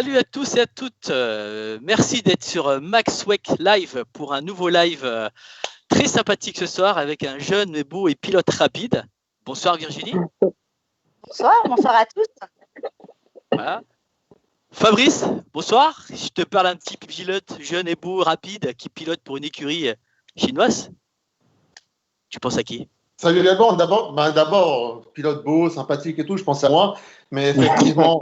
Salut à tous et à toutes. Merci d'être sur Max Weck Live pour un nouveau live très sympathique ce soir avec un jeune mais beau et pilote rapide. Bonsoir Virginie. Bonsoir à tous. Voilà. Fabrice, bonsoir. Je te parle d'un petit pilote jeune et beau, rapide, qui pilote pour une écurie chinoise. Tu penses à qui? Salut Gabon, d'abord, pilote beau, sympathique et tout, je pense à moi, mais effectivement,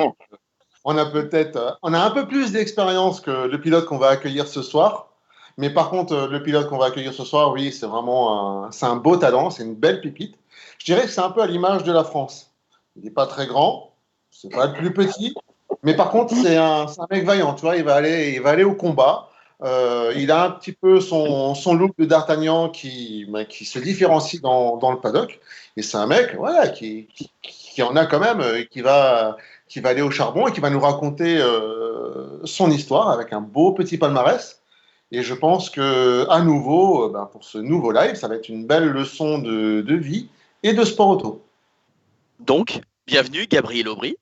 on a un peu plus d'expérience que le pilote qu'on va accueillir ce soir. Mais par contre, le pilote qu'on va accueillir ce soir, oui, c'est vraiment un beau talent, c'est une belle pépite. Je dirais que c'est un peu à l'image de la France. Il n'est pas très grand, c'est pas le plus petit, mais par contre, c'est un mec vaillant, tu vois, il va aller au combat. Il a un petit peu son look de D'Artagnan qui se différencie dans le paddock. Et c'est un mec voilà, qui en a quand même, qui va aller au charbon et qui va nous raconter son histoire avec un beau petit palmarès. Et je pense que à nouveau, pour ce nouveau live, ça va être une belle leçon de vie et de sport auto. Donc, bienvenue Gabriel Aubry.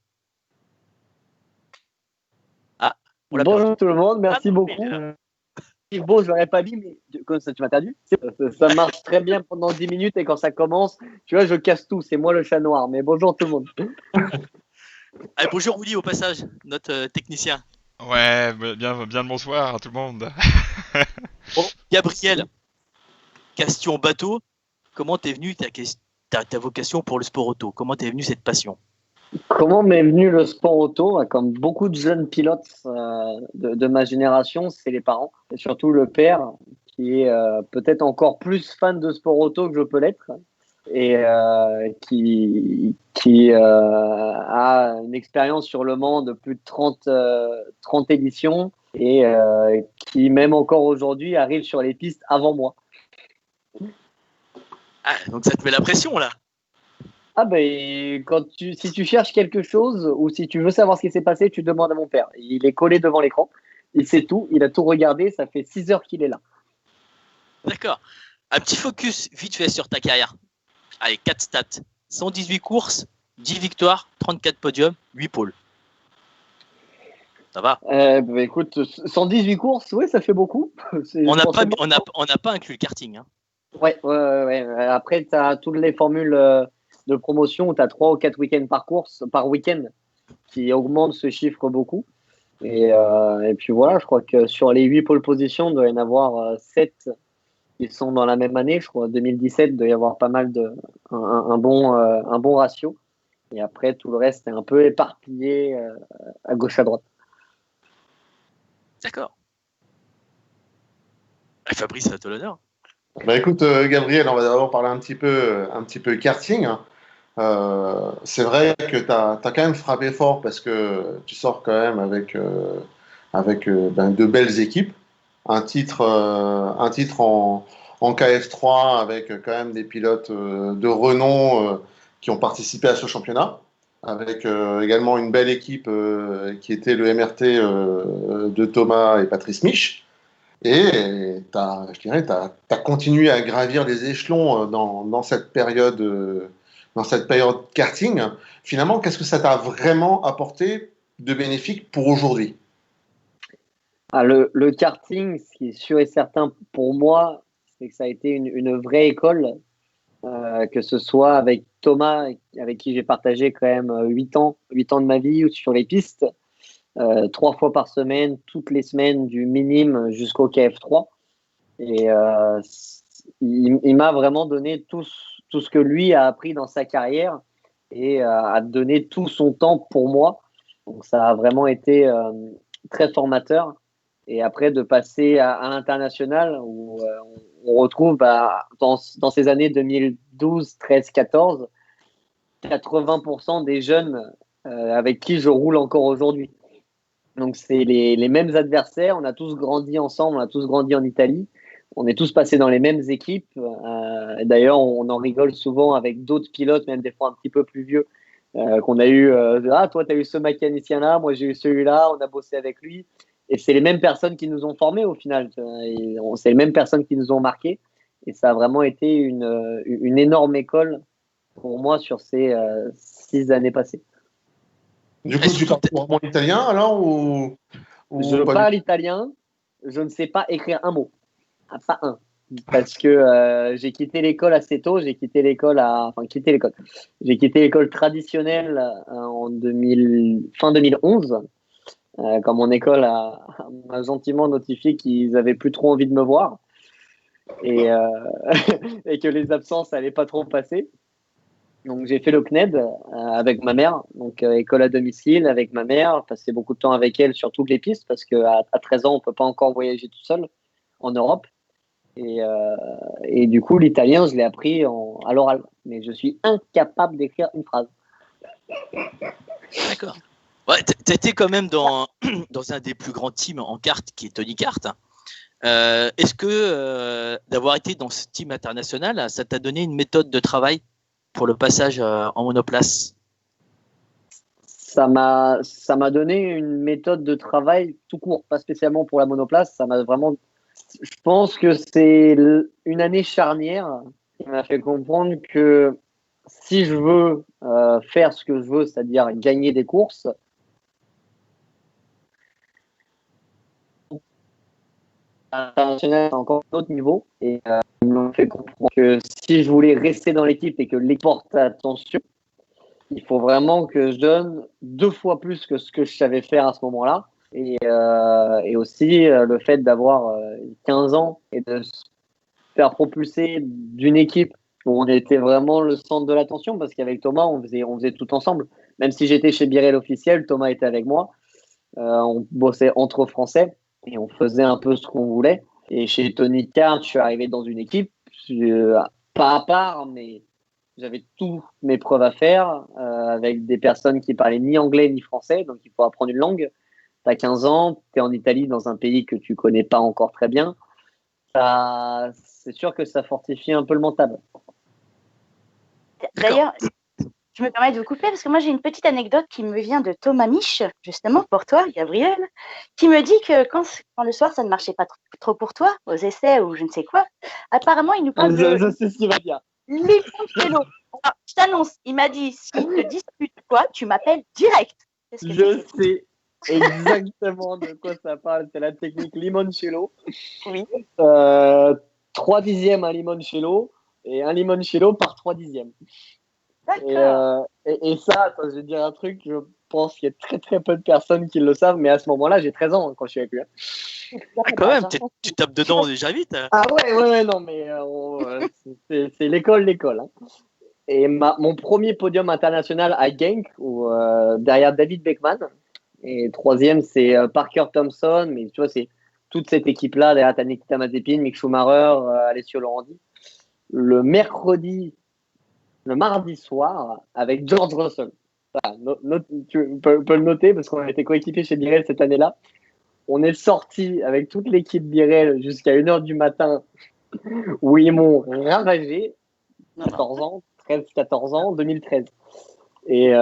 Bonjour tout le monde, merci beaucoup. Bon, je l'aurais pas dit, mais comme ça, tu m'as perdu. Ça marche très bien pendant 10 minutes et quand ça commence, tu vois, je casse tout. C'est moi le chat noir. Mais bonjour tout le monde. Allez, bonjour Willy au passage, notre technicien. Ouais, bien le bonsoir à tout le monde. Bon, Gabriel, question bateau, comment t'es venu ta vocation pour le sport auto? Comment t'es venu cette passion? Comment m'est venu le sport auto? Comme beaucoup de jeunes pilotes de ma génération, c'est les parents, et surtout le père, qui est peut-être encore plus fan de sport auto que je peux l'être, et qui a une expérience sur Le Mans de plus de 30 éditions, et qui, même encore aujourd'hui, arrive sur les pistes avant moi. Ah, donc ça te met la pression là. Ah ben, si tu cherches quelque chose ou si tu veux savoir ce qui s'est passé, tu demandes à mon père. Il est collé devant l'écran, il sait tout, il a tout regardé, ça fait 6 heures qu'il est là. D'accord. Un petit focus vite fait sur ta carrière. Allez, 4 stats. 118 courses, 10 victoires, 34 podiums, 8 pôles. Ça va écoute, 118 courses, oui, ça fait beaucoup. On n'a pas inclus le karting. Hein. Ouais. Après, tu as toutes les formules de promotion où tu as 3 ou 4 week-ends par week-end qui augmentent ce chiffre beaucoup. Et puis voilà, je crois que sur les 8 pole positions, il doit y en avoir 7 qui sont dans la même année. Je crois 2017, il doit y avoir pas mal un bon ratio. Et après, tout le reste est un peu éparpillé à gauche, à droite. D'accord. Fabrice, à toi l'honneur. Écoute, Gabriel, on va d'abord parler un petit peu karting. C'est vrai que tu as quand même frappé fort parce que tu sors quand même avec de belles équipes. Un titre en KF3 avec quand même des pilotes de renom qui ont participé à ce championnat. Avec également une belle équipe qui était le MRT de Thomas et Patrice Mich. Et tu as continué à gravir les échelons dans cette période karting. Finalement, qu'est-ce que ça t'a vraiment apporté de bénéfique pour aujourd'hui? Le karting, ce qui est sûr et certain pour moi, c'est que ça a été une vraie école, que ce soit avec Thomas, avec qui j'ai partagé quand même 8 ans de ma vie sur les pistes. 3 fois par semaine, toutes les semaines, du minime jusqu'au KF3. Et il m'a vraiment donné tout ce que lui a appris dans sa carrière et a donné tout son temps pour moi. Donc ça a vraiment été très formateur. Et après, de passer à l'international, où on retrouve dans ces années 2012, 13, 14, 80% des jeunes avec qui je roule encore aujourd'hui. Donc, c'est les mêmes adversaires. On a tous grandi ensemble. On a tous grandi en Italie. On est tous passés dans les mêmes équipes. D'ailleurs, on en rigole souvent avec d'autres pilotes, même des fois un petit peu plus vieux, qu'on a eu. Toi, tu as eu ce mécanicien-là. Moi, j'ai eu celui-là. On a bossé avec lui. Et c'est les mêmes personnes qui nous ont formés au final. C'est les mêmes personnes qui nous ont marqués. Et ça a vraiment été une énorme école pour moi sur ces 6 années passées. Du coup, Est-ce tu que parles couramment italien alors Je pas parle italien, je ne sais pas écrire un mot. Ah, pas un. Parce que j'ai quitté l'école assez tôt, quitté l'école. J'ai quitté l'école traditionnelle en 2000, fin 2011, quand mon école m'a gentiment notifié qu'ils avaient plus trop envie de me voir et, et que les absences n'allaient pas trop passer. Donc j'ai fait le CNED avec ma mère, donc école à domicile avec ma mère, passé beaucoup de temps avec elle sur toutes les pistes parce qu'à 13 ans on peut pas encore voyager tout seul en Europe. Et du coup, l'italien, je l'ai appris à l'oral. Mais je suis incapable d'écrire une phrase. D'accord. Ouais, t'as été quand même dans un des plus grands teams en cartes qui est Tony Kart. Est-ce que d'avoir été dans ce team international, ça t'a donné une méthode de travail pour le passage en monoplace? Ça m'a donné une méthode de travail tout court, pas spécialement pour la monoplace. Ça m'a vraiment. Je pense que c'est une année charnière qui m'a fait comprendre que si je veux faire ce que je veux, c'est-à-dire gagner des courses, international, c'est encore un autre niveau. Et ils m'ont fait comprendre que si je voulais rester dans l'équipe et que l'équipe porte attention, il faut vraiment que je donne 2 fois plus que ce que je savais faire à ce moment-là. Et aussi le fait d'avoir 15 ans et de se faire propulser d'une équipe où on était vraiment le centre de l'attention, parce qu'avec Thomas, on faisait tout ensemble. Même si j'étais chez Birel officiel, Thomas était avec moi. On bossait entre Français et on faisait un peu ce qu'on voulait. Et chez Tony Kart, je suis arrivé dans une équipe, pas à part, mais j'avais toutes mes preuves à faire avec des personnes qui parlaient ni anglais ni français, donc il faut apprendre une langue. Tu as 15 ans, tu es en Italie dans un pays que tu connais pas encore très bien. C'est sûr que ça fortifie un peu le mental. D'ailleurs, je me permets de vous couper parce que moi j'ai une petite anecdote qui me vient de Thomas Mich, justement pour toi, Gabriel, qui me dit que quand le soir ça ne marchait pas trop pour toi, aux essais ou je ne sais quoi, apparemment il nous parle Je sais ce qu'il va dire. Limoncello. Alors, je t'annonce, il m'a dit si te dispute quoi, tu m'appelles direct. Qu'est-ce que Je c'est sais exactement de quoi ça parle. C'est la technique limoncello. Oui. 3 dixièmes à limoncello et un limoncello par 3 dixièmes. D'accord. Et ça, attends, je vais te dire un truc, je pense qu'il y a très très peu de personnes qui le savent, mais à ce moment-là, j'ai 13 ans quand je suis avec lui. Ah, quand même, tu tapes dedans déjà vite. Ah ouais, non, mais c'est l'école. Hein. Et mon premier podium international à Genk, derrière David Beckman. Et troisième, c'est Parker Thompson. Mais tu vois, c'est toute cette équipe-là. Derrière, t'as Nikita Mazepin, Mick Schumacher, Alessio Lorandi. Le mardi soir, avec George Russell. Voilà, tu peux le noter parce qu'on a été coéquipés chez Birel cette année-là. On est sorti avec toute l'équipe Birel jusqu'à 1h du matin où ils m'ont ravagé. 14 ans, 2013. Et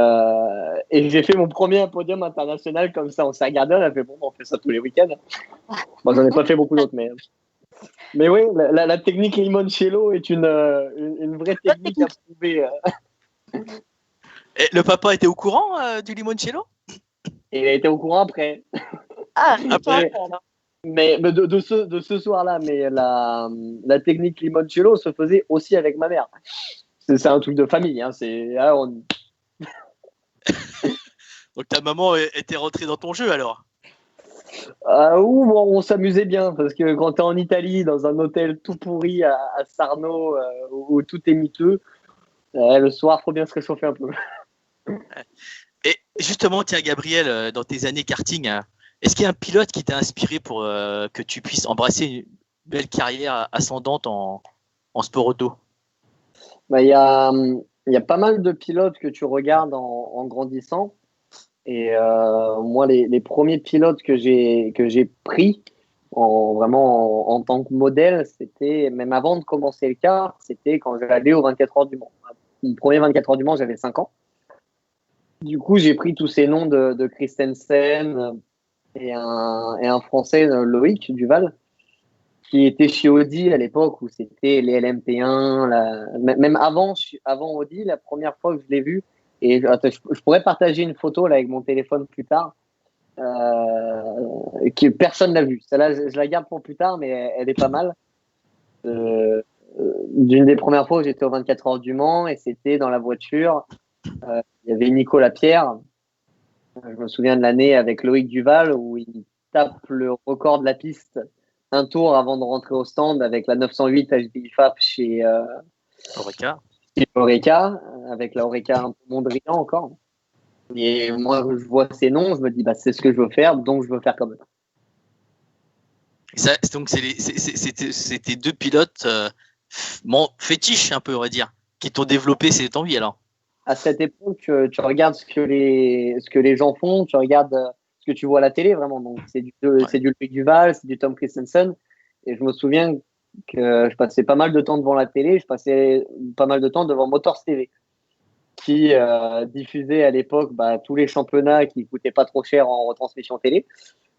j'ai fait mon premier podium international comme ça. On s'est regardé, on a fait bon, on fait ça tous les week-ends. Bon, j'en ai pas fait beaucoup d'autres, mais oui, la technique limoncello est une vraie technique à prouver. Et le papa était au courant du limoncello? Et il a été au courant après. Ah, Après. Mais de ce soir-là, mais la technique limoncello se faisait aussi avec ma mère. C'est un truc de famille. Hein, Donc ta maman était rentrée dans ton jeu alors? on s'amusait bien parce que quand tu es en Italie, dans un hôtel tout pourri à Sarno, où tout est miteux, le soir, faut bien se réchauffer un peu. Et justement, tiens, Gabriel, dans tes années karting, est-ce qu'il y a un pilote qui t'a inspiré pour que tu puisses embrasser une belle carrière ascendante en sport auto? Il y a pas mal de pilotes que tu regardes en grandissant. Et moi, les premiers pilotes que j'ai pris vraiment en tant que modèle, c'était même avant de commencer le kart, c'était quand j'allais aux 24 heures du Mans. Mon premier 24 heures du Mans, j'avais 5 ans. Du coup, j'ai pris tous ces noms de Christensen et un Français, Loïc Duval, qui était chez Audi à l'époque où c'était les LMP1, même avant Audi, la première fois que je l'ai vu, Et attends, je pourrais partager une photo là avec mon téléphone plus tard, que personne n'a vue. Celle-là, je la garde pour plus tard, mais elle est pas mal. D'une des premières fois où j'étais aux 24 heures du Mans, et c'était dans la voiture. Il y avait Nicolas Pierre. Je me souviens de l'année avec Loïc Duval où il tape le record de la piste un tour avant de rentrer au stand avec la 908 HDI FAP chez Oreca, avec la Oreca un peu Mondrian encore. Et moi, je vois ces noms, je me dis, c'est ce que je veux faire, donc je veux faire comme eux. Donc, c'était deux pilotes fétiches, un peu, on va dire, qui t'ont développé cette envie, alors. À cette époque, tu regardes ce que les gens font, tu regardes ce que tu vois à la télé, vraiment. Donc, c'est du Loïc Duval, c'est du Tom Christensen. Et je me souviens que je passais pas mal de temps devant la télé, je passais pas mal de temps devant Motors TV, qui diffusait à l'époque tous les championnats qui coûtaient pas trop cher en retransmission télé.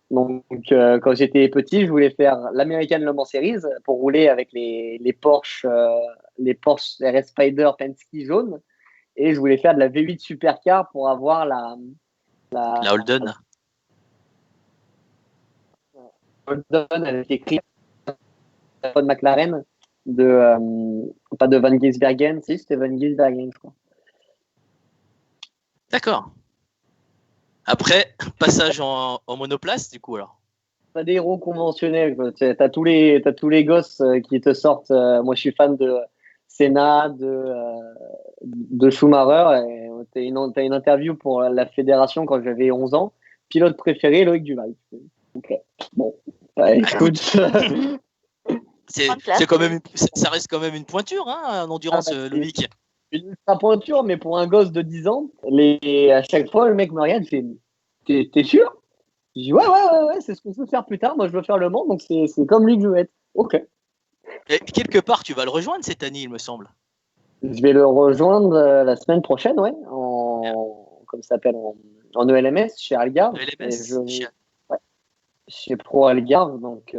Donc, quand j'étais petit, je voulais faire l'American Le Mans Series pour rouler avec les Porsche RS Spider Penske jaune. Et je voulais faire de la V8 Supercar pour avoir la Holden. Holden avec écrit de McLaren, pas de Van Gisbergen, si c'était Van Gisbergen, je crois. D'accord. Après, passage en monoplace, du coup, alors. Pas des héros conventionnels. T'as tous les gosses qui te sortent. Moi, je suis fan de Senna, de Schumacher. T'as une interview pour la fédération quand j'avais 11 ans. Pilote préféré, Loïc Duval. Ok. Bon, écoute. C'est quand même, ça reste quand même une pointure, en endurance, Loïc. Une ultra pointure, mais pour un gosse de 10 ans, à chaque fois, le mec me regarde, fait t'es sûr? Je dis ouais, c'est ce qu'on veut faire plus tard. Moi, je veux faire le Mans, donc c'est comme lui que je veux être. Ok. Et quelque part, tu vas le rejoindre cette année, il me semble. Je vais le rejoindre la semaine prochaine, ouais, comme ça s'appelle, en ELMS chez Algarve. Chez Pro Algarve, donc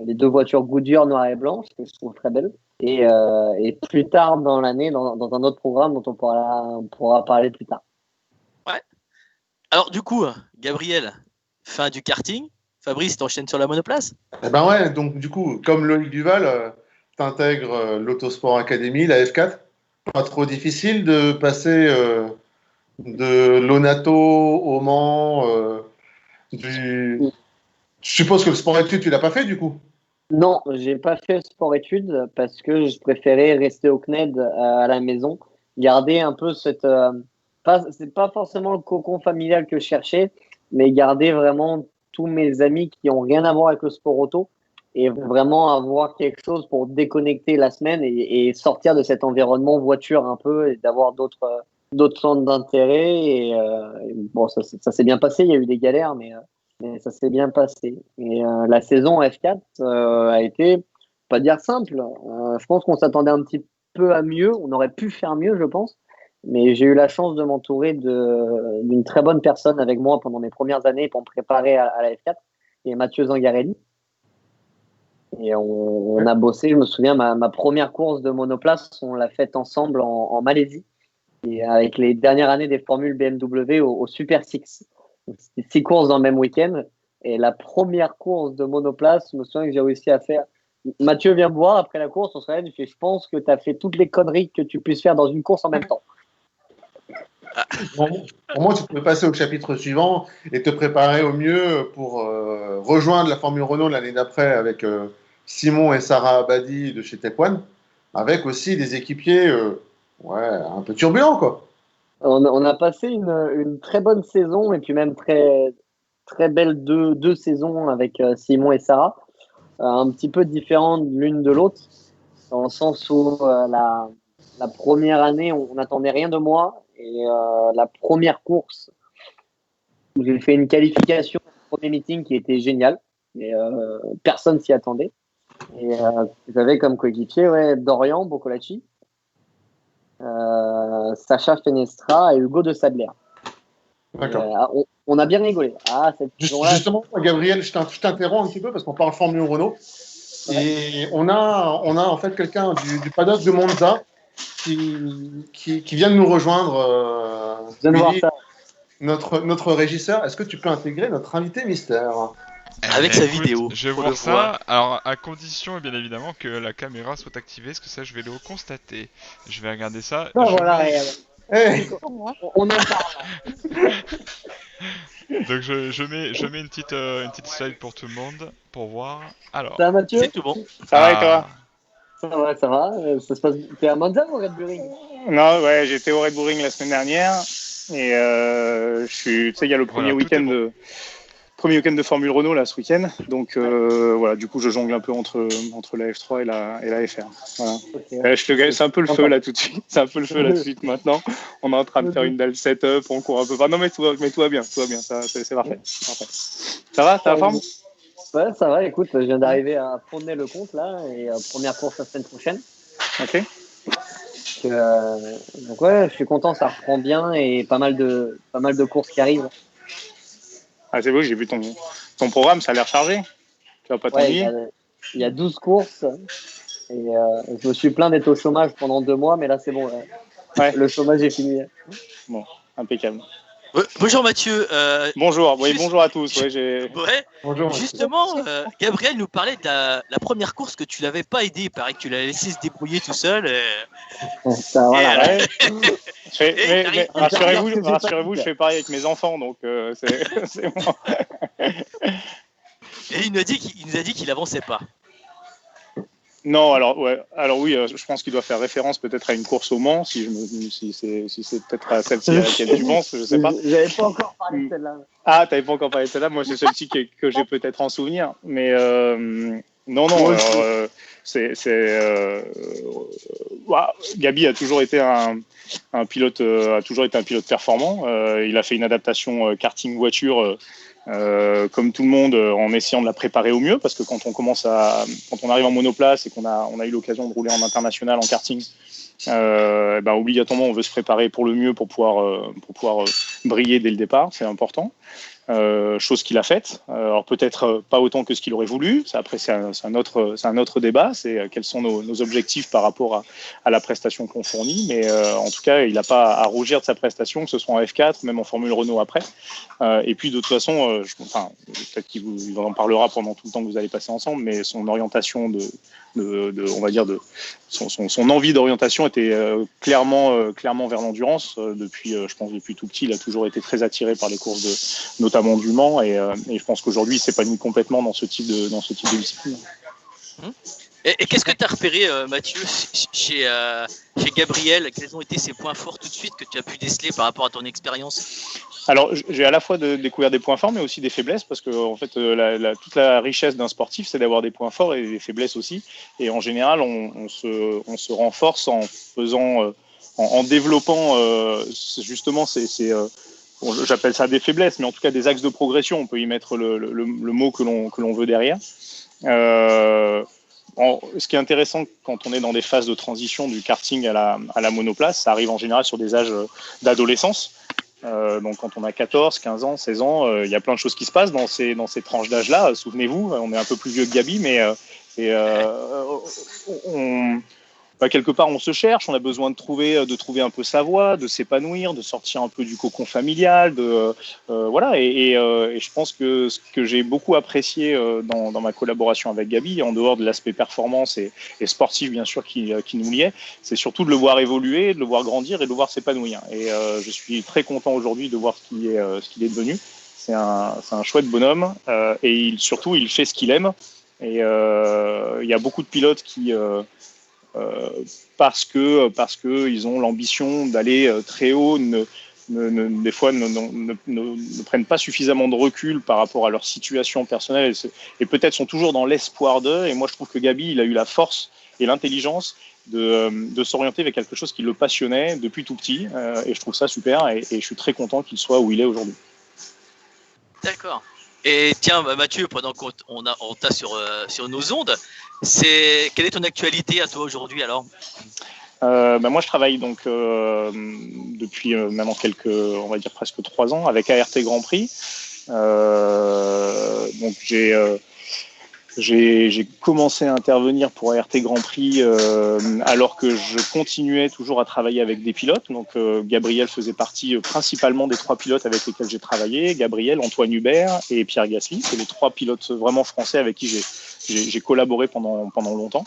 les deux voitures Goodyear noir et blanche que je trouve très belles. Et plus tard dans l'année, dans un autre programme dont on pourra parler plus tard. Ouais. Alors du coup, Gabriel, fin du karting. Fabrice, t'enchaînes sur la monoplace? Eh ben ouais, donc du coup, comme Loïc Duval, t'intègres l'Autosport Academy, la F4. Pas trop difficile de passer de l'Onato au Mans. Je suppose que le sport-études, tu l'as pas fait du coup? Non, j'ai pas fait sport-études parce que je préférais rester au CNED à la maison, garder un peu c'est pas forcément le cocon familial que je cherchais, mais garder vraiment tous mes amis qui ont rien à voir avec le sport auto et vraiment avoir quelque chose pour déconnecter la semaine et sortir de cet environnement voiture un peu et d'avoir d'autres centres d'intérêt et bon ça s'est bien passé, il y a eu des galères mais ça s'est bien passé. Et la saison F4 a été, pas dire simple, je pense qu'on s'attendait un petit peu à mieux, on aurait pu faire mieux je pense, mais j'ai eu la chance de m'entourer d'une très bonne personne avec moi pendant mes premières années pour me préparer à la F4, et Mathieu Zangarelli. Et on a bossé, je me souviens, ma première course de monoplace, on l'a faite ensemble en Malaisie, et avec les dernières années des formules BMW au Super 6. C'était 6 courses dans le même week-end. Et la première course de monoplace, je me souviens que j'ai réussi à faire. Mathieu vient me voir après la course, on se regarde, il fait je pense que tu as fait toutes les conneries que tu puisses faire dans une course en même temps. Au moins, tu peux passer au chapitre suivant et te préparer au mieux pour rejoindre la Formule Renault l'année d'après avec Simon et Sarah Abadi de chez Tech One, avec aussi des équipiers un peu turbulents, quoi. On a passé une très bonne saison et puis même très, très belle deux saisons avec Simon et Sarah, un petit peu différentes l'une de l'autre, dans le sens où la première année, on n'attendait rien de moi. Et la première course, où j'ai fait une qualification au premier meeting qui était géniale. Et personne s'y attendait. Et j'avais comme coéquipier Dorian Boccolacci, Sacha Fenestra et Hugo de Sadler. D'accord. On a bien rigolé. Justement, Gabriel, je t'interromps un petit peu parce qu'on parle Formule Renault. Et on a en fait quelqu'un du paddock de Monza qui vient de nous rejoindre Je viens de voir Willy, ça. notre régisseur, est-ce que tu peux intégrer notre invité mystère? Avec sa vidéo, Je vais faut voir le ça. voir. Alors, à condition, bien évidemment, que la caméra soit activée, parce que ça, je vais le constater. Je vais regarder ça. Non, Je voilà, mets- Hey, on en parle. Donc, je mets une petite slide pour tout le monde, pour voir. Alors. Ça va, Mathieu? C'est tout bon. Ça va et toi? Ça va, ça va. Ça se passe. T'es à Monza ou au Red Bull Ring? Non, ouais, j'étais au Red Bull Ring la semaine dernière et tu sais, il y a le Voilà, tout est bon. premier week-end de Formule Renault là ce week-end. Donc voilà, du coup, je jongle un peu entre la F3 et la FR. Voilà. Ok. C'est un peu le feu là tout de suite. C'est un peu le feu là tout de suite maintenant. On est en train de faire une dalle setup, on court un peu. Enfin, non, mais tout va bien, tout va bien. Ça, c'est parfait. Ça va, t'as la forme? Ouais, ça va. Écoute, je viens d'arriver à Fontenay-le-Comte là et première course la semaine prochaine. Ok. Donc ouais, je suis content, ça reprend bien et pas mal de courses qui arrivent. Ah, c'est beau, j'ai vu ton programme, ça a l'air chargé. Tu vas pas Ouais, t'ennuyer? il y a 12 courses et je me suis plaint d'être au chômage pendant 2 mois, mais là c'est bon. Ouais. Le chômage est fini. Bon, impeccable. Bonjour Mathieu. Bonjour, oui, juste- bonjour à tous. Ouais, Ouais, bonjour. justement, Gabriel nous parlait de la première course que tu l'avais pas aidé. Il paraît que tu l'as laissé se débrouiller tout seul. Ça, voilà. Ouais. Et Mais rassurez-vous, je fais pareil avec mes enfants, donc c'est moi. Et il nous a dit qu'il avançait pas. Non, alors oui, je pense qu'il doit faire référence peut-être à une course au Mans, si c'est peut-être à celle-ci à laquelle tu penses, je sais pas. J'avais pas encore parlé de celle-là. Ah, t'avais pas encore parlé de celle-là, moi c'est celle-ci que j'ai peut-être en souvenir, mais non, alors, Gabi a toujours été un pilote, performant. Il a fait une adaptation karting voiture. Comme tout le monde, en essayant de la préparer au mieux, parce que quand on arrive en monoplace et qu'on a eu l'occasion de rouler en international en karting, obligatoirement on veut se préparer pour le mieux pour pouvoir briller dès le départ, c'est important. Chose qu'il a faite. Alors peut-être pas autant que ce qu'il aurait voulu. Ça, après, c'est un autre débat. C'est quels sont nos objectifs par rapport à la prestation qu'on fournit. Mais en tout cas, il n'a pas à rougir de sa prestation, que ce soit en F4, même en Formule Renault après. Et puis de toute façon, peut-être qu'il vous en parlera pendant tout le temps que vous allez passer ensemble. Mais son orientation son envie d'orientation était clairement vers l'endurance. Je pense depuis tout petit, il a toujours été très attiré par les courses notamment du Mans, et je pense qu'aujourd'hui il s'épanouit complètement dans ce type de discipline. Et qu'est-ce que tu as repéré, Mathieu, chez Gabriel? Quels ont été ses points forts tout de suite que tu as pu déceler par rapport à ton expérience? Alors, j'ai à la fois découvert des points forts, mais aussi des faiblesses, parce que en fait, toute la richesse d'un sportif, c'est d'avoir des points forts et des faiblesses aussi. Et en général, on se renforce en faisant, en développant justement j'appelle ça des faiblesses, mais en tout cas des axes de progression. On peut y mettre le mot que l'on veut derrière. Ce qui est intéressant quand on est dans des phases de transition du karting à la monoplace, ça arrive en général sur des âges d'adolescence. Donc quand on a 14, 15 ans, 16 ans, il y a plein de choses qui se passent dans ces tranches d'âge-là. Souvenez-vous, on est un peu plus vieux que Gabi, mais quelque part on se cherche, on a besoin de trouver un peu sa voie, de s'épanouir, de sortir un peu du cocon familial, voilà. Et je pense que ce que j'ai beaucoup apprécié dans ma collaboration avec Gabi, en dehors de l'aspect performance et sportif bien sûr qui nous liait, c'est surtout de le voir évoluer, de le voir grandir et de le voir s'épanouir. Et je suis très content aujourd'hui de voir ce qu'il est devenu. C'est un chouette bonhomme et surtout il fait ce qu'il aime. Et il y a beaucoup de pilotes qui parce que ils ont l'ambition d'aller très haut, des fois ne prennent pas suffisamment de recul par rapport à leur situation personnelle et peut-être sont toujours dans l'espoir d'eux. Et moi, je trouve que Gabi, il a eu la force et l'intelligence de s'orienter vers quelque chose qui le passionnait depuis tout petit. Et je trouve ça super et je suis très content qu'il soit où il est aujourd'hui. D'accord. Et tiens, Mathieu, pendant qu'on t'a sur nos ondes, quelle est ton actualité à toi aujourd'hui alors? Moi, je travaille donc depuis maintenant on va dire presque 3 ans avec ART Grand Prix. Donc J'ai commencé à intervenir pour ART Grand Prix alors que je continuais toujours à travailler avec des pilotes. Donc Gabriel faisait partie principalement des 3 pilotes avec lesquels j'ai travaillé. Gabriel, Antoine Hubert et Pierre Gasly. C'est les 3 pilotes vraiment français avec qui j'ai collaboré pendant longtemps.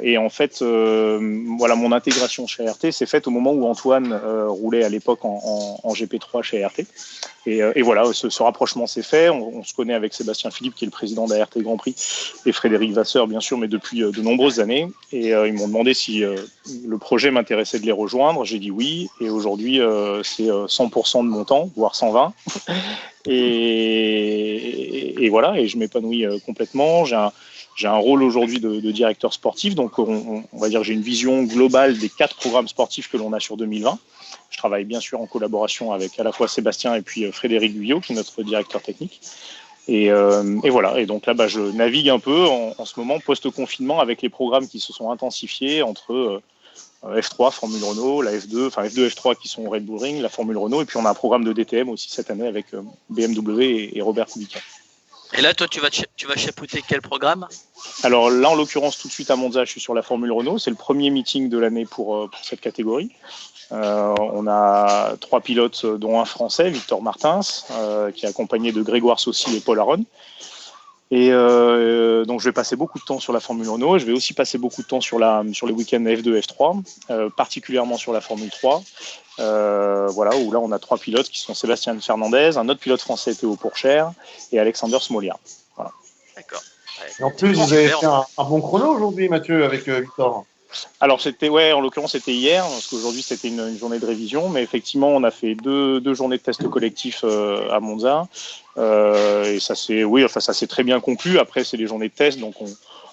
Et en fait, voilà, mon intégration chez ART s'est faite au moment où Antoine roulait à l'époque en GP3 chez ART. Et voilà, ce rapprochement s'est fait. On se connaît avec Sébastien Philippe, qui est le président d'ART Grand Prix, et Frédéric Vasseur, bien sûr, mais depuis de nombreuses années. Et ils m'ont demandé si le projet m'intéressait de les rejoindre. J'ai dit oui. Et aujourd'hui, c'est 100% de mon temps, voire 120. Et voilà, et je m'épanouis complètement. J'ai un rôle aujourd'hui de directeur sportif, donc on va dire que j'ai une vision globale des 4 programmes sportifs que l'on a sur 2020. Je travaille bien sûr en collaboration avec à la fois Sébastien et puis Frédéric Guyot, qui est notre directeur technique. Et voilà, et donc là, je navigue un peu en ce moment post-confinement avec les programmes qui se sont intensifiés entre F3, Formule Renault, la F2, enfin F2, F3 qui sont Red Bull Ring, la Formule Renault, et puis on a un programme de DTM aussi cette année avec BMW et Robert Kubica. Et là, toi, tu vas chapeauter quel programme? Alors là, en l'occurrence, tout de suite à Monza, je suis sur la Formule Renault. C'est le premier meeting de l'année pour cette catégorie. On a 3 pilotes, dont un Français, Victor Martins, qui est accompagné de Grégoire Saucy et Paul Aron. Et donc, je vais passer beaucoup de temps sur la Formule Renault. Je vais aussi passer beaucoup de temps sur les week-ends F2, F3, particulièrement sur la Formule 3. Voilà, où là, on a 3 pilotes qui sont Sébastien Fernandez, un autre pilote français, Théo Pourchère, et Alexander Smolia. Voilà. D'accord. Ouais. Et en plus, vous avez fait un bon chrono aujourd'hui, Mathieu, avec Victor. Alors, en l'occurrence, c'était hier, parce qu'aujourd'hui, c'était une journée de révision, mais effectivement, on a fait deux journées de tests collectifs à Monza, et ça s'est très bien conclu. Après, c'est des journées de tests, donc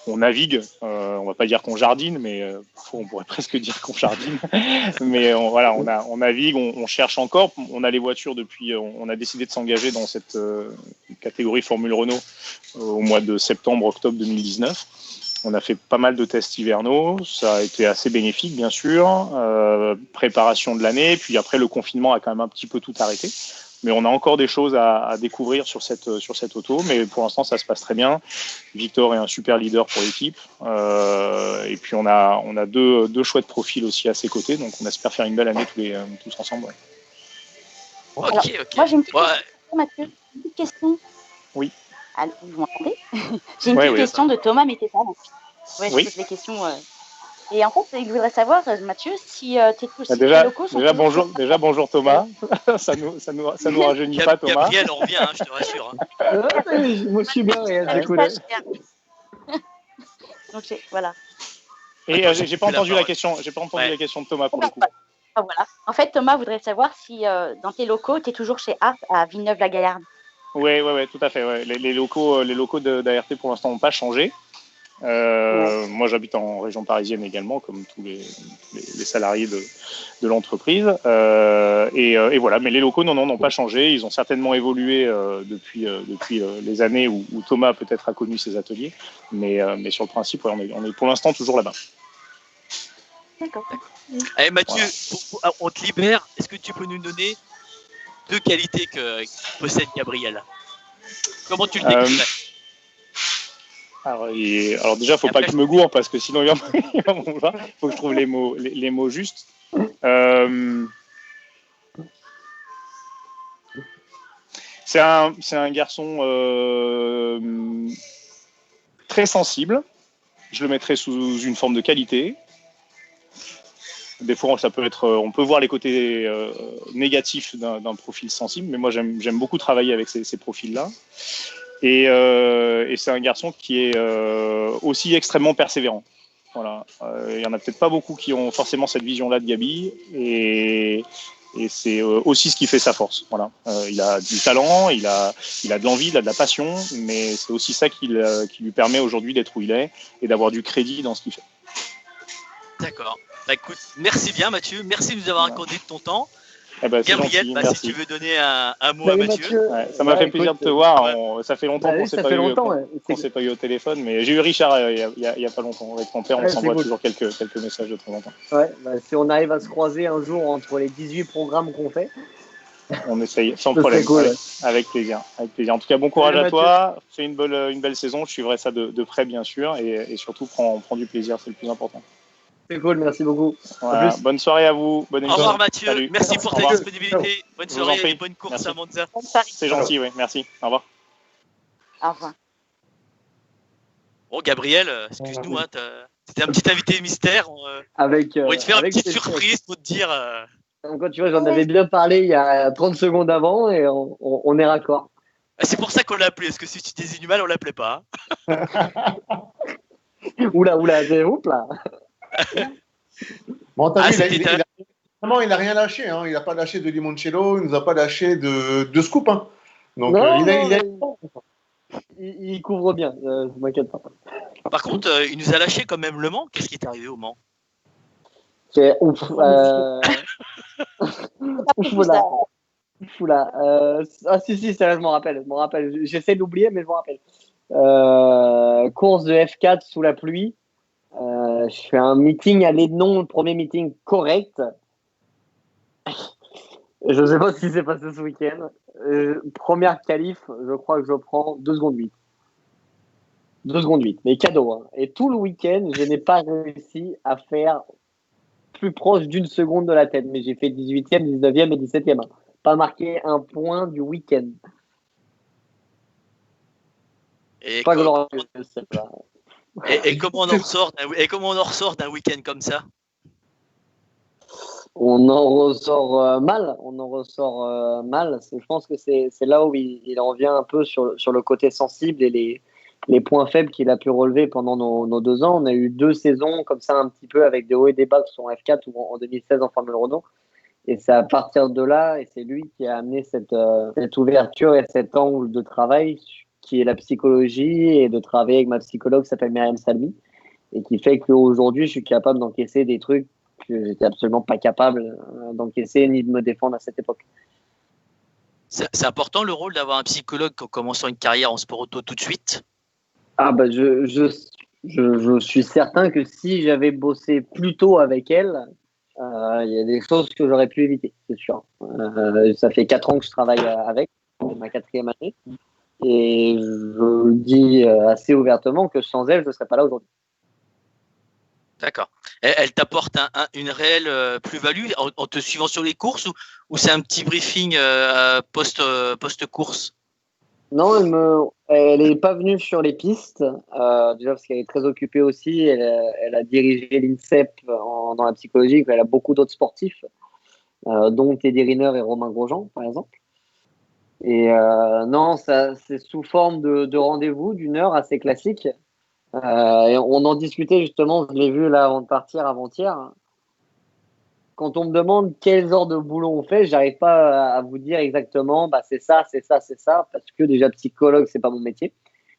on navigue, on va pas dire qu'on jardine, mais parfois on pourrait presque dire qu'on jardine, mais on navigue, on cherche encore, on a les voitures depuis, on a décidé de s'engager dans cette catégorie Formule Renault au mois de septembre-octobre 2019. On a fait pas mal de tests hivernaux, ça a été assez bénéfique bien sûr, préparation de l'année, puis après le confinement a quand même un petit peu tout arrêté. Mais on a encore des choses à découvrir sur cette auto, mais pour l'instant ça se passe très bien. Victor est un super leader pour l'équipe, et puis on a deux chouettes profils aussi à ses côtés, donc on espère faire une belle année tous ensemble. Ouais. Alors, moi j'ai une petite question, Mathieu, une petite question. Oui. Allô, vous m'entendez? J'ai une petite question de Thomas Mététal. Ouais, je pose les questions. Et en fait, il voudrait savoir, Mathieu, si tu es tous déjà, bonjour Thomas. ça nous rajeunit pas, Thomas. Gabriel, on revient, je te rassure. Moi, je suis bien, j'écoute. Donc, voilà. Et j'ai pas entendu la question. J'ai pas entendu la question de Thomas pour le coup. Voilà. En fait, Thomas voudrait savoir si dans tes locaux, tu es toujours chez ART à Villeneuve-la-Gaillarde. Oui, tout à fait. Ouais. Les locaux d'ART pour l'instant n'ont pas changé. Moi, j'habite en région parisienne également, comme tous les salariés de l'entreprise. Et voilà, mais les locaux, n'ont pas changé. Ils ont certainement évolué depuis les années où Thomas peut-être a connu ses ateliers. Mais sur le principe, on est pour l'instant toujours là-bas. D'accord. Allez, Mathieu, on te libère. Est-ce que tu peux nous donner 2 qualités que possède Gabriel? Comment tu le décrirais? Alors déjà, faut pas que je me gourre parce que sinon il va m'en vouloir. Faut que je trouve les mots justes. C'est un garçon très sensible. Je le mettrais sous une forme de qualité. Des fois, on peut voir les côtés négatifs d'un profil sensible, mais moi j'aime beaucoup travailler avec ces profils-là. Et c'est un garçon qui est aussi extrêmement persévérant. Voilà. Il y en a peut-être pas beaucoup qui ont forcément cette vision-là de Gabi, et c'est aussi ce qui fait sa force. Voilà. Il a du talent, il a de l'envie, il a de la passion, mais c'est aussi ça qui lui permet aujourd'hui d'être où il est et d'avoir du crédit dans ce qu'il fait. D'accord. Bah écoute, merci bien Mathieu, merci de nous avoir accordé de ton temps. Gabriel, gentil, si tu veux donner un mot à Mathieu. Ouais, ça m'a fait plaisir de te voir. Ça fait longtemps qu'on s'est pas eu au téléphone, mais j'ai eu Richard il y a pas longtemps. Avec ton père, on s'envoie toujours quelques messages de temps en temps. Ouais, si on arrive à se croiser un jour entre les 18 programmes qu'on fait. On essaye, sans Ce problème. serait cool. Avec plaisir. Avec plaisir. En tout cas, bon courage Salut, à toi. Fais une belle saison. Je suivrai ça de près, bien sûr. Et surtout, prends du plaisir. C'est le plus important. C'est cool, merci beaucoup. Voilà. plus. Bonne soirée à vous. Bonne Au émission. revoir Mathieu, Salut. merci pour Au ta revoir. disponibilité. Bonne Je vous en soirée prie. et bonne course Merci. à Monza. Bonne soirée. C'est gentil, oui. Merci. Au revoir. Au revoir. Bon Gabriel, excuse-nous, hein, c'était un petit invité mystère. On va te faire une petite surprise pour te dire. Donc, quand tu vois, j'en avais bien parlé il y a 30 secondes avant et on est raccord. C'est pour ça qu'on l'a appelé, parce que si tu disais du mal, on l'appelait pas. Hein. Oula, oups là. Bon, t'as vu, c'était il a rien lâché. Hein. Il n'a pas lâché de limoncello, il nous a pas lâché de scoop. Hein. Donc, Non, il couvre bien, je m'inquiète pas. Par contre, il nous a lâché quand même Le Mans. Qu'est-ce qui est arrivé au Mans? C'est ouf. Oula. Ah si, sérieux, je m'en rappelle. J'essaie d'oublier, mais je m'en rappelle. Course de F4 sous la pluie. Je fais un meeting à l'Ednon, le premier meeting correct. Je ne sais pas ce qui s'est passé ce week-end. Première qualif, je crois que je prends 2 secondes 8. 2 secondes 8, mais cadeau. Hein. Et tout le week-end, je n'ai pas réussi à faire plus proche d'une seconde de la tête. Mais j'ai fait 18e, 19e et 17e. Hein. Pas marqué un point du week-end. Et, Pas comment, glorieux, celle-là. et comment on en ressort d'un week-end comme ça? On en ressort mal. Je pense que c'est là où il en vient un peu sur le côté sensible et les points faibles qu'il a pu relever pendant nos 2 ans. On a eu 2 saisons comme ça un petit peu avec des hauts et des bas que sont F4 ou en 2016 en Formule Renault. Et c'est à partir de là, et c'est lui qui a amené cette ouverture et cet angle de travail qui est la psychologie et de travailler avec ma psychologue qui s'appelle Myriam Salmi et qui fait qu'aujourd'hui je suis capable d'encaisser des trucs que j'étais absolument pas capable d'encaisser ni de me défendre à cette époque. C'est important le rôle d'avoir un psychologue en commençant une carrière en sport auto tout de suite? Ah bah je suis certain que si j'avais bossé plus tôt avec elle, il y a des choses que j'aurais pu éviter, c'est sûr. Ça fait 4 ans que je travaille avec, c'est ma 4e année, et je le dis assez ouvertement que sans elle, je ne serais pas là aujourd'hui. D'accord. Elle t'apporte une réelle plus-value en te suivant sur les courses ou c'est un petit briefing post-course? Non, elle n'est pas venue sur les pistes, déjà parce qu'elle est très occupée aussi. Elle a dirigé l'INSEP dans la psychologie, elle a beaucoup d'autres sportifs, dont Teddy Riner et Romain Grosjean, par exemple. Et non, c'est sous forme de rendez-vous d'1 heure assez classique. Et on en discutait justement, je l'ai vu là avant de partir avant-hier. Quand on me demande quel genre de boulot on fait, j'arrive pas à vous dire exactement, c'est ça, parce que déjà psychologue, c'est pas mon métier.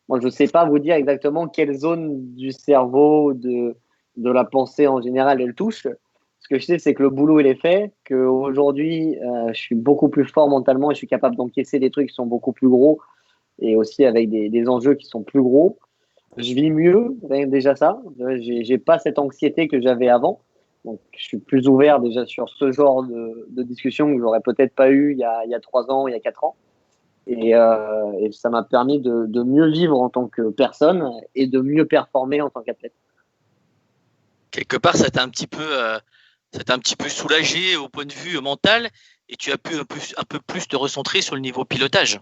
Moi, je sais pas vous dire exactement quelle zone du cerveau, de la pensée en général, elle touche. Ce que je sais, c'est que le boulot, il est fait, qu'aujourd'hui, je suis beaucoup plus fort mentalement et je suis capable d'encaisser des trucs qui sont beaucoup plus gros et aussi avec des enjeux qui sont plus gros. Je vis mieux, déjà ça. J'ai pas cette anxiété que j'avais avant. Donc, je suis plus ouvert déjà sur ce genre de discussion que j'aurais peut-être pas eu il y a 3 ans, il y a 4 ans. Et ça m'a permis de mieux vivre en tant que personne et de mieux performer en tant qu'athlète. Quelque part, ça t'a un petit peu soulagé au point de vue mental et tu as pu un peu plus te recentrer sur le niveau pilotage.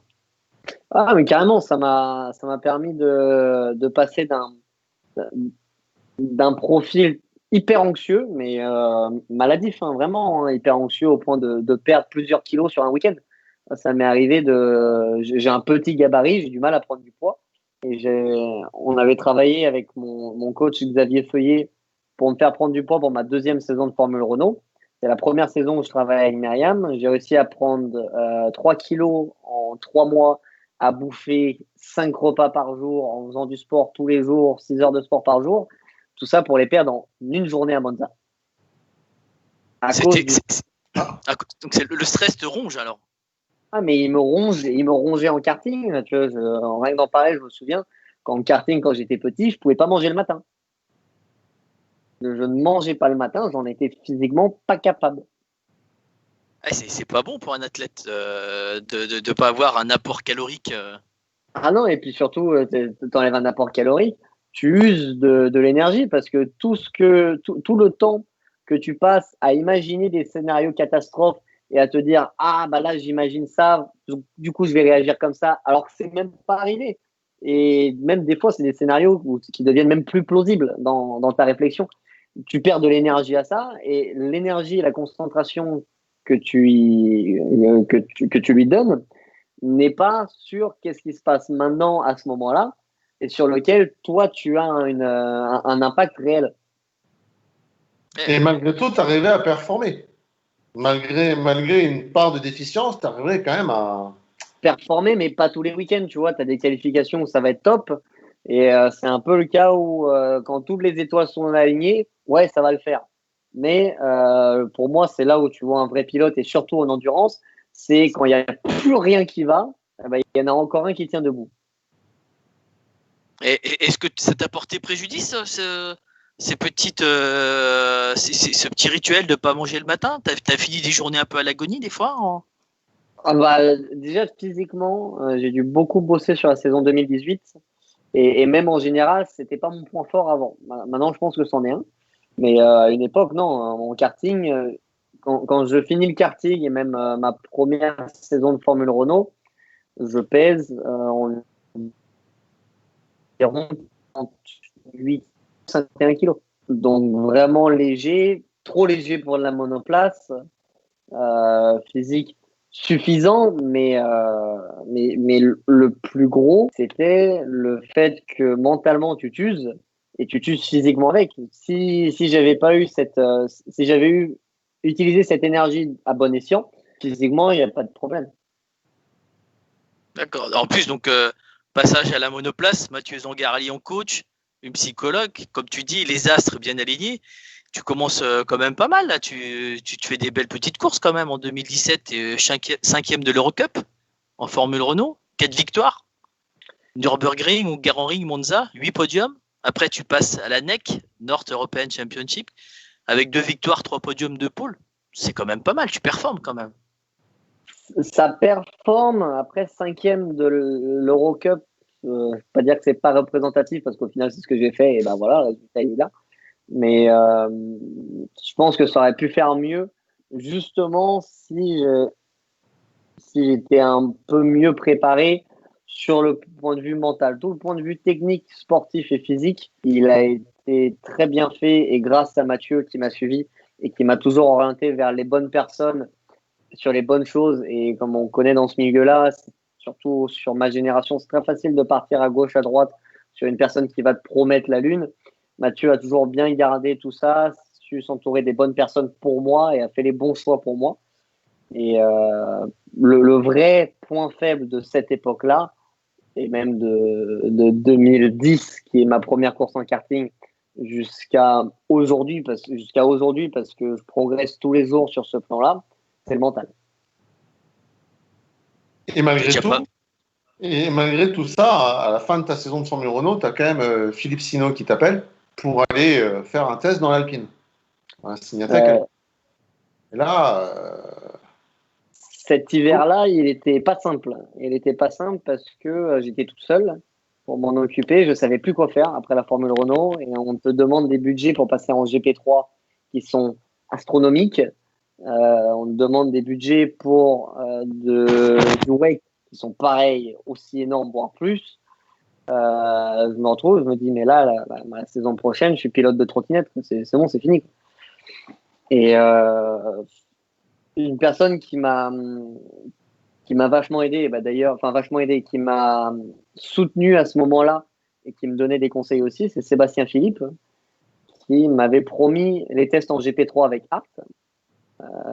Ah, mais carrément, ça m'a permis de passer d'un profil hyper anxieux, mais maladif, vraiment hyper anxieux au point de perdre plusieurs kilos sur un week-end. Ça m'est arrivé j'ai un petit gabarit, j'ai du mal à prendre du poids. Et on avait travaillé avec mon coach Xavier Feuillet pour me faire prendre du poids pour ma 2e saison de Formule Renault. C'est la première saison où je travaillais avec Myriam. J'ai réussi à prendre 3 kilos en 3 mois, à bouffer 5 repas par jour en faisant du sport tous les jours, 6 heures de sport par jour. Tout ça pour les perdre en une journée à Monza. Donc le stress te ronge alors? Ah, mais il me rongeait en karting. Tu vois, en rien que d'en parler, je me souviens qu'en karting, quand j'étais petit, je ne pouvais pas manger le matin. Je ne mangeais pas le matin, j'en étais physiquement pas capable. C'est pas bon pour un athlète de pas avoir un apport calorique. Ah non, et puis surtout, t'enlèves un apport calorique, tu uses de l'énergie parce que tout le temps que tu passes à imaginer des scénarios catastrophes et à te dire, ah bah là j'imagine ça, donc, du coup je vais réagir comme ça, alors que c'est même pas arrivé. Et même des fois, c'est des scénarios qui deviennent même plus plausibles dans ta réflexion. Tu perds de l'énergie à ça, et l'énergie et la concentration que tu lui donnes n'est pas sur qu'est-ce qui se passe maintenant à ce moment-là et sur lequel toi tu as un impact réel. Et malgré tout, tu arrivais à performer. Malgré une part de déficience, tu arrivais quand même à. Performer, mais pas tous les week-ends, tu vois, tu as des qualifications où ça va être top. Et c'est un peu le cas où quand toutes les étoiles sont alignées, ouais, ça va le faire. Mais pour moi, c'est là où tu vois un vrai pilote, et surtout en endurance, c'est quand il n'y a plus rien qui va, eh ben, il y en a encore un qui tient debout. Et est-ce que ça t'a porté préjudice, ce petit rituel de pas manger le matin? T'as fini des journées un peu à l'agonie des fois Ah bah, déjà, physiquement, j'ai dû beaucoup bosser sur la saison 2018. Et même en général, c'était pas mon point fort avant. Maintenant, je pense que c'en est un. Mais à une époque, non. En karting, quand je finis le karting et même ma première saison de Formule Renault, je pèse environ 38, 51 kilos. Donc vraiment léger, trop léger pour la monoplace, physique suffisant, mais le plus gros, c'était le fait que mentalement tu t'uses et tu t'uses physiquement avec. Si j'avais pas eu si j'avais eu utilisé cette énergie à bon escient, physiquement, il n'y a pas de problème. D'accord. En plus, donc, passage à la monoplace, Mathieu Zangarali en coach, une psychologue, comme tu dis, les astres bien alignés. Tu commences quand même pas mal là. Tu te fais des belles petites courses quand même en 2017, et cinquième de l'Eurocup en Formule Renault, 4 victoires, Nürburgring ou Garanring, Monza, 8 podiums. Après, tu passes à la NEC, North European Championship, avec 2 victoires, 3 podiums de pôle. C'est quand même pas mal. Tu performes quand même. Ça performe. Après, cinquième de l'Eurocup, je ne vais pas dire que c'est pas représentatif parce qu'au final, c'est ce que j'ai fait et ben voilà, le résultat il est là. Mais je pense que ça aurait pu faire mieux, justement, si j'étais un peu mieux préparé sur le point de vue mental. Tout le point de vue technique, sportif et physique, il a été très bien fait, et grâce à Mathieu qui m'a suivi et qui m'a toujours orienté vers les bonnes personnes, sur les bonnes choses. Et comme on connaît dans ce milieu-là, surtout sur ma génération, c'est très facile de partir à gauche, à droite sur une personne qui va te promettre la lune. Mathieu a toujours bien gardé tout ça, su s'entourer des bonnes personnes pour moi et a fait les bons choix pour moi. Et le vrai point faible de cette époque-là, et même de 2010, qui est ma première course en karting, jusqu'à aujourd'hui, parce que je progresse tous les jours sur ce plan-là, c'est le mental. Et malgré tout ça, à la fin de ta saison de Formule Renault, tu as quand même Philippe Sino qui t'appelle pour aller faire un test dans l'Alpine. Un Signatec. Et là. Cet hiver-là, il n'était pas simple. Il n'était pas simple parce que j'étais tout seul pour m'en occuper. Je ne savais plus quoi faire après la Formule Renault. Et on te demande des budgets pour passer en GP3 qui sont astronomiques. On te demande des budgets pour du WEC qui sont pareils, aussi énormes, voire plus. Je me retrouve, je me dis, mais là, la saison prochaine, je suis pilote de trottinette. C'est bon, c'est fini. Et une personne qui m'a vachement aidé, bah d'ailleurs, enfin vachement aidé, qui m'a soutenu à ce moment-là et qui me donnait des conseils aussi, c'est Sébastien Philippe, qui m'avait promis les tests en GP3 avec Art.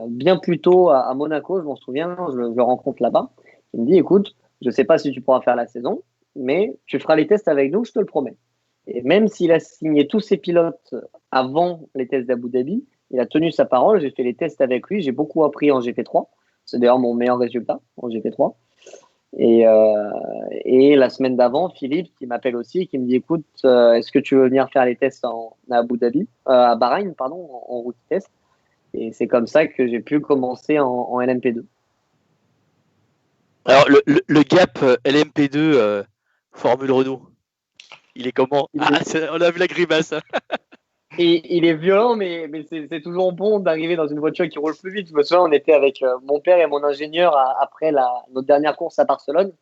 Bien plus tôt à Monaco, je m'en souviens, je le rencontre là-bas. Il me dit, écoute, je ne sais pas si tu pourras faire la saison, mais tu feras les tests avec nous, je te le promets. Et même s'il a signé tous ses pilotes avant les tests d'Abu Dhabi, il a tenu sa parole. J'ai fait les tests avec lui, j'ai beaucoup appris en GP3. C'est d'ailleurs mon meilleur résultat en GP3. Et la semaine d'avant, Philippe qui m'appelle aussi, qui me dit, écoute, est-ce que tu veux venir faire les tests à Abu Dhabi, à Bahreïn, pardon, en route test. Et c'est comme ça que j'ai pu commencer en LMP2. Alors, le gap LMP2 Formule Renault, il est comment? On a vu la grimace. Et il est violent, mais c'est toujours bon d'arriver dans une voiture qui roule plus vite. Je me souviens, on était avec mon père et mon ingénieur après notre dernière course à Barcelone.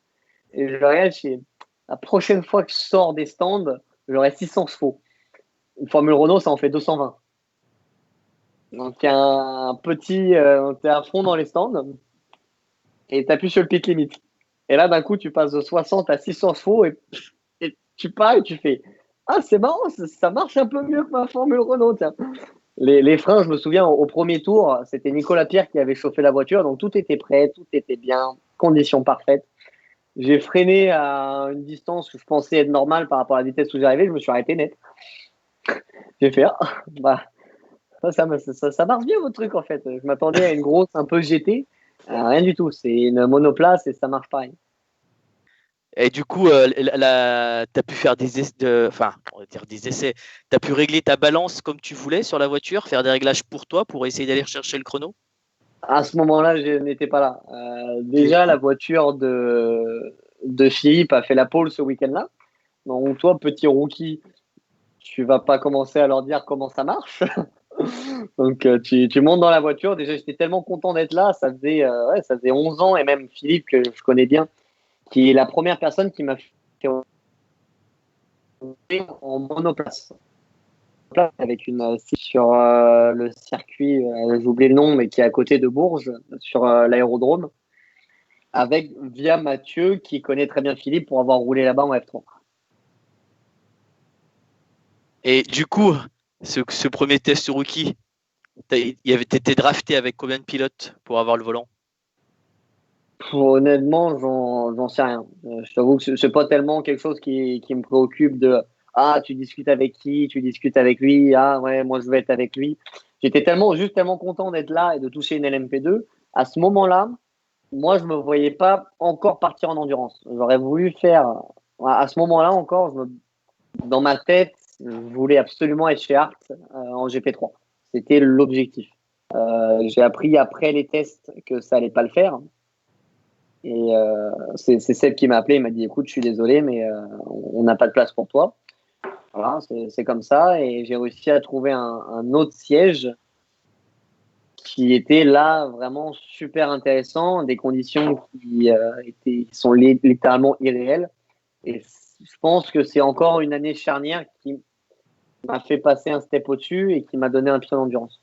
Et je regarde, la prochaine fois que je sors des stands, j'aurai 600 chevaux. Une Formule Renault, ça en fait 220. Donc, un petit, t'es à fond dans les stands et t'appuies sur le pit limit. Et là, d'un coup, tu passes de 60 à 600 chevaux et tu pars et tu fais ah, c'est marrant, ça marche un peu mieux que ma Formule Renault. Tiens. Les freins, je me souviens, au premier tour, c'était Nicolas Pierre qui avait chauffé la voiture, donc tout était prêt, tout était bien, conditions parfaites. J'ai freiné à une distance que je pensais être normale par rapport à la vitesse où j'arrivais, je me suis arrêté net. J'ai fait ça marche bien votre truc en fait. Je m'attendais à une grosse un peu GT, rien du tout. C'est une monoplace et ça marche pareil. Et du coup, t'as pu faire des essais, on va dire des essais. T'as pu régler ta balance comme tu voulais sur la voiture, faire des réglages pour toi pour essayer d'aller chercher le chrono? À ce moment-là, je n'étais pas là. Déjà, la voiture de Philippe a fait la pole ce week-end-là. Donc toi, petit rookie, tu vas pas commencer à leur dire comment ça marche. Donc tu montes dans la voiture. Déjà, j'étais tellement content d'être là. Ça faisait 11 ans et même Philippe que je connais bien, qui est la première personne qui m'a fait en monoplace. Avec une sur le circuit, j'ai oublié le nom, mais qui est à côté de Bourges, sur l'aérodrome, via Mathieu, qui connaît très bien Philippe pour avoir roulé là-bas en F3. Et du coup, ce premier test rookie, t'étais drafté avec combien de pilotes pour avoir le volant? Honnêtement, j'en sais rien. Je t'avoue que c'est pas tellement quelque chose qui me préoccupe de ah, tu discutes avec qui, tu discutes avec lui, ah ouais, moi je veux être avec lui. J'étais juste tellement content d'être là et de toucher une LMP2. À ce moment-là, moi je me voyais pas encore partir en endurance. J'aurais voulu faire à ce moment-là encore, dans ma tête, je voulais absolument être chez Art en GP3. C'était l'objectif. J'ai appris après les tests que ça allait pas le faire. Et c'est Seb qui m'a appelé, il m'a dit écoute, je suis désolé, mais on n'a pas de place pour toi. Voilà, c'est comme ça. Et j'ai réussi à trouver un autre siège qui était là vraiment super intéressant, des conditions qui sont littéralement irréelles. Et je pense que c'est encore une année charnière qui m'a fait passer un step au-dessus et qui m'a donné un pied d'endurance.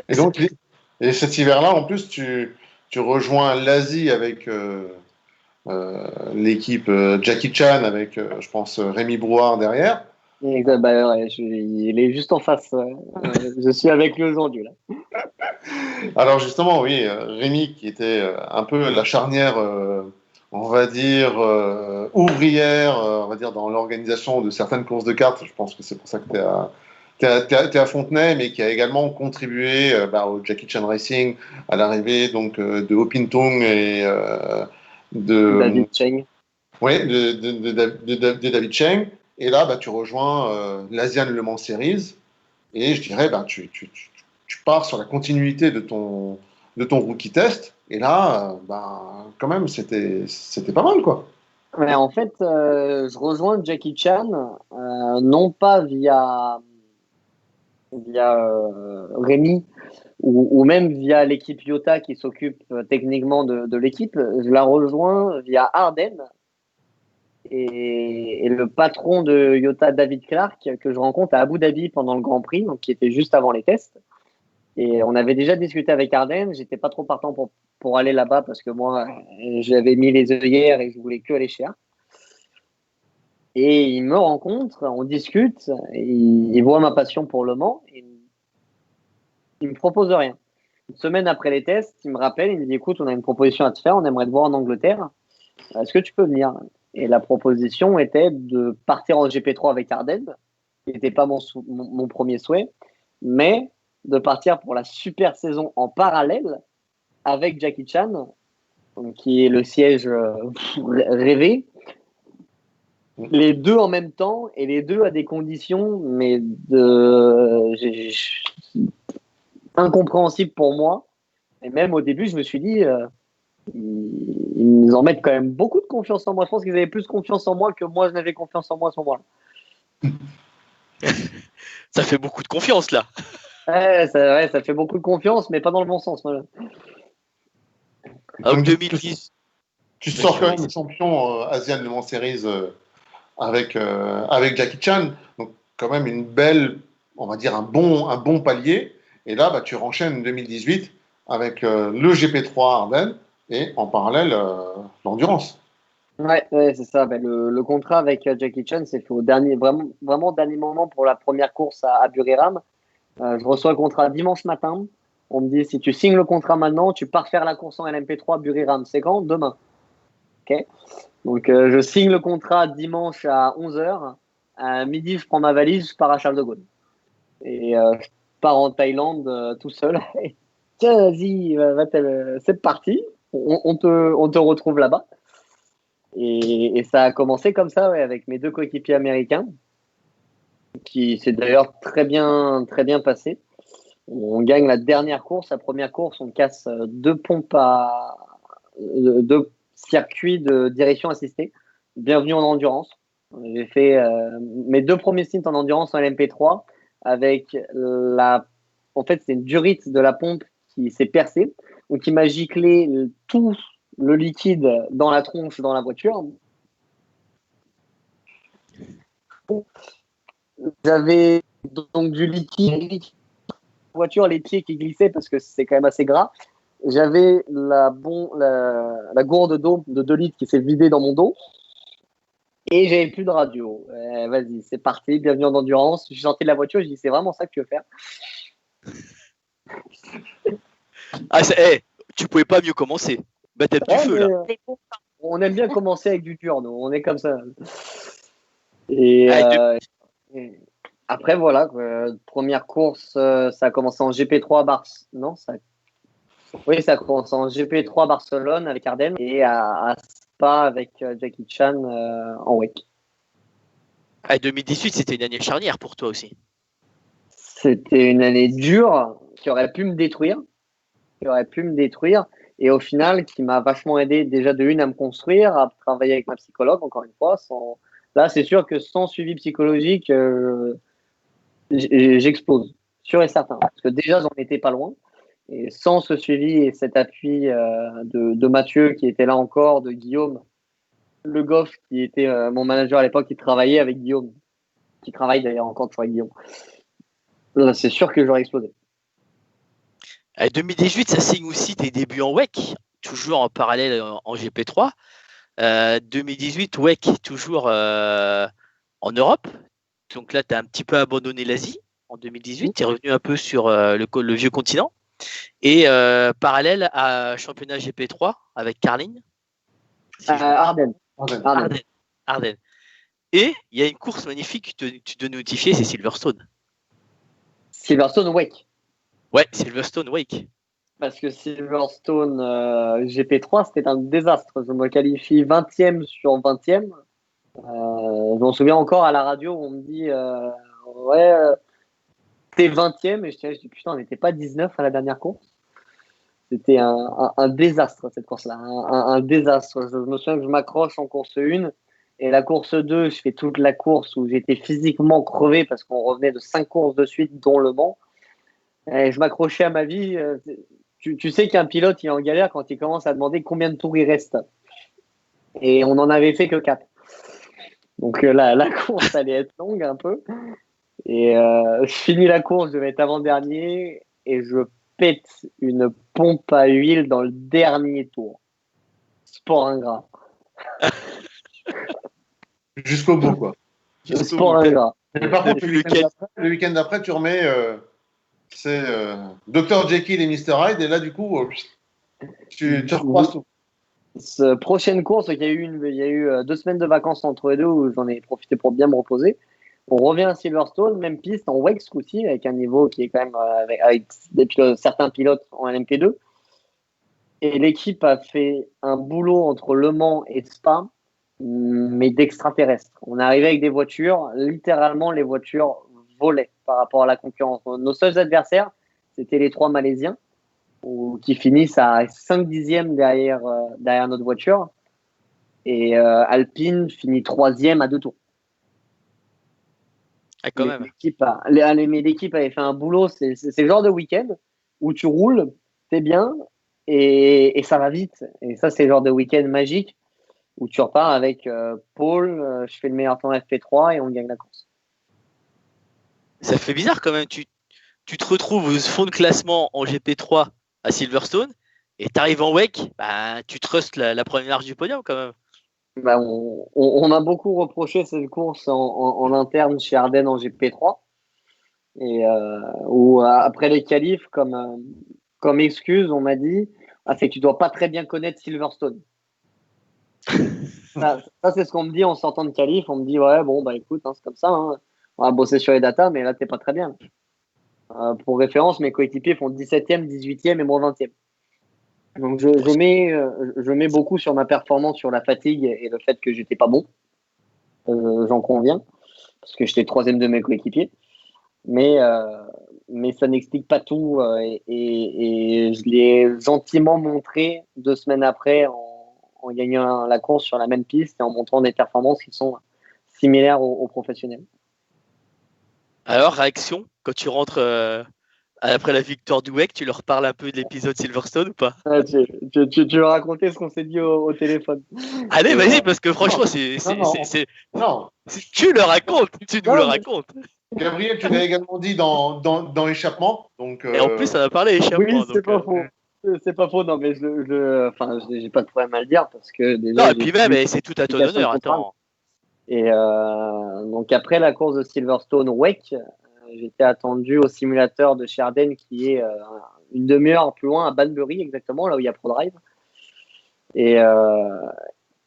Et donc, cet hiver-là, en plus, tu rejoins l'Asie avec l'équipe Jackie Chan, avec, je pense, Rémi Brouard derrière. Exact, il est juste en face. Je suis avec lui aujourd'hui. Là. Alors justement, oui, Rémi, qui était un peu la charnière, on va dire, ouvrière, on va dire, dans l'organisation de certaines courses de cartes. Je pense que c'est pour ça que t'es à Fontenay, mais qui a également contribué au Jackie Chan Racing, à l'arrivée donc de Ho Pin Tong et de David Cheng. Oui, de David Cheng. Et là, tu rejoins l'Asian Le Mans Series. Et je dirais, tu pars sur la continuité de ton rookie test. Et là, quand même, c'était pas mal, quoi. Mais en fait, je rejoins Jackie Chan, non pas via Rémi ou même via l'équipe Iota qui s'occupe techniquement de l'équipe. Je la rejoins via Ardennes et le patron de Iota, David Clark, que je rencontre à Abu Dhabi pendant le Grand Prix, donc qui était juste avant les tests. Et on avait déjà discuté avec Ardennes. J'étais pas trop partant pour aller là-bas parce que moi, j'avais mis les œillères et je voulais que aller chez Art. Et il me rencontre, on discute, il voit ma passion pour Le Mans et il me propose rien. Une semaine après les tests, il me rappelle, il me dit écoute, on a une proposition à te faire, on aimerait te voir en Angleterre. Est-ce que tu peux venir? Et la proposition était de partir en GP3 avec Ardennes, qui n'était pas mon premier souhait, mais de partir pour la super saison en parallèle avec Jackie Chan, qui est le siège rêvé. Les deux en même temps et les deux à des conditions, mais incompréhensibles pour moi. Et même au début, je me suis dit, ils nous en mettent quand même beaucoup de confiance en moi. Je pense qu'ils avaient plus confiance en moi que moi, je n'avais confiance en moi à ce moment-là. Ça fait beaucoup de confiance là. Ouais, ça fait beaucoup de confiance, mais pas dans le bon sens. Voilà. En 2010. Tu sors quand même champion Asian Le Mans Series avec Jackie Chan. Donc, quand même une belle, on va dire un bon palier. Et là, bah, tu renchaînes 2018 avec le GP3 Ardennes et en parallèle l'endurance. Ouais, c'est ça. Ben, le contrat avec Jackie Chan s'est fait au dernier, vraiment dernier moment pour la première course à Buriram. Je reçois le contrat dimanche matin. On me dit, si tu signes le contrat maintenant, tu pars faire la course en LMP3 Buriram. C'est quand? Demain. Okay. Donc, je signe le contrat dimanche à 11h. À midi, je prends ma valise, je pars à Charles de Gaulle. Et je pars en Thaïlande tout seul. Tiens, vas-y, c'est parti. On te retrouve là-bas. Et ça a commencé comme ça, ouais, avec mes deux coéquipiers américains, qui s'est d'ailleurs très bien passé. On gagne la dernière course. La première course, on casse deux circuits de direction assistée. Bienvenue en endurance. J'ai fait mes deux premiers stints en endurance en LMP3 avec en fait, c'est une durite de la pompe qui s'est percée, ou qui m'a giclé tout le liquide dans la tronche dans la voiture. J'avais donc du liquide voiture, les pieds qui glissaient parce que c'est quand même assez gras. J'avais la gourde d'eau de 2 litres qui s'est vidée dans mon dos et j'avais plus de radio. Vas-y, c'est parti, bienvenue en endurance. Je suis sorti de la voiture, je dis c'est vraiment ça que tu veux faire. Tu pouvais pas mieux commencer. Baptême du feu là. On aime bien commencer avec du dur, nous. On est comme ça. Et après, voilà, première course, ça a commencé en GP3 Oui, ça a commencé en GP3 Barcelone avec Ardennes et à Spa avec Jackie Chan en WEC. 2018, c'était une année charnière pour toi aussi. C'était une année dure qui aurait pu me détruire. Et au final, qui m'a vachement aidé déjà de une à me construire, à travailler avec ma psychologue, encore une fois. Là, c'est sûr que sans suivi psychologique, j'explose, sûr et certain. Parce que déjà, j'en étais pas loin. Et sans ce suivi et cet appui de Mathieu, qui était là encore, de Guillaume, Le Goff, qui était mon manager à l'époque, qui travaillait avec Guillaume, qui travaille d'ailleurs encore toujours avec Guillaume. Là, c'est sûr que j'aurais explosé. 2018, ça signe aussi tes débuts en WEC, toujours en parallèle en GP3. 2018, WEC, toujours en Europe. Donc là, tu as un petit peu abandonné l'Asie en 2018. Tu es revenu un peu sur le vieux continent. Et parallèle à championnat GP3 avec Carling. Ardennes. Et il y a une course magnifique que tu dois notifier, c'est Silverstone. Silverstone WEC. Ouais, Silverstone WEC. Parce que Silverstone GP3, c'était un désastre. Je me qualifie 20e sur 20e. Je m'en souviens encore à la radio, on me dit t'es 20e. Et je dis putain, on n'était pas 19 à la dernière course. C'était un désastre cette course-là. Un désastre. Je me souviens que je m'accroche en course 1. Et la course 2, je fais toute la course où j'étais physiquement crevé parce qu'on revenait de 5 courses de suite, dont Le Mans. Et je m'accrochais à ma vie. Tu sais qu'un pilote, il est en galère quand il commence à demander combien de tours il reste. Et on n'en avait fait que 4. Donc la course allait être longue un peu. Et je finis la course, je devais être avant-dernier. Et je pète une pompe à huile dans le dernier tour. Sport ingrat. Jusqu'au bout, quoi. Sport ingrat. Mais par contre, le week-end d'après, tu remets c'est Dr. Jekyll et Mr. Hyde, et là, du coup, tu recroises tout. Prochaine course, il y a eu 2 semaines de vacances entre les deux où j'en ai profité pour bien me reposer. On revient à Silverstone, même piste en WEC ce coup-ci, avec un niveau qui est quand même avec certains pilotes en LMP2. Et l'équipe a fait un boulot entre Le Mans et Spa. mais d'extraterrestres. On est arrivé avec des voitures, littéralement les voitures volaient par rapport à la concurrence. Nos seuls adversaires, c'était les 3 Malaisiens, qui finissent à 5 dixièmes derrière notre voiture. Et Alpine finit 3e à 2 tours. Ah, quand même. Mais l'équipe avait fait un boulot. C'est le genre de week-end où tu roules, t'es bien et ça va vite. Et ça, c'est le genre de week-end magique où tu repars avec Paul, je fais le meilleur temps FP3 et on gagne la course. Ça fait bizarre quand même. Tu te retrouves au fond de classement en GP3 à Silverstone et tu arrives en WEC, bah, tu trustes la première marche du podium quand même. Bah, on m'a beaucoup reproché cette course en interne chez Ardennes en GP3. Et où après les qualifs, comme excuse, on m'a dit c'est que tu dois pas très bien connaître Silverstone. ça c'est ce qu'on me dit en sortant de qualif. On me dit ouais, bon, bah écoute, c'est comme ça. On va bosser sur les datas, mais là, t'es pas très bien. Pour référence, mes coéquipiers font 17e, 18e et moi 20e. Donc je mets beaucoup sur ma performance, sur la fatigue et le fait que j'étais pas bon. J'en conviens, parce que j'étais 3e de mes coéquipiers. Mais ça n'explique pas tout et je l'ai gentiment montré 2 semaines après en gagnant la course sur la même piste et en montrant des performances qui sont similaires aux professionnels. Alors, réaction, quand tu rentres après la victoire du WEC, tu leur parles un peu de l'épisode Silverstone ou pas? Tu veux raconter ce qu'on s'est dit au téléphone? Allez, vas-y, parce que franchement, tu le racontes, tu nous le racontes. Gabriel, tu l'as également dit dans Échappement. Donc, Et en plus, ça va parler échappement. Oui, c'est pas faux. C'est pas faux, non, mais j'ai pas de problème à le dire parce que déjà. Non, et puis même, c'est tout à ton honneur. Attends. Et donc après la course de Silverstone WEC, j'étais attendu au simulateur de chez Ardennes qui est une demi-heure plus loin à Banbury, exactement, là où il y a ProDrive. Et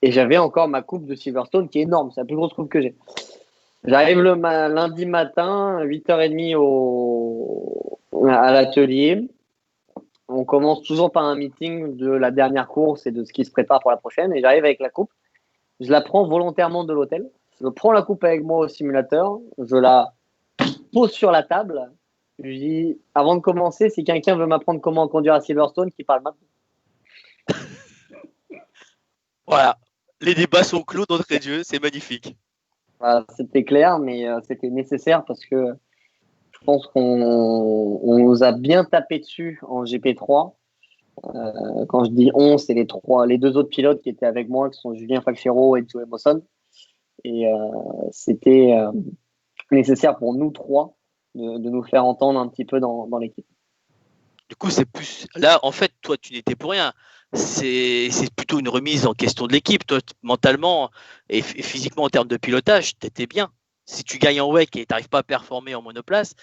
j'avais encore ma coupe de Silverstone qui est énorme, c'est la plus grosse coupe que j'ai. J'arrive lundi matin, 8h30 à l'atelier. On commence toujours par un meeting de la dernière course et de ce qui se prépare pour la prochaine. Et j'arrive avec la coupe. Je la prends volontairement de l'hôtel. Je prends la coupe avec moi au simulateur. Je la pose sur la table. Je dis, avant de commencer, si quelqu'un veut m'apprendre comment conduire à Silverstone, qui parle maintenant. Voilà. Les débats sont clos d'entrée de jeu. C'est magnifique. Voilà, c'était clair, mais c'était nécessaire parce que je pense qu'on nous a bien tapé dessus en GP3. Quand je dis on, c'est les 2 autres pilotes qui étaient avec moi, qui sont Julien Facchero et Joey Mawson. Et c'était nécessaire pour nous 3 de nous faire entendre un petit peu dans l'équipe. Du coup, c'est plus. Là, en fait, toi, tu n'étais pour rien. C'est plutôt une remise en question de l'équipe. Toi, mentalement et physiquement, en termes de pilotage, tu étais bien. Si tu gagnes en WEC et tu n'arrives pas à performer en monoplace,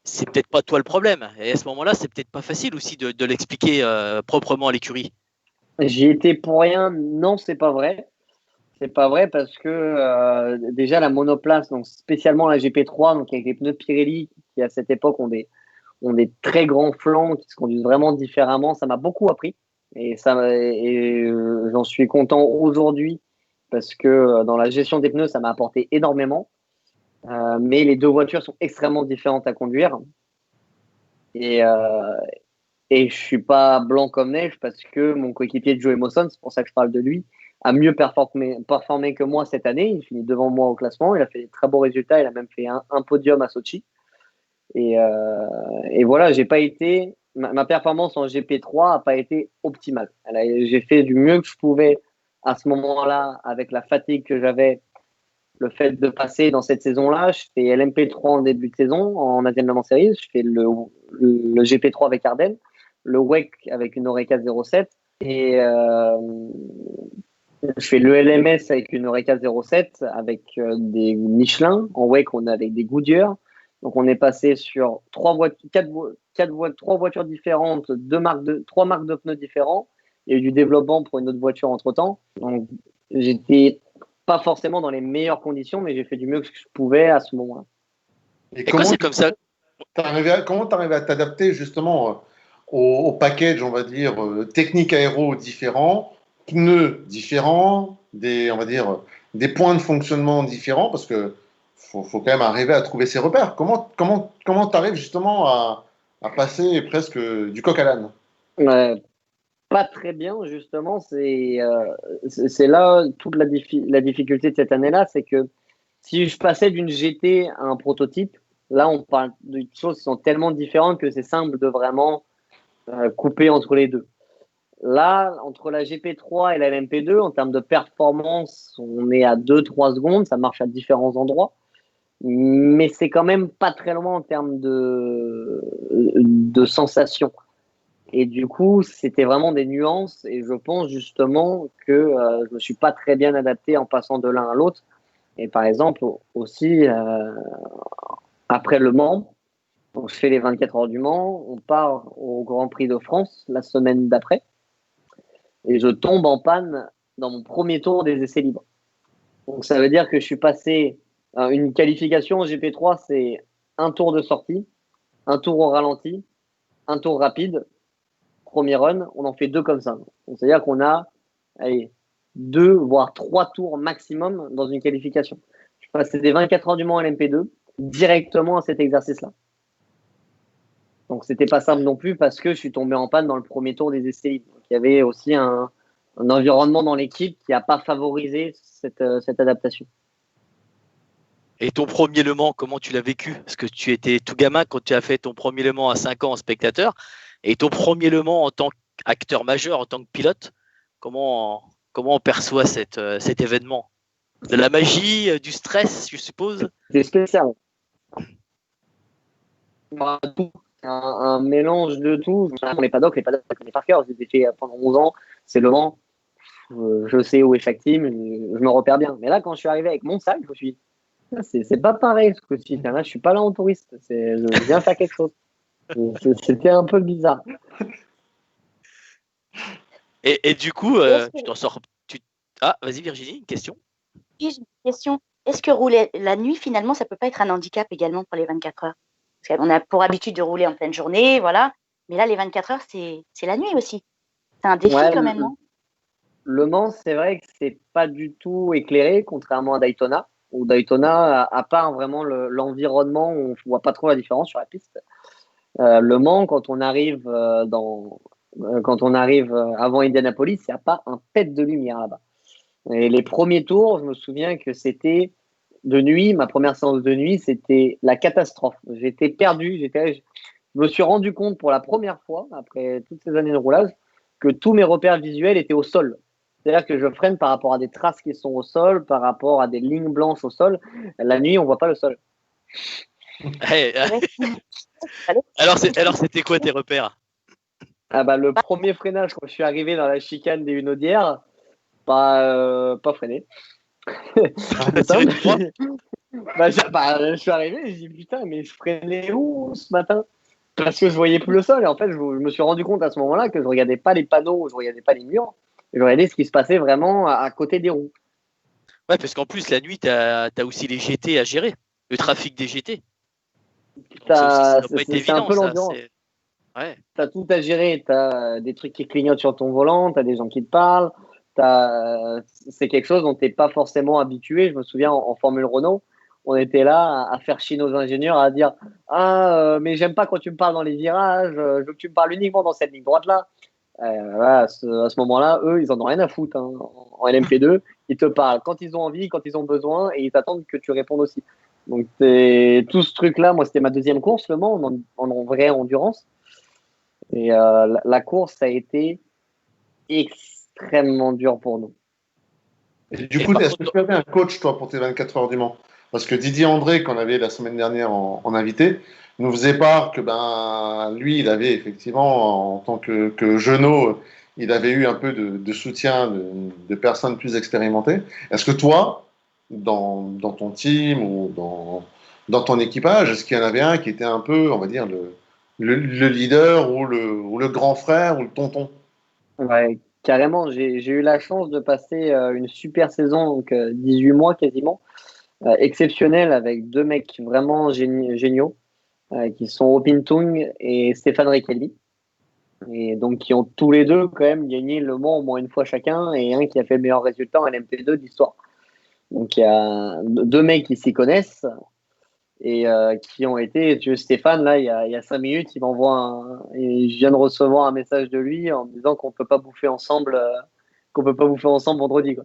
c'est peut-être pas toi le problème. Et à ce moment-là, c'est peut-être pas facile aussi de l'expliquer proprement à l'écurie. J'y étais pour rien. Non, c'est pas vrai. C'est pas vrai parce que déjà la monoplace, donc spécialement la GP3, donc avec les pneus Pirelli qui à cette époque ont des très grands flancs qui se conduisent vraiment différemment, ça m'a beaucoup appris et j'en suis content aujourd'hui parce que dans la gestion des pneus, ça m'a apporté énormément. Mais les 2 voitures sont extrêmement différentes à conduire et je suis pas blanc comme neige parce que mon coéquipier Joey Mawson, c'est pour ça que je parle de lui, a mieux performé que moi cette année. Il finit devant moi au classement. Il a fait des très beaux résultats. Il a même fait un podium à Sochi. Et voilà, j'ai pas été. Ma performance en GP3 a pas été optimale. J'ai fait du mieux que je pouvais à ce moment-là avec la fatigue que j'avais. Le fait de passer dans cette saison-là, je fais LMP3 en début de saison en Asian Le Mans Series. Je fais le GP3 avec Ardennes, le WEC avec une Oreca 07 et je fais le LMS avec une Oreca 07 avec des Michelin. En WEC, on est avec des Goodyear. Donc, on est passé sur 3 voitures différentes, 3 marques de pneus différents. Il y a eu du développement pour une autre voiture entre-temps. Donc, j'étais pas forcément dans les meilleures conditions, mais j'ai fait du mieux que je pouvais à ce moment-là. Et comment c'est comme ça? Comment tu arrives à t'adapter justement au package, on va dire, technique aéro différent pneus différents, on va dire, des points de fonctionnement différents, parce que faut quand même arriver à trouver ses repères. Comment tu arrives justement à passer presque du coq à l'âne? Pas très bien, justement. C'est là toute la difficulté de cette année-là, c'est que si je passais d'une GT à un prototype, là, on parle de choses qui sont tellement différentes que c'est simple de vraiment couper entre les deux. Là, entre la GP3 et la LMP2, en termes de performance, on est à 2-3 secondes, ça marche à différents endroits, mais c'est quand même pas très loin en termes de sensations. Et du coup, c'était vraiment des nuances, et je pense justement que je me suis pas très bien adapté en passant de l'un à l'autre. Et par exemple, aussi, après Le Mans, donc je fais les 24 heures du Mans, on part au Grand Prix de France la semaine d'après, et je tombe en panne dans mon premier tour des essais libres. Donc ça veut dire que je suis passé une qualification au GP3, c'est un tour de sortie, un tour au ralenti, un tour rapide, premier run, on en fait 2 comme ça. Donc c'est-à-dire qu'on a 2 voire 3 tours maximum dans une qualification. Je suis passé des 24 heures du Mans à l'MP2 directement à cet exercice-là. Donc c'était pas simple non plus parce que je suis tombé en panne dans le premier tour des essais libres. Donc, il y avait aussi un environnement dans l'équipe qui n'a pas favorisé cette adaptation. Et ton premier Le Mans, comment tu l'as vécu? Parce que tu étais tout gamin quand tu as fait ton premier Le Mans à 5 ans en spectateur. Et ton premier Le Mans en tant qu'acteur majeur, en tant que pilote, comment on perçoit cet événement? De la magie, du stress, je suppose? C'est spécial. Un mélange de tout. Les paddocks, je connais par cœur. J'ai fait pendant 11 ans. C'est Le Mans. Je sais où est chaque team. Je me repère bien. Mais là, quand je suis arrivé avec mon sac, je me suis dit, c'est pas pareil ce coup-ci. Là, je suis pas là en touriste. Je viens faire quelque chose. C'était un peu bizarre. Et du coup, tu t'en sors. Ah, vas-y Virginie, une question. J'ai une question. Est-ce que rouler la nuit, finalement, ça peut pas être un handicap également pour les 24 heures? Parce qu'on a pour habitude de rouler en pleine journée, voilà. Mais là, les 24 heures, c'est la nuit aussi. C'est un défi quand même, non? Le Mans, c'est vrai que c'est pas du tout éclairé, contrairement à Daytona. Où Daytona, à part vraiment l'environnement, on voit pas trop la différence sur la piste. Le Mans, quand on arrive avant Indianapolis, il n'y a pas un pet de lumière là-bas. Et les premiers tours, je me souviens que c'était de nuit, ma première séance de nuit, c'était la catastrophe. J'étais perdu, je me suis rendu compte pour la première fois, après toutes ces années de roulage, que tous mes repères visuels étaient au sol. C'est-à-dire que je freine par rapport à des traces qui sont au sol, par rapport à des lignes blanches au sol. La nuit, on voit pas le sol. Hey, alors, c'était quoi tes repères? Le premier freinage, quand je suis arrivé dans la chicane des Hunaudières, pas freiné. Je suis arrivé et je dis putain, mais je freinais où ce matin? Parce que je voyais plus le sol. Et en fait, je me suis rendu compte à ce moment-là que je regardais pas les panneaux, je regardais pas les murs. Je regardais ce qui se passait vraiment à côté des roues. Ouais, parce qu'en plus, la nuit, tu as aussi les GT à gérer, le trafic des GT. Ça doit pas être évident, un peu l'ambiance. Ouais. Tu as tout à gérer. Tu as des trucs qui clignotent sur ton volant, tu as des gens qui te parlent. C'est quelque chose dont tu n'es pas forcément habitué. Je me souviens en Formule Renault, on était là à faire chier nos ingénieurs, à dire mais j'aime pas quand tu me parles dans les virages, je veux que tu me parles uniquement dans cette ligne droite-là. À ce moment-là, eux, ils en ont rien à foutre. En LMP2, ils te parlent quand ils ont envie, quand ils ont besoin, et ils attendent que tu répondes aussi. Donc, tout ce truc-là, moi, c'était ma deuxième course, le Mans, en vraie endurance. Et la course, ça a été extrêmement dur pour nous. Et du coup, est-ce que tu avais un coach, toi, pour tes 24 heures du Mans? Parce que Didier André, qu'on avait la semaine dernière en invité, nous faisait part que lui, il avait effectivement, en tant que jeunot, il avait eu un peu de soutien de personnes plus expérimentées. Est-ce que toi, dans ton team ou dans ton équipage, est-ce qu'il y en avait un qui était un peu, on va dire, le leader ou le grand frère ou le tonton? Ouais, carrément. J'ai eu la chance de passer une super saison, donc 18 mois quasiment, exceptionnelle, avec 2 mecs vraiment géniaux, qui sont Opintung et Stéphane Rekelli. Et donc, qui ont tous les deux quand même gagné Le Mans au moins une fois chacun, et un qui a fait le meilleur résultat en LMP2 d'histoire. Donc, il y a deux mecs qui s'y connaissent et qui ont été. Tu vois, Stéphane, là, il y a 5 minutes, il m'envoie et je viens de recevoir un message de lui en me disant qu'on peut pas bouffer ensemble, vendredi, quoi.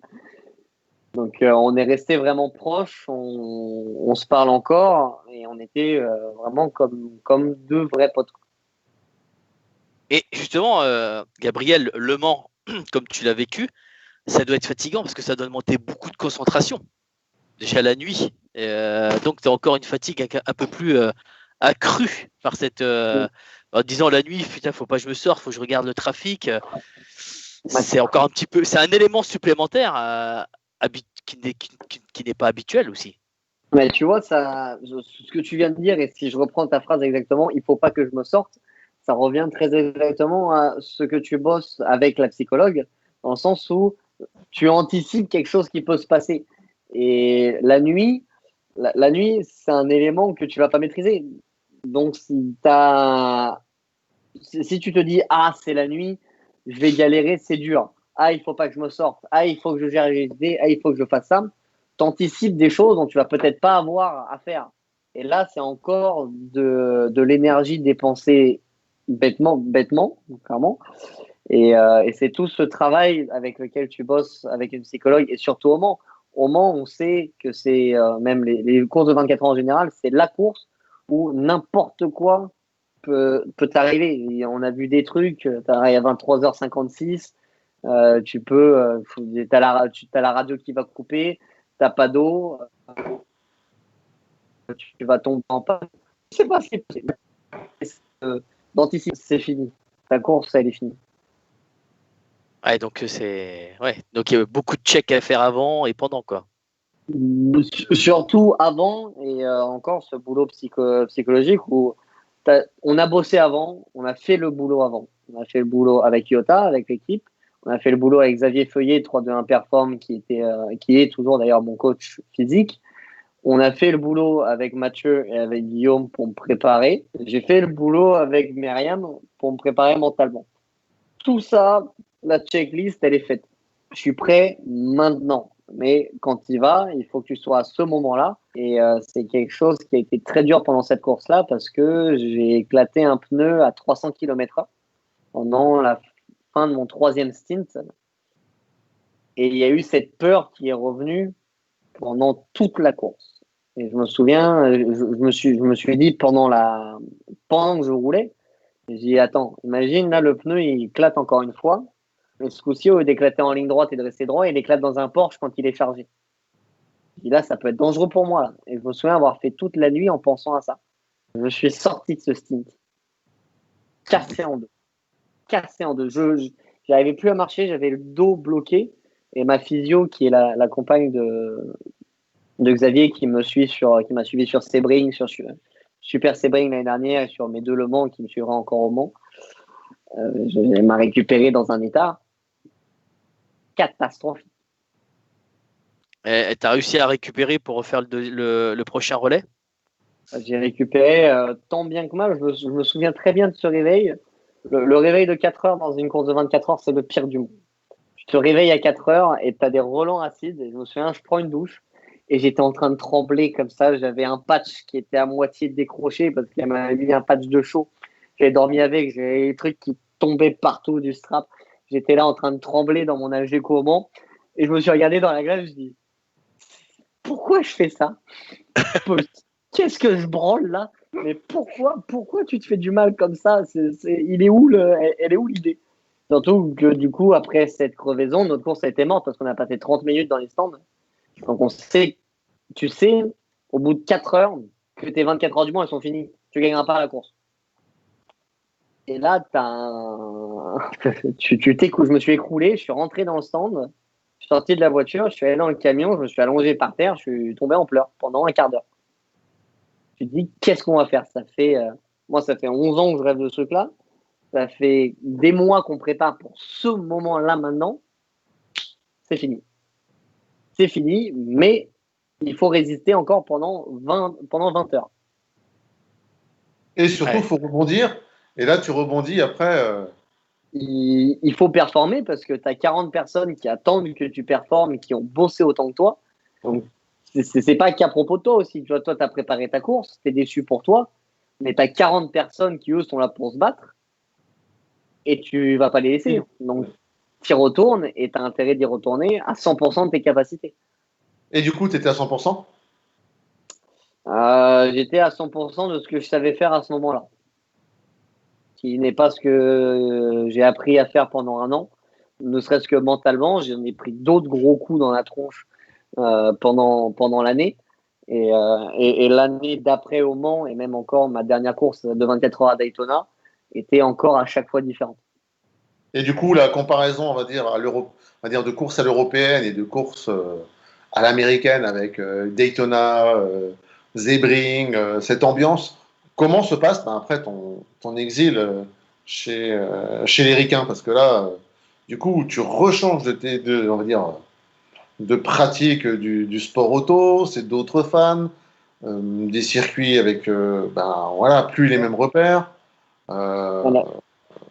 Donc, on est resté vraiment proches, on se parle encore et on était vraiment comme deux vrais potes. Et justement, Gabriel, Le Mans, comme tu l'as vécu, ça doit être fatigant parce que ça doit demander beaucoup de concentration. Déjà la nuit. Donc, tu as encore une fatigue un peu plus accrue par cette. En disant la nuit, putain, faut pas que je me sorte, faut que je regarde le trafic. C'est encore un petit peu. C'est un élément supplémentaire qui n'est pas habituel aussi. Mais tu vois, ce que tu viens de dire, et si je reprends ta phrase exactement, il faut pas que je me sorte, ça revient très exactement à ce que tu bosses avec la psychologue, dans le sens où tu anticipes quelque chose qui peut se passer. Et la nuit, c'est un élément que tu vas pas maîtriser. Donc, si tu te dis, ah, c'est la nuit, je vais galérer, c'est dur. Ah, il faut pas que je me sorte. Ah, il faut que je gère les idées. Ah, il faut que je fasse ça. T'anticipes des choses dont tu vas peut-être pas avoir à faire. Et là, c'est encore de l'énergie dépensée bêtement, clairement. Et c'est tout ce travail avec lequel tu bosses avec une psychologue et surtout au Mans. Au Mans, on sait que c'est même les courses de 24 heures en général, c'est la course où n'importe quoi peut t'arriver. Et on a vu des trucs, tu arrives à 23h56, t'as la radio qui va couper, t'as pas d'eau, tu vas tomber en panne. Je sais pas ce qui est possible. D'anticiper, c'est fini. Ta course, elle est finie. Ouais, donc donc il y a beaucoup de checks à faire avant et pendant, quoi. Surtout avant et encore ce boulot psychologique où on a bossé avant, on a fait le boulot avant. On a fait le boulot avec Iota, avec l'équipe. On a fait le boulot avec Xavier Feuillet, 321 Perform, qui est toujours d'ailleurs mon coach physique. On a fait le boulot avec Mathieu et avec Guillaume pour me préparer. J'ai fait le boulot avec Myriam pour me préparer mentalement. Tout ça, la checklist, elle est faite. Je suis prêt maintenant. Mais quand tu y vas, il faut que tu sois à ce moment-là. Et c'est quelque chose qui a été très dur pendant cette course-là parce que j'ai éclaté un pneu à 300 km/h pendant la fin de mon 3e stint. Et il y a eu cette peur qui est revenue pendant toute la course. Et je me souviens, je me suis dit pendant que je roulais, j'ai dit, attends, imagine là, le pneu, il éclate encore une fois. Mais ce coup-ci, au lieu d'éclater en ligne droite et de rester droit, il éclate dans un Porsche quand il est chargé. Et là, ça peut être dangereux pour moi. Là. Et je me souviens avoir fait toute la nuit en pensant à ça. Je me suis sorti de ce stint. Cassé en deux. Je n'arrivais plus à marcher, j'avais le dos bloqué. Et ma physio, qui est la compagne de Xavier, qui m'a suivi sur Sebring, sur Super Sebring l'année dernière et sur mes 2 Le Mans, qui me suivra encore au Mans, elle m'a récupéré dans un état catastrophique. Et tu as réussi à récupérer pour refaire le prochain relais? J'ai récupéré tant bien que mal. Je me souviens très bien de ce réveil. Le réveil de 4 heures dans une course de 24 heures, c'est le pire du monde. Tu te réveilles à 4 heures et tu as des relents acides. Et je me souviens, je prends une douche et j'étais en train de trembler comme ça. J'avais un patch qui était à moitié décroché parce qu'elle m'avait mis un patch de chaud. J'avais dormi avec, j'avais des trucs qui tombaient partout du strap. J'étais là en train de trembler dans mon Algeco au Mans. Et je me suis regardé dans la glace, je me dis, pourquoi je fais ça? Qu'est-ce que je branle là? Mais pourquoi tu te fais du mal comme ça? Elle est où l'idée? Surtout que du coup, après cette crevaison, notre course a été morte parce qu'on a passé 30 minutes dans les stands. Donc tu sais, au bout de 4 heures, que tes 24 heures du Mans, elles sont finies. Tu gagneras pas la course. Et là, tu t'écoules. Je me suis écroulé, je suis rentré dans le stand, je suis sorti de la voiture, je suis allé dans le camion, je me suis allongé par terre, je suis tombé en pleurs pendant un quart d'heure. Je me dis, qu'est-ce qu'on va faire? Moi, ça fait 11 ans que je rêve de ce truc-là. Ça fait des mois qu'on prépare pour ce moment-là maintenant. C'est fini. C'est fini, mais il faut résister encore pendant 20 heures. Et surtout, il faut rebondir. Et là, tu rebondis après il faut performer parce que tu as 40 personnes qui attendent que tu performes et qui ont bossé autant que toi. Donc, c'est pas qu'à propos de toi aussi. Tu vois, toi, tu as préparé ta course, tu es déçu pour toi, mais tu as 40 personnes qui, eux, sont là pour se battre et tu vas pas les laisser. Donc, tu y retournes et tu as intérêt d'y retourner à 100% de tes capacités. Et du coup, tu étais à 100%? J'étais à 100% de ce que je savais faire à ce moment-là, qui n'est pas ce que j'ai appris à faire pendant un an, ne serait-ce que mentalement. J'en ai pris d'autres gros coups dans la tronche pendant l'année. Et l'année d'après au Mans, et même encore ma dernière course de 24 heures à Daytona, était encore à chaque fois différente. Et du coup, la comparaison, on va dire, de course à l'européenne et de course à l'américaine avec Daytona, Sebring, cette ambiance, comment se passe après ton exil chez les Ricains? Parce que là, du coup, tu rechanges on va dire, de pratique du sport auto, c'est d'autres fans, des circuits avec voilà, plus les mêmes repères.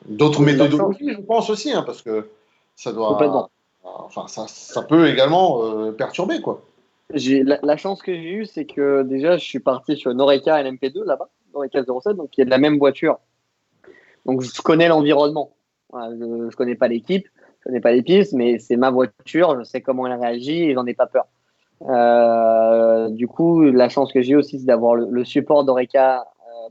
D'autres méthodologies, je pense aussi, hein, parce que ça doit, enfin, ça peut également perturber, quoi. La chance que j'ai eue, c'est que déjà, je suis parti sur une Oreca LMP2 là-bas, Oreca 07, donc qui est de la même voiture. Donc, je connais l'environnement. Voilà, je connais pas l'équipe, je connais pas les pistes, mais c'est ma voiture, je sais comment elle réagit et j'en ai pas peur. Du coup, la chance que j'ai aussi, c'est d'avoir le support d'Oreca,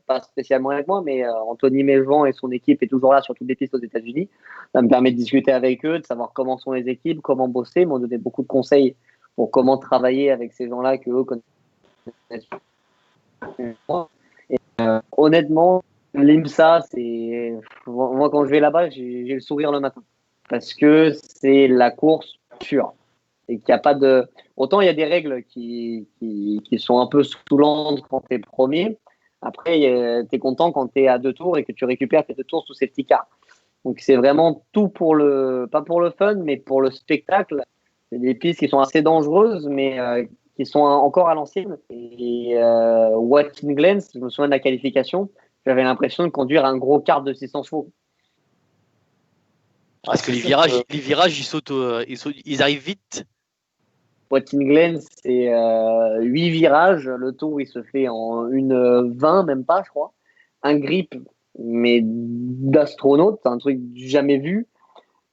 pas spécialement avec moi, mais Anthony Melvent et son équipe est toujours là sur toutes les pistes aux États-Unis. Ça me permet de discuter avec eux, de savoir comment sont les équipes, comment bosser. Ils m'ont donné beaucoup de conseils pour comment travailler avec ces gens-là que eux connaissent. Et, honnêtement, l'IMSA, c'est moi quand je vais là-bas, j'ai le sourire le matin parce que c'est la course pure. Et qu'il n'y a pas de. Autant il y a des règles qui sont un peu saoulantes quand tu es premier. Après, tu es content quand tu es à 2 tours et que tu récupères tes 2 tours sous ces petits cas. Donc, c'est vraiment tout pas pour le fun, mais pour le spectacle. C'est des pistes qui sont assez dangereuses, mais qui sont encore à l'ancienne. Et Watkins Glen, je me souviens de la qualification, j'avais l'impression de conduire un gros kart de 600 chevaux. Parce que les virages, ils arrivent vite. Watkins Glen, c'est 8 virages. Le tour, il se fait en 1,20, même pas, je crois. Un grip, mais d'astronaute, c'est un truc jamais vu.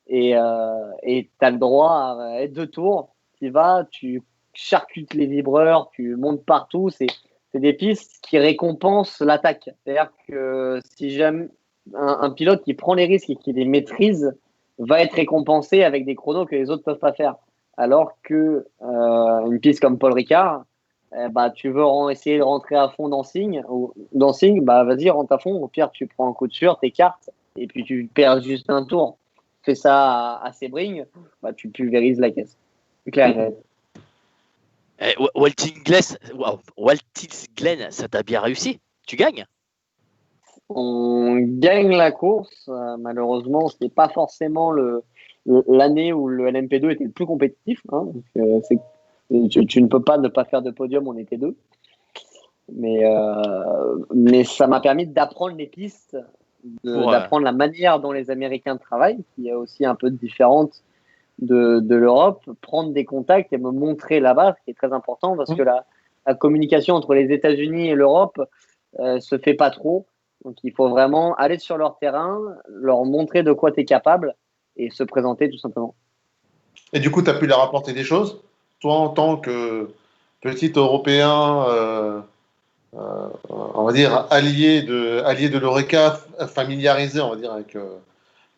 Et tu as le droit à être 2 tours. Tu vas, tu charcutes les vibreurs, tu montes partout. C'est des pistes qui récompensent l'attaque. C'est-à-dire que si jamais un pilote qui prend les risques et qui les maîtrise va être récompensé avec des chronos que les autres ne peuvent pas faire. Alors que une piste comme Paul Ricard, tu veux essayer de rentrer à fond dans Sing, vas-y, rentre à fond. Au pire, tu prends un coup de sueur, t'écartes, et puis tu perds juste un tour. Fais ça à Sebring, tu pulvérises la caisse. Clair. Watkins Glen, ça t'a bien réussi. Tu gagnes. On gagne la course. Malheureusement, ce n'est pas forcément l'année où le LMP2 était le plus compétitif. Hein. Tu ne peux pas ne pas faire de podium, on était 2. Mais ça m'a permis d'apprendre les pistes, d'apprendre la manière dont les Américains travaillent, qui est aussi un peu différente de l'Europe, prendre des contacts et me montrer là-bas, ce qui est très important parce que la communication entre les États-Unis et l'Europe se fait pas trop. Donc, il faut vraiment aller sur leur terrain, leur montrer de quoi tu es capable et se présenter tout simplement. Et du coup, tu as pu leur apporter des choses? Toi, en tant que petit Européen, on va dire allié de l'Oreca, familiarisé, on va dire, avec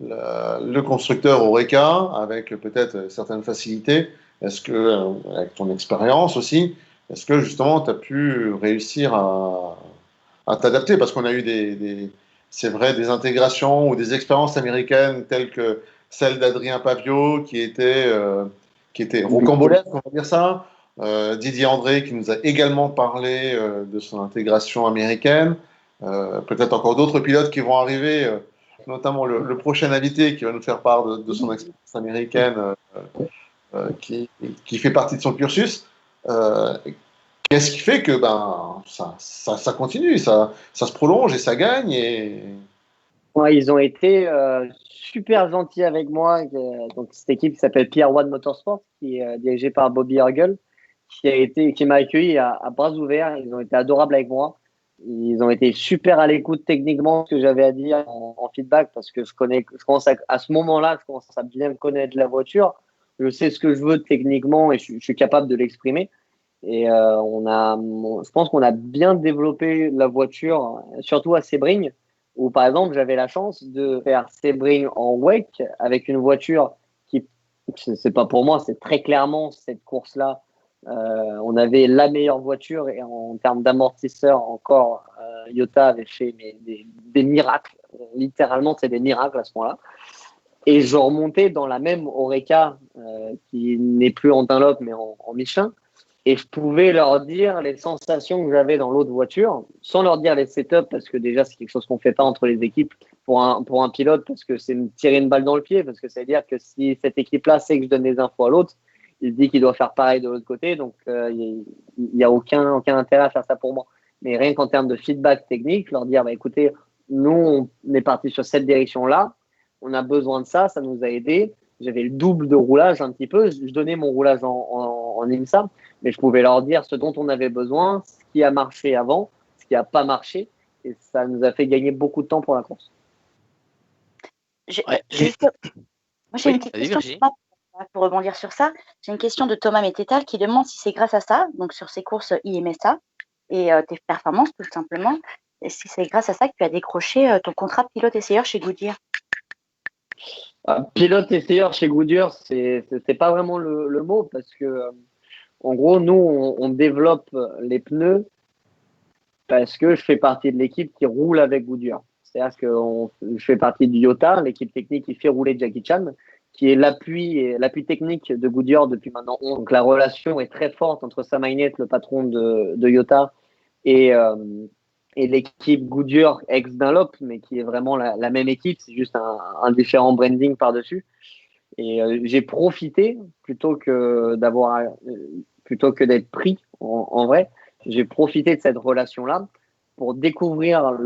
le constructeur Oreca, avec peut-être certaines facilités, est-ce que, avec ton expérience aussi, est-ce que justement tu as pu réussir à t'adapter? Parce qu'on a eu c'est vrai, des intégrations ou des expériences américaines telles que celle d'Adrien Pavio qui était rocambolesque, on va dire ça. Didier André qui nous a également parlé de son intégration américaine. Peut-être encore d'autres pilotes qui vont arriver, notamment le prochain invité qui va nous faire part de son expérience américaine qui fait partie de son cursus. Qu'est-ce qui fait que ça continue, ça se prolonge et ça gagne Ouais, ils ont été super gentils avec moi. Donc, cette équipe qui s'appelle Pier One Motorsport, qui est dirigée par Bobby Urgel, qui m'a accueilli à bras ouverts. Ils ont été adorables avec moi. Ils ont été super à l'écoute techniquement ce que j'avais à dire en feedback parce que je commence à ce moment-là, je commence à bien connaître la voiture. Je sais ce que je veux techniquement et je suis capable de l'exprimer. Et je pense qu'on a bien développé la voiture, surtout à Sebring, où par exemple j'avais la chance de faire Sebring en WEC avec une voiture qui, c'est pas pour moi, c'est très clairement cette course-là. On avait la meilleure voiture et en termes d'amortisseurs encore, Iota avait fait des miracles. Littéralement, c'est des miracles à ce moment-là. Et je remontais dans la même Oreca qui n'est plus en Dunlop mais en Michelin. Et je pouvais leur dire les sensations que j'avais dans l'autre voiture, sans leur dire les setups, parce que déjà, c'est quelque chose qu'on ne fait pas entre les équipes pour un pilote, parce que c'est me tirer une balle dans le pied, parce que ça veut dire que si cette équipe-là sait que je donne des infos à l'autre, il se dit qu'il doit faire pareil de l'autre côté, donc il n'y a aucun intérêt à faire ça pour moi. Mais rien qu'en termes de feedback technique, leur dire, bah, écoutez, nous, on est parti sur cette direction-là, on a besoin de ça, ça nous a aidé. J'avais le double de roulage un petit peu, je donnais mon roulage en IMSA, mais je pouvais leur dire ce dont on avait besoin, ce qui a marché avant, ce qui n'a pas marché, et ça nous a fait gagner beaucoup de temps pour la course. Moi, j'ai une petite question pour rebondir sur ça. J'ai une question de Thomas Meteta qui demande si c'est grâce à ça, donc sur ces courses IMSA et tes performances tout simplement, et si c'est grâce à ça que tu as décroché ton contrat pilote-essayeur chez Goodyear. Pilote-essayeur chez Goodyear, c'est pas vraiment le mot parce que en gros, nous, on développe les pneus parce que je fais partie de l'équipe qui roule avec Goodyear. C'est-à-dire que je fais partie du Iota, l'équipe technique qui fait rouler Jackie Chan, qui est l'appui technique de Goodyear depuis maintenant 11 ans. Donc la relation est très forte entre Sam Hignett, le patron de Iota, et l'équipe Goodyear ex-Dunlop, mais qui est vraiment la même équipe, c'est juste un différent branding par-dessus. Et j'ai profité, plutôt que d'être pris en vrai, j'ai profité de cette relation-là pour découvrir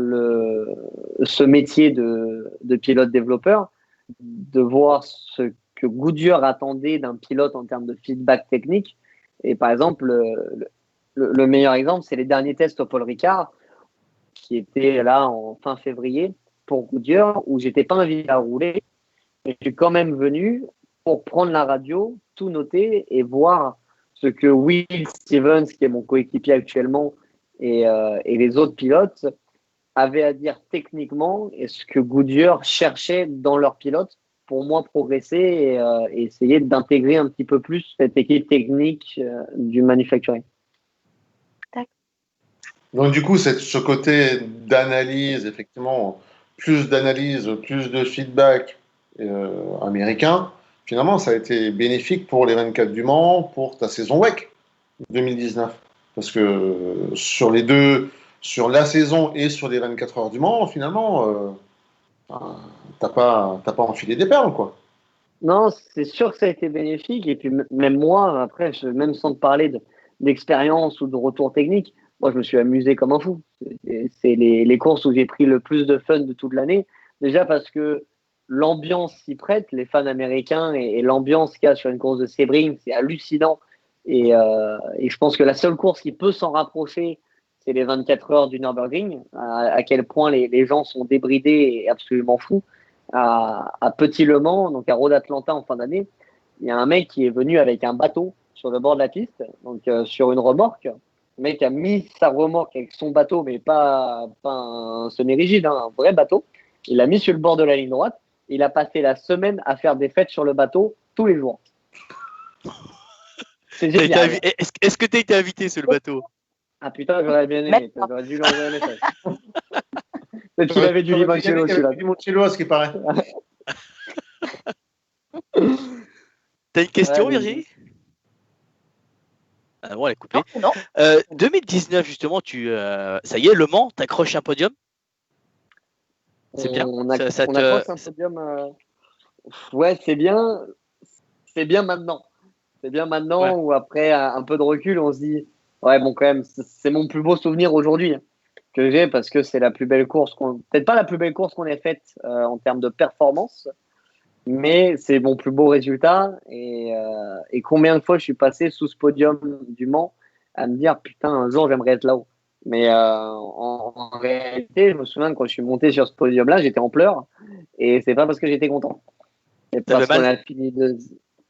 ce métier de pilote-développeur, de voir ce que Goodyear attendait d'un pilote en termes de feedback technique. Et par exemple, le meilleur exemple, c'est les derniers tests au Paul Ricard, qui étaient là en fin février pour Goodyear, où j'étais pas invité à rouler, mais je suis quand même venu pour prendre la radio, tout noter et voir ce que Will Stevens, qui est mon coéquipier actuellement, et les autres pilotes avaient à dire techniquement et ce que Goodyear cherchait dans leurs pilotes pour moi progresser et essayer d'intégrer un petit peu plus cette équipe technique du manufacturing. Donc du coup, ce côté d'analyse, effectivement, plus d'analyse, plus de feedback américain, finalement, ça a été bénéfique pour les 24 du Mans, pour ta saison WEC 2019. Parce que sur la saison et sur les 24 heures du Mans, finalement, t'as pas enfilé des perles, quoi. Non, c'est sûr que ça a été bénéfique. Et puis même moi, après, même sans te parler d'expérience ou de retour technique, moi, je me suis amusé comme un fou. C'est les courses où j'ai pris le plus de fun de toute l'année. Déjà parce que l'ambiance s'y prête, les fans américains et l'ambiance qu'il y a sur une course de Sebring, c'est hallucinant. Et je pense que la seule course qui peut s'en rapprocher, c'est les 24 heures du Nürburgring, à quel point les gens sont débridés et absolument fous. À Petit Le Mans, donc à Road Atlanta en fin d'année, il y a un mec qui est venu avec un bateau sur le bord de la piste, donc sur une remorque. Le mec a mis sa remorque avec son bateau, mais pas un semi-rigide, hein, un vrai bateau. Il l'a mis sur le bord de la ligne droite. Il a passé la semaine à faire des fêtes sur le bateau tous les jours. C'est génial. Est-ce que tu as été invité sur le bateau? Ah putain, j'aurais bien aimé. J'aurais dû lui envoyer un message. Peut-être qu'il avait du limoncello celui-là. Du limoncello, à ce qui paraît. T'as une question, Virginie? Ah bon, elle est coupée. Non. 2019, justement, ça y est, Le Mans, t'accroches un podium? C'est bien. On accroche un podium. Ouais, c'est bien. C'est bien maintenant. C'est bien maintenant ouais. Où après un peu de recul, on se dit, ouais, bon, quand même, c'est mon plus beau souvenir aujourd'hui. que j'ai parce que c'est la plus belle course peut-être pas la plus belle course qu'on ait faite en termes de performance, mais c'est mon plus beau résultat. Et combien de fois je suis passé sous ce podium du Mans à me dire putain, un jour j'aimerais être là-haut. Mais en réalité, je me souviens que quand je suis monté sur ce podium-là, j'étais en pleurs. Et c'est pas parce que j'étais content. C'est parce qu'on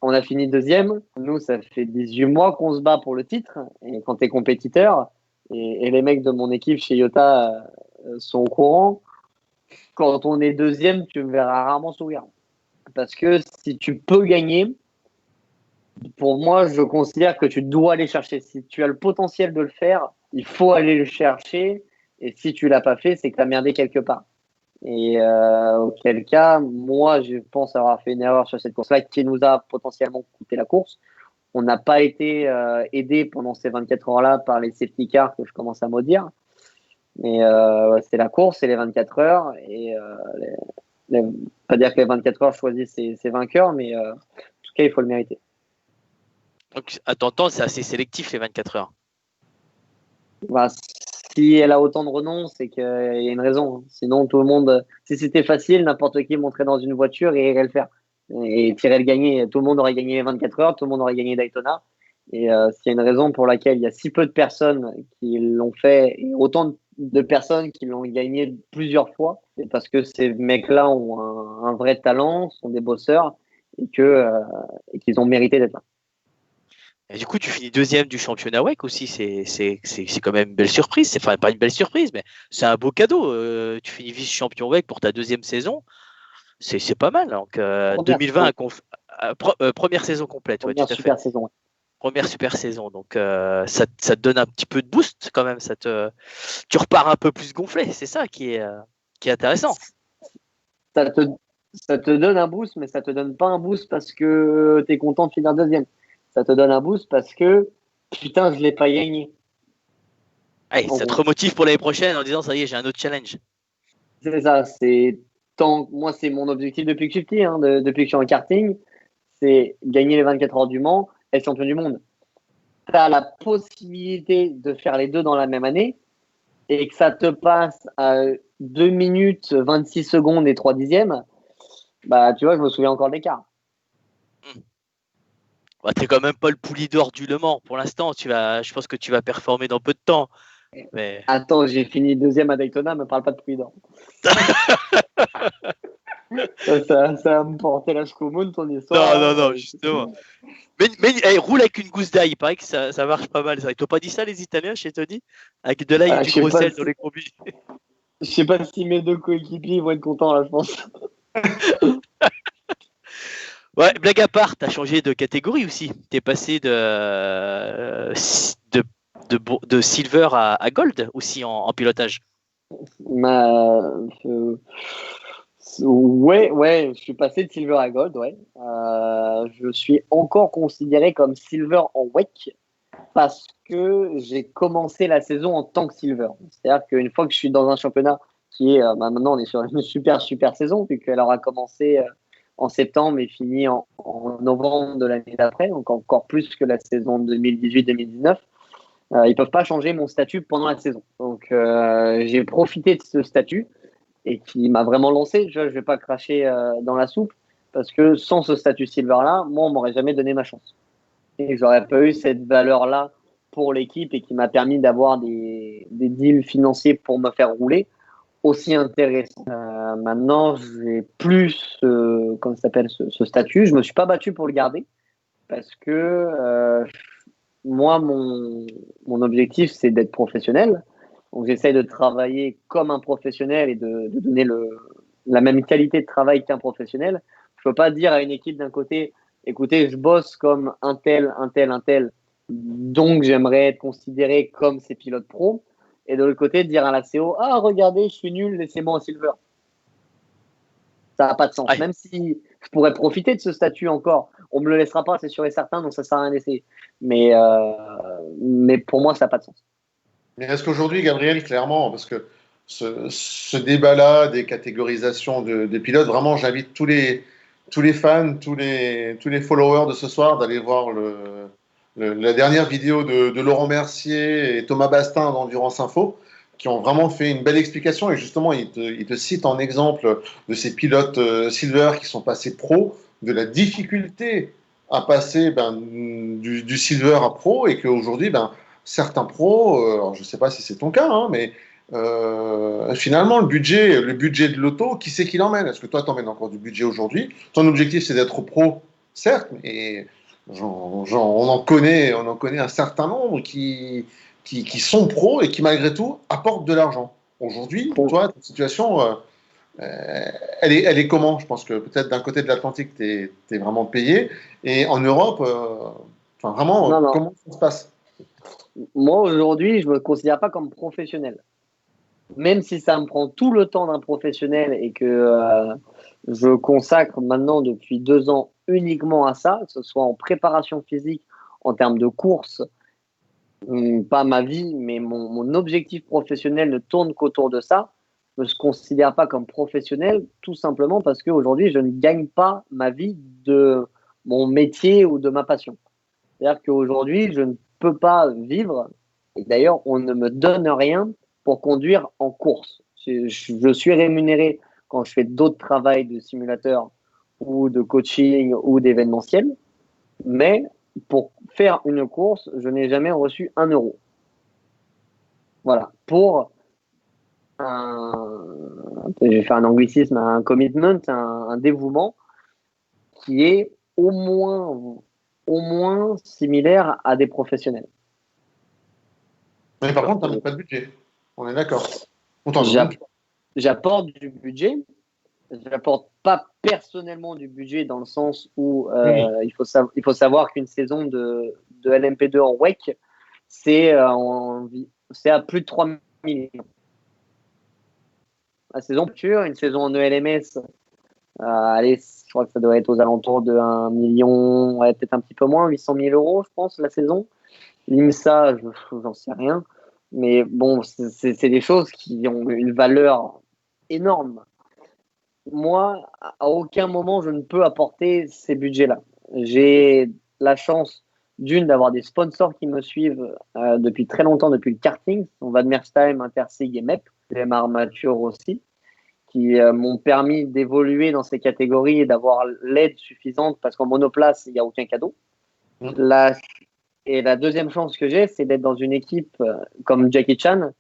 on a fini deuxième. Nous, ça fait 18 mois qu'on se bat pour le titre. Et quand tu es compétiteur, et les mecs de mon équipe chez Iota sont au courant, quand on est deuxième, tu me verras rarement sourire. Parce que si tu peux gagner, pour moi, je considère que tu dois aller chercher. Si tu as le potentiel de le faire, il faut aller le chercher. Et si tu l'as pas fait, c'est que tu as merdé quelque part. Et auquel cas, moi, je pense avoir fait une erreur sur cette course-là qui nous a potentiellement coûté la course. On n'a pas été aidé pendant ces 24 heures-là par les safety cars que je commence à maudire. Mais c'est la course, c'est les 24 heures. Et pas dire que les 24 heures choisissent ses vainqueurs, mais en tout cas, il faut le mériter. Donc, à ton temps, c'est assez sélectif, les 24 heures. Bah, si elle a autant de renom, c'est qu'il y a une raison. Sinon, tout le monde, si c'était facile, n'importe qui monterait dans une voiture et irait le faire. Et tirait le gagner. Tout le monde aurait gagné les 24 heures, tout le monde aurait gagné Daytona. Et s'il y a une raison pour laquelle il y a si peu de personnes qui l'ont fait et autant de personnes qui l'ont gagné plusieurs fois, c'est parce que ces mecs-là ont un vrai talent, sont des bosseurs et qu'ils ont mérité d'être là. Et du coup, tu finis deuxième du championnat WEC aussi, c'est quand même une belle surprise. Enfin, pas une belle surprise, mais c'est un beau cadeau. Tu finis vice-champion WEC pour ta deuxième saison, c'est pas mal. Donc, 2020, première saison complète. Première super saison. Ouais. Première super saison. Donc, ça te donne un petit peu de boost quand même. Tu repars un peu plus gonflé. C'est ça qui est intéressant. Ça te donne un boost, mais ça te donne pas un boost parce que tu es content de finir deuxième. Ça te donne un boost parce que putain, je l'ai pas gagné. Ouais, ça te remotive pour l'année prochaine en disant ça y est, j'ai un autre challenge. C'est ça. Moi, c'est mon objectif depuis que je suis petit, depuis que je suis en karting, c'est gagner les 24 heures du Mans, être champion du monde. Tu as la possibilité de faire les deux dans la même année et que ça te passe à 2 minutes 26 secondes et 3 dixièmes. Bah, tu vois, je me souviens encore de l'écart. Bah, t'es quand même pas le poulidor du Le Mans pour l'instant. Je pense que tu vas performer dans peu de temps. Mais... Attends, j'ai fini deuxième à Daytona, me parle pas de poulidor. ça va me porter la choucoumoune, ton histoire. Non, justement. Mais roule avec une gousse d'ail. Il paraît que ça marche pas mal. Ça. Ils t'ont pas dit ça, les Italiens, chez Tony? Avec de l'ail et du gros sel dans les combis. Je sais pas si mes deux coéquipiers vont être contents, là, je pense. Ouais, blague à part, t'as changé de catégorie aussi. T'es passé de silver à gold aussi en pilotage. Ouais, je suis passé de silver à gold, ouais. Je suis encore considéré comme silver en WEC parce que j'ai commencé la saison en tant que silver. C'est-à-dire qu'une fois que je suis dans un championnat qui est, maintenant on est sur une super saison puisqu'elle aura commencé en septembre et fini en novembre de l'année d'après, donc encore plus que la saison 2018-2019. Ils peuvent pas changer mon statut pendant la saison. Donc j'ai profité de ce statut et qui m'a vraiment lancé. Je vais pas cracher dans la soupe parce que sans ce statut silver là, moi on m'aurait jamais donné ma chance. Et j'aurais pas eu cette valeur là pour l'équipe et qui m'a permis d'avoir des deals financiers pour me faire rouler aussi intéressant. Maintenant, j'ai plus ce statut. Je me suis pas battu pour le garder parce que moi, mon objectif, c'est d'être professionnel. Donc, j'essaie de travailler comme un professionnel et de donner la même qualité de travail qu'un professionnel. Je peux pas dire à une équipe d'un côté, écoutez, je bosse comme un tel, donc j'aimerais être considéré comme ces pilotes pros. Et de l'autre côté, dire à la CO, ah, regardez, je suis nul, laissez-moi en silver. Ça n'a pas de sens. Ouais. Même si je pourrais profiter de ce statut encore, on ne me le laissera pas, c'est sûr et certain, donc ça ne sert à rien d'essayer. Mais pour moi, ça n'a pas de sens. Mais est-ce qu'aujourd'hui, Gabriel, clairement, parce que ce débat-là des catégorisations des pilotes, vraiment, j'invite tous les fans, tous les followers de ce soir d'aller voir la dernière vidéo de Laurent Mercier et Thomas Bastin d'Endurance Info, qui ont vraiment fait une belle explication. Et justement, ils te citent en exemple de ces pilotes Silver qui sont passés pro, de la difficulté à passer du Silver à pro, et qu'aujourd'hui, certains pros, alors je ne sais pas si c'est ton cas, hein, mais finalement, le budget de l'auto, qui c'est qui l'emmène? Est-ce que toi, tu emmènes encore du budget aujourd'hui? Ton objectif, c'est d'être pro, certes, mais on en connaît un certain nombre qui sont pros et qui, malgré tout, apportent de l'argent. Aujourd'hui, toi, ta situation, elle est comment? Je pense que peut-être d'un côté de l'Atlantique, tu es vraiment payé. Et en Europe, vraiment, Non. comment ça se passe? Moi, aujourd'hui, je ne me considère pas comme professionnel. Même si ça me prend tout le temps d'un professionnel et que je consacre maintenant depuis 2 ans uniquement à ça, que ce soit en préparation physique, en termes de course, pas ma vie, mais mon objectif professionnel ne tourne qu'autour de ça. Je ne me considère pas comme professionnel, tout simplement parce qu'aujourd'hui, je ne gagne pas ma vie de mon métier ou de ma passion. C'est-à-dire qu'aujourd'hui, je ne peux pas vivre, et d'ailleurs, on ne me donne rien pour conduire en course. Je suis rémunéré quand je fais d'autres travails de simulateur ou de coaching ou d'événementiel, mais pour faire une course, je n'ai jamais reçu 1 euro. Voilà. Pour je vais faire un anglicisme, un commitment, un dévouement qui est au moins similaire à des professionnels. Mais par contre, tu n'as pas de budget. On est d'accord. J'apporte du budget. J'apporte pas personnellement du budget dans le sens où il faut savoir qu'une saison de LMP2 en WEC, c'est à plus de 3 millions. La saison pure, une saison en ELMS, allez, je crois que ça doit être aux alentours de 1 million, ouais, peut-être un petit peu moins, 800 000 euros, je pense, la saison. L'IMSA, j'en sais rien. Mais bon, c'est des choses qui ont une valeur énorme. Moi, à aucun moment, je ne peux apporter ces budgets-là. J'ai la chance, d'avoir des sponsors qui me suivent depuis très longtemps, depuis le karting, Van Merstheim, Intersig et MEP, les armatures aussi, qui m'ont permis d'évoluer dans ces catégories et d'avoir l'aide suffisante parce qu'en monoplace, il n'y a aucun cadeau. Et la deuxième chance que j'ai, c'est d'être dans une équipe comme Jackie Chan,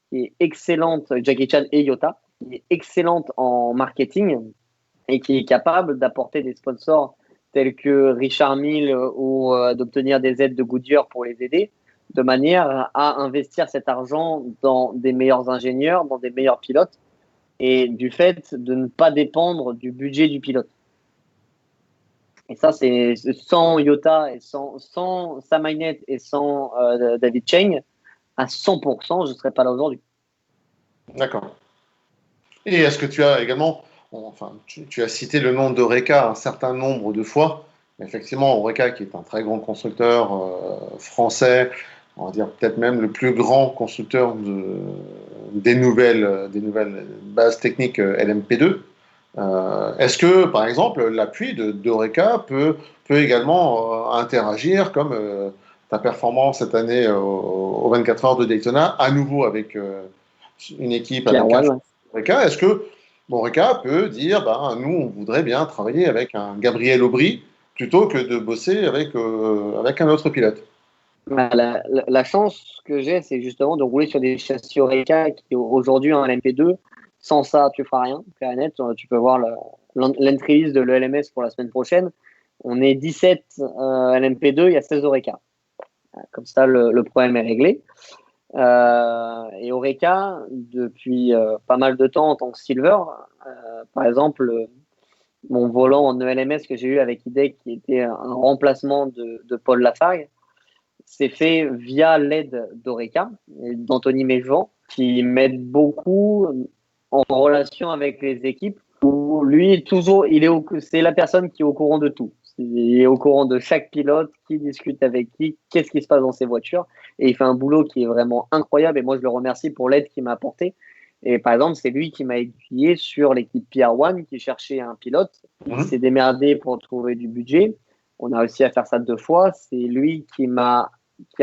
qui est excellente, Jackie Chan et Yota, qui est excellente en marketing et qui est capable d'apporter des sponsors tels que Richard Mille ou d'obtenir des aides de Goodyear pour les aider, de manière à investir cet argent dans des meilleurs ingénieurs, dans des meilleurs pilotes, et du fait de ne pas dépendre du budget du pilote. Et ça, c'est sans Yota, et sans Sam Hignett et sans David Cheng, à 100%, je ne serais pas là aujourd'hui. D'accord. Et est-ce que tu as également, tu as cité le nom d'Oreca un certain nombre de fois. Effectivement, Oreca, qui est un très grand constructeur français, on va dire peut-être même le plus grand constructeur des nouvelles bases techniques LMP2. Est-ce que, par exemple, l'appui d'Oreca peut également interagir comme ta performance cette année au 24 heures de Daytona, à nouveau avec une équipe avec Oreca? Est-ce que Oreca peut dire, nous, on voudrait bien travailler avec un Gabriel Aubry plutôt que de bosser avec un autre pilote? La chance que j'ai, c'est justement de rouler sur des châssis Oreca qui aujourd'hui en LMP2. Sans ça, tu feras rien. Clair et net, tu peux voir l'entry list de l'ELMS pour la semaine prochaine. On est 17 LMP2, il y a 16 Oreca. Comme ça, le problème est réglé. Et Oreca, depuis pas mal de temps en tant que Silver, par exemple, mon volant en ELMS que j'ai eu avec IDEC, qui était un remplacement de Paul Lafargue, c'est fait via l'aide d'Oreca, d'Anthony Méjean, qui m'aide beaucoup en relation avec les équipes, où lui, toujours, c'est la personne qui est au courant de tout. Il est au courant de chaque pilote, qui discute avec qui, qu'est-ce qui se passe dans ses voitures. Et il fait un boulot qui est vraiment incroyable. Et moi, je le remercie pour l'aide qu'il m'a apportée. Et par exemple, c'est lui qui m'a aiguillé sur l'équipe PR1 qui cherchait un pilote. Il s'est démerdé pour trouver du budget. On a réussi à faire ça 2 fois. C'est lui qui a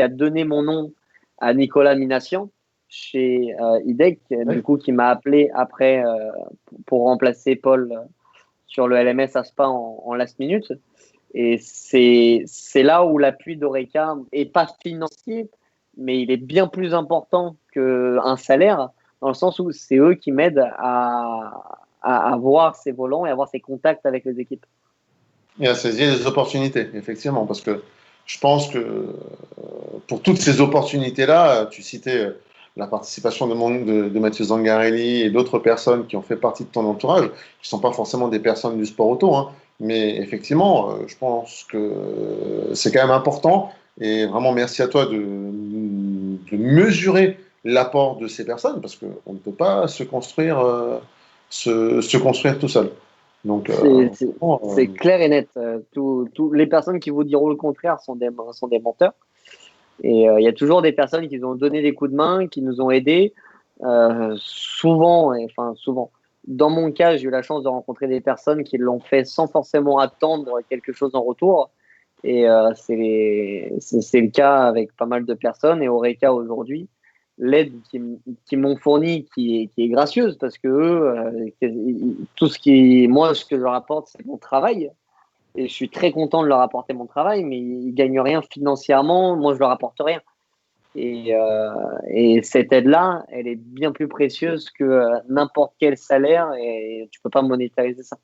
donné mon nom à Nicolas Minassian, chez IDEC, du coup, qui m'a appelé après pour remplacer Paul sur le LMS à Spa en last minute. Et c'est là où l'appui d'Oreca est pas financier, mais il est bien plus important qu'un salaire, dans le sens où c'est eux qui m'aident à avoir ces volants et avoir ces contacts avec les équipes. Et à saisir les opportunités, effectivement, parce que je pense que pour toutes ces opportunités-là, tu citais la participation de Mathieu Zangarelli et d'autres personnes qui ont fait partie de ton entourage, qui ne sont pas forcément des personnes du sport auto, hein, mais effectivement, je pense que c'est quand même important, et vraiment merci à toi de mesurer l'apport de ces personnes, parce qu'on ne peut pas se construire tout seul. Donc, c'est clair et net. Les personnes qui vous diront le contraire sont des menteurs. Et il y a toujours des personnes qui nous ont donné des coups de main, qui nous ont aidés. Souvent. Dans mon cas, j'ai eu la chance de rencontrer des personnes qui l'ont fait sans forcément attendre quelque chose en retour. Et c'est le cas avec pas mal de personnes. Et Oreca aujourd'hui, l'aide qu'ils m'ont fournie qui est gracieuse, parce que moi, ce que je leur apporte, c'est mon travail. Et je suis très content de leur apporter mon travail, mais ils gagnent rien financièrement. Moi, je leur apporte rien. Et cette aide-là, elle est bien plus précieuse que n'importe quel salaire, et tu peux pas monétariser ça.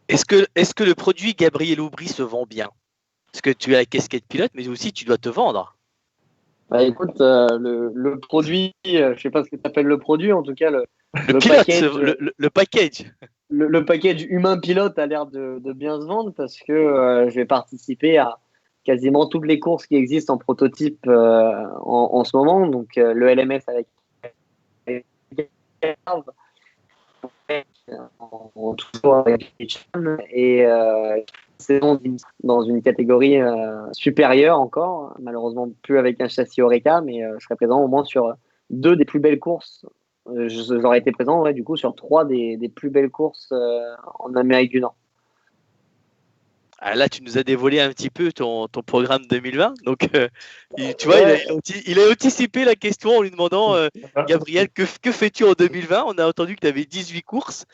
Est-ce que le produit Gabriel Aubry se vend bien? Parce que tu as la casquette pilote, mais aussi tu dois te vendre. Bah, écoute, le produit, je sais pas ce que tu appelles le produit, en tout cas le pilote, package, le package. Le package humain pilote a l'air de bien se vendre, parce que je vais participer à quasiment toutes les courses qui existent en prototype en ce moment. Donc le LMS avec toujours avec et c'est dans une catégorie supérieure encore, malheureusement plus avec un châssis Oreca, mais je serai présent au moins sur 2 des plus belles courses. J'aurais été présent du coup sur 3 des plus belles courses en Amérique du Nord. Ah, là, tu nous as dévoilé un petit peu ton programme 2020. Donc, tu vois, il a anticipé la question en lui demandant Gabriel, que fais-tu en 2020? On a entendu que tu avais 18 courses.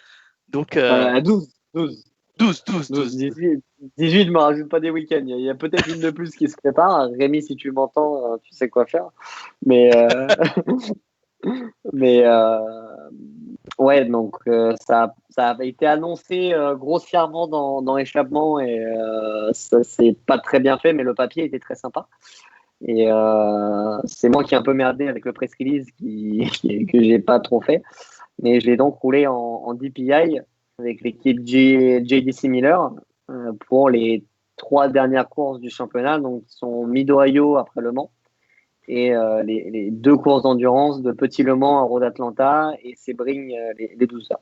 Donc, 12. 18, je me rajoute pas des week-ends. Il y a peut-être une de plus qui se prépare. Rémi, si tu m'entends, tu sais quoi faire. Mais, ouais, donc ça a été annoncé grossièrement dans Échappement, et ça s'est pas très bien fait, mais le papier était très sympa. Et c'est moi qui ai un peu merdé avec le press release que j'ai pas trop fait. Mais je l'ai donc roulé en DPI avec l'équipe JDC Miller pour les 3 dernières courses du championnat, donc qui sont Mid-Ohio après Le Mans, et les 2 courses d'endurance de Petit Le Mans à Road Atlanta et Sebring les 12 heures.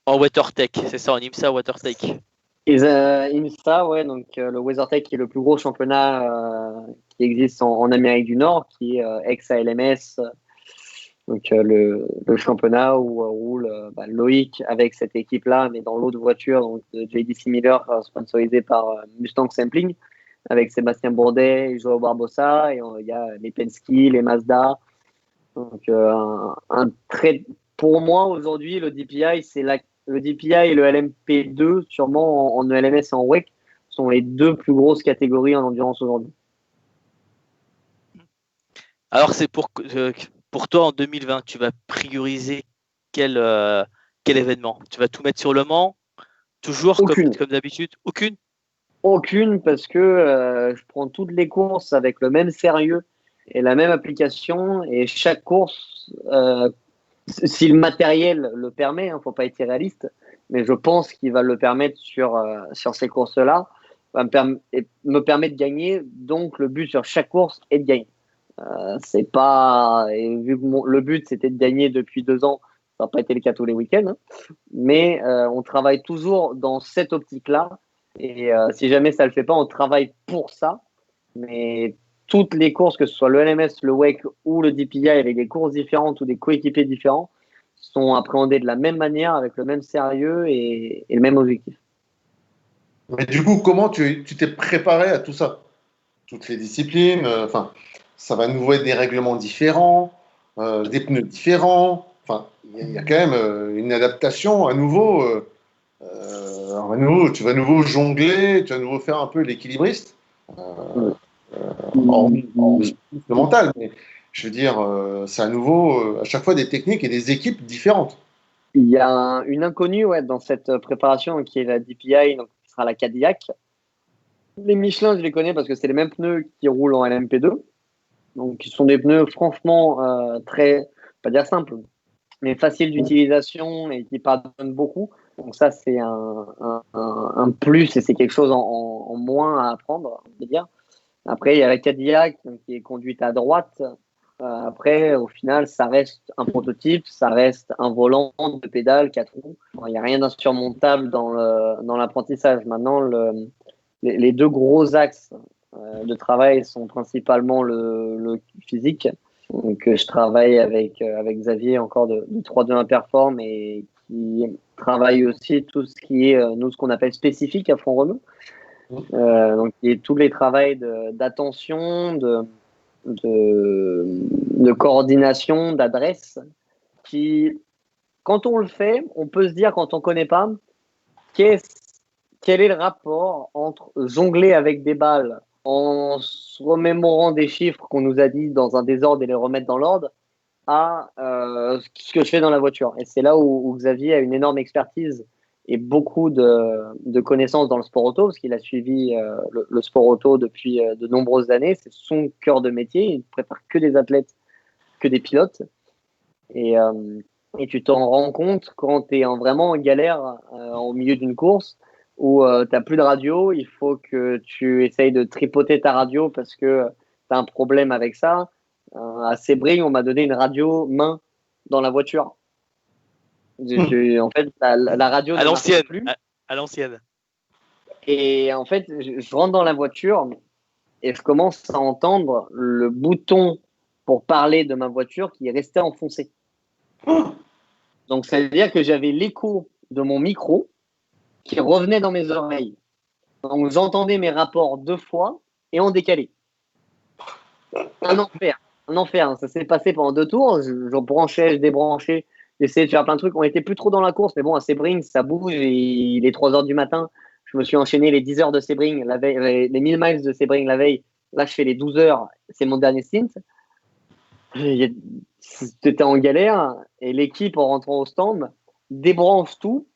En WeatherTech, c'est ça, en IMSA WeatherTech. Et IMSA, ouais, donc le WeatherTech qui est le plus gros championnat qui existe en Amérique du Nord, qui est ex-ALMS. Donc le championnat où roule Loïc avec cette équipe-là, mais dans l'autre voiture, donc JDC Miller, sponsorisé par Mustang Sampling, avec Sébastien Bourdet et Joao Barbosa, et il y a les Penske, les Mazda. Donc pour moi aujourd'hui, le DPI, le DPI et le LMP2, sûrement en ELMS et en WEC, sont les 2 plus grosses catégories en endurance aujourd'hui. Alors, c'est pour toi en 2020, tu vas prioriser quel événement? Tu vas tout mettre sur Le Mans? Toujours comme d'habitude? Aucune, parce que je prends toutes les courses avec le même sérieux et la même application, et chaque course, si le matériel le permet, il ne faut pas être irréaliste, mais je pense qu'il va le permettre sur ces courses-là, me permet de gagner. Donc le but sur chaque course est de gagner. C'est pas, et vu que le but c'était de gagner depuis 2 ans, ça n'a pas été le cas tous les week-ends, hein, mais on travaille toujours dans cette optique-là, et si jamais ça le fait pas, on travaille pour ça. Mais toutes les courses, que ce soit le LMS, le WEC ou le DPI, avec des courses différentes ou des coéquipiers différents, sont appréhendées de la même manière, avec le même sérieux et le même objectif. Mais du coup, comment tu t'es préparé à tout ça? Toutes les disciplines, ça va à nouveau être des règlements différents, des pneus différents. Enfin, il y a quand même une adaptation à nouveau. Tu vas à nouveau jongler, tu vas à nouveau faire un peu l'équilibriste. Hormis le mental, mais je veux dire, c'est à nouveau à chaque fois des techniques et des équipes différentes. Il y a une inconnue dans cette préparation qui est la DPI, donc qui sera la Cadillac. Les Michelin, je les connais parce que c'est les mêmes pneus qui roulent en LMP2. Donc, ils sont des pneus franchement très, pas dire simples, mais faciles d'utilisation et qui pardonnent beaucoup. Donc ça, c'est un plus et c'est quelque chose en moins à apprendre, on va dire. Après, il y a la Cadillac qui est conduite à droite. Après, au final, ça reste un prototype, ça reste un volant de pédale, 4 roues. Bon, il n'y a rien d'insurmontable dans l'apprentissage. Maintenant, les deux gros axes de travail sont principalement le physique. Donc, je travaille avec Xavier encore de 321 Perform et qui travaille aussi tout ce qui est, ce qu'on appelle spécifique à Front Renault. Donc, il y a tous les travaux d'attention, de coordination, d'adresse, qui, quand on le fait, on peut se dire, quand on ne connaît pas, quel est le rapport entre jongler avec des balles en se remémorant des chiffres qu'on nous a dit dans un désordre et les remettre dans l'ordre, à ce que je fais dans la voiture. Et c'est là où Xavier a une énorme expertise et beaucoup de connaissances dans le sport auto, parce qu'il a suivi le sport auto depuis de nombreuses années. C'est son cœur de métier. Il ne prépare que des athlètes, que des pilotes. Et tu t'en rends compte quand tu es vraiment en galère au milieu d'une course où tu n'as plus de radio. Il faut que tu essayes de tripoter ta radio parce que tu as un problème avec ça. À Sebring, on m'a donné une radio main dans la voiture. En fait, la radio à ne marche l'ancienne, plus. à l'ancienne. Et en fait, je rentre dans la voiture et je commence à entendre le bouton pour parler de ma voiture qui est resté enfoncé. Donc, ça veut dire que j'avais l'écho de mon micro qui revenait dans mes oreilles. Donc, j'entendais mes rapports 2 fois et en décalé. Un enfer. Ça s'est passé pendant 2 tours. Je branchais, je débranchais. J'essayais de faire plein de trucs. On était plus trop dans la course, mais bon, à Sebring, ça bouge. Et il est 3 heures du matin. Je me suis enchaîné les 10 heures de Sebring la veille, les 1000 miles de Sebring la veille. Là, je fais les 12 heures. C'est mon dernier stint. T'étais en galère et l'équipe, en rentrant au stand, débranche tout,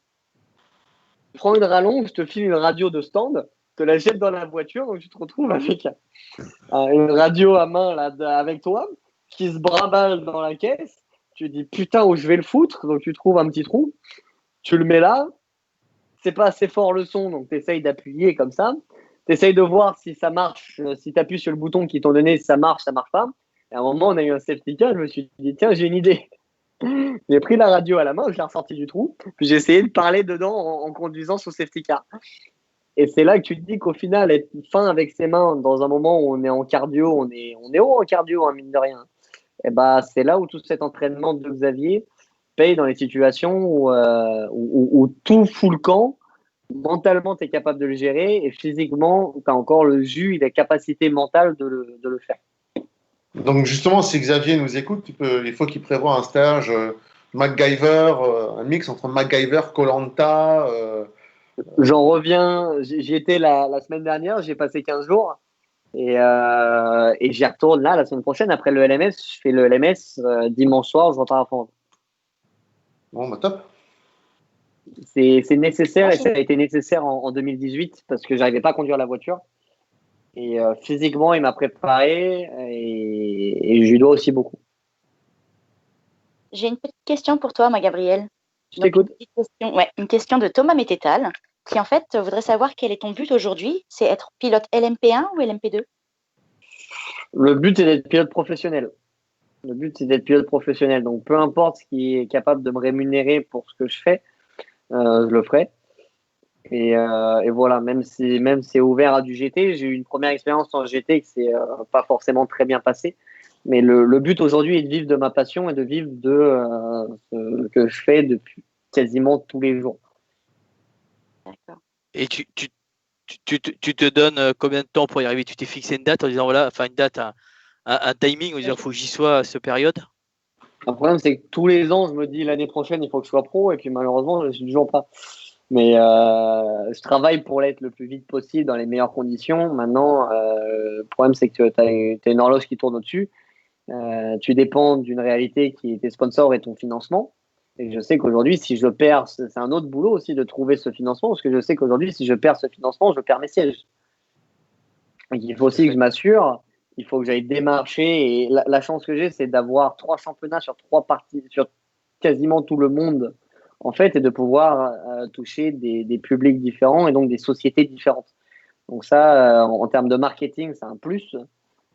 prend une rallonge, te file une radio de stand, te la jette dans la voiture, donc tu te retrouves avec une radio à main là, avec toi, qui se bravale dans la caisse. Tu te dis putain, où je vais le foutre, donc tu trouves un petit trou, tu le mets là, c'est pas assez fort le son, donc tu essayes d'appuyer comme ça, tu essayes de voir si ça marche, si tu appuies sur le bouton qu'ils t'ont donné, si ça marche pas. Et à un moment, on a eu un safety car, je me suis dit tiens, j'ai une idée. J'ai pris la radio à la main, je l'ai ressorti du trou, puis j'ai essayé de parler dedans en conduisant sous safety car. Et c'est là que tu te dis qu'au final, être fin avec ses mains dans un moment où on est en cardio, on est haut en cardio, hein, mine de rien. Et bah, c'est là où tout cet entraînement de Xavier paye dans les situations où tout fout le camp. Mentalement, tu es capable de le gérer et physiquement, tu as encore le jus et la capacité mentale de le faire. Donc justement, si Xavier nous écoute, il faut qu'il prévoie un stage MacGyver, un mix entre MacGyver, Koh-Lanta. J'en reviens, j'y étais la semaine dernière, j'ai passé 15 jours et j'y retourne là la semaine prochaine après le LMS. Je fais le LMS dimanche soir, je repars à fond. Bon, bah top. C'est nécessaire et ça a été nécessaire en 2018 parce que j'arrivais pas à conduire la voiture. Et physiquement, il m'a préparé et je lui dois aussi beaucoup. J'ai une petite question pour toi, Gabriel. Je t'écoute. Une question de Thomas Mététal qui, en fait, voudrait savoir quel est ton but aujourd'hui. C'est être pilote LMP1 ou LMP2 ? Le but est d'être pilote professionnel. Donc, peu importe ce qui est capable de me rémunérer pour ce que je fais, je le ferai. Et voilà, même si c'est ouvert à du GT, j'ai eu une première expérience en GT qui s'est pas forcément très bien passée. Mais le but aujourd'hui est de vivre de ma passion et de vivre de ce que je fais depuis quasiment tous les jours. D'accord. Et tu te donnes combien de temps pour y arriver ? Tu t'es fixé une date en disant voilà, enfin une date, un timing où il faut que j'y sois à cette période? Le problème, c'est que tous les ans, je me dis l'année prochaine, il faut que je sois pro, et puis malheureusement, je ne suis toujours pas. Mais je travaille pour l'être le plus vite possible dans les meilleures conditions. Maintenant, le problème, c'est que tu as une horloge qui tourne au-dessus. Tu dépends d'une réalité qui est tes sponsors et ton financement. Et je sais qu'aujourd'hui, si je perds, c'est un autre boulot aussi de trouver ce financement, parce que je sais qu'aujourd'hui, si je perds ce financement, je perds mes sièges. Donc, il faut aussi que je m'assure, il faut que j'aille démarcher. Et la chance que j'ai, c'est d'avoir 3 championnats sur 3 parties, sur quasiment tout le monde, en fait, et de pouvoir toucher des publics différents et donc des sociétés différentes. Donc ça, en termes de marketing, c'est un plus.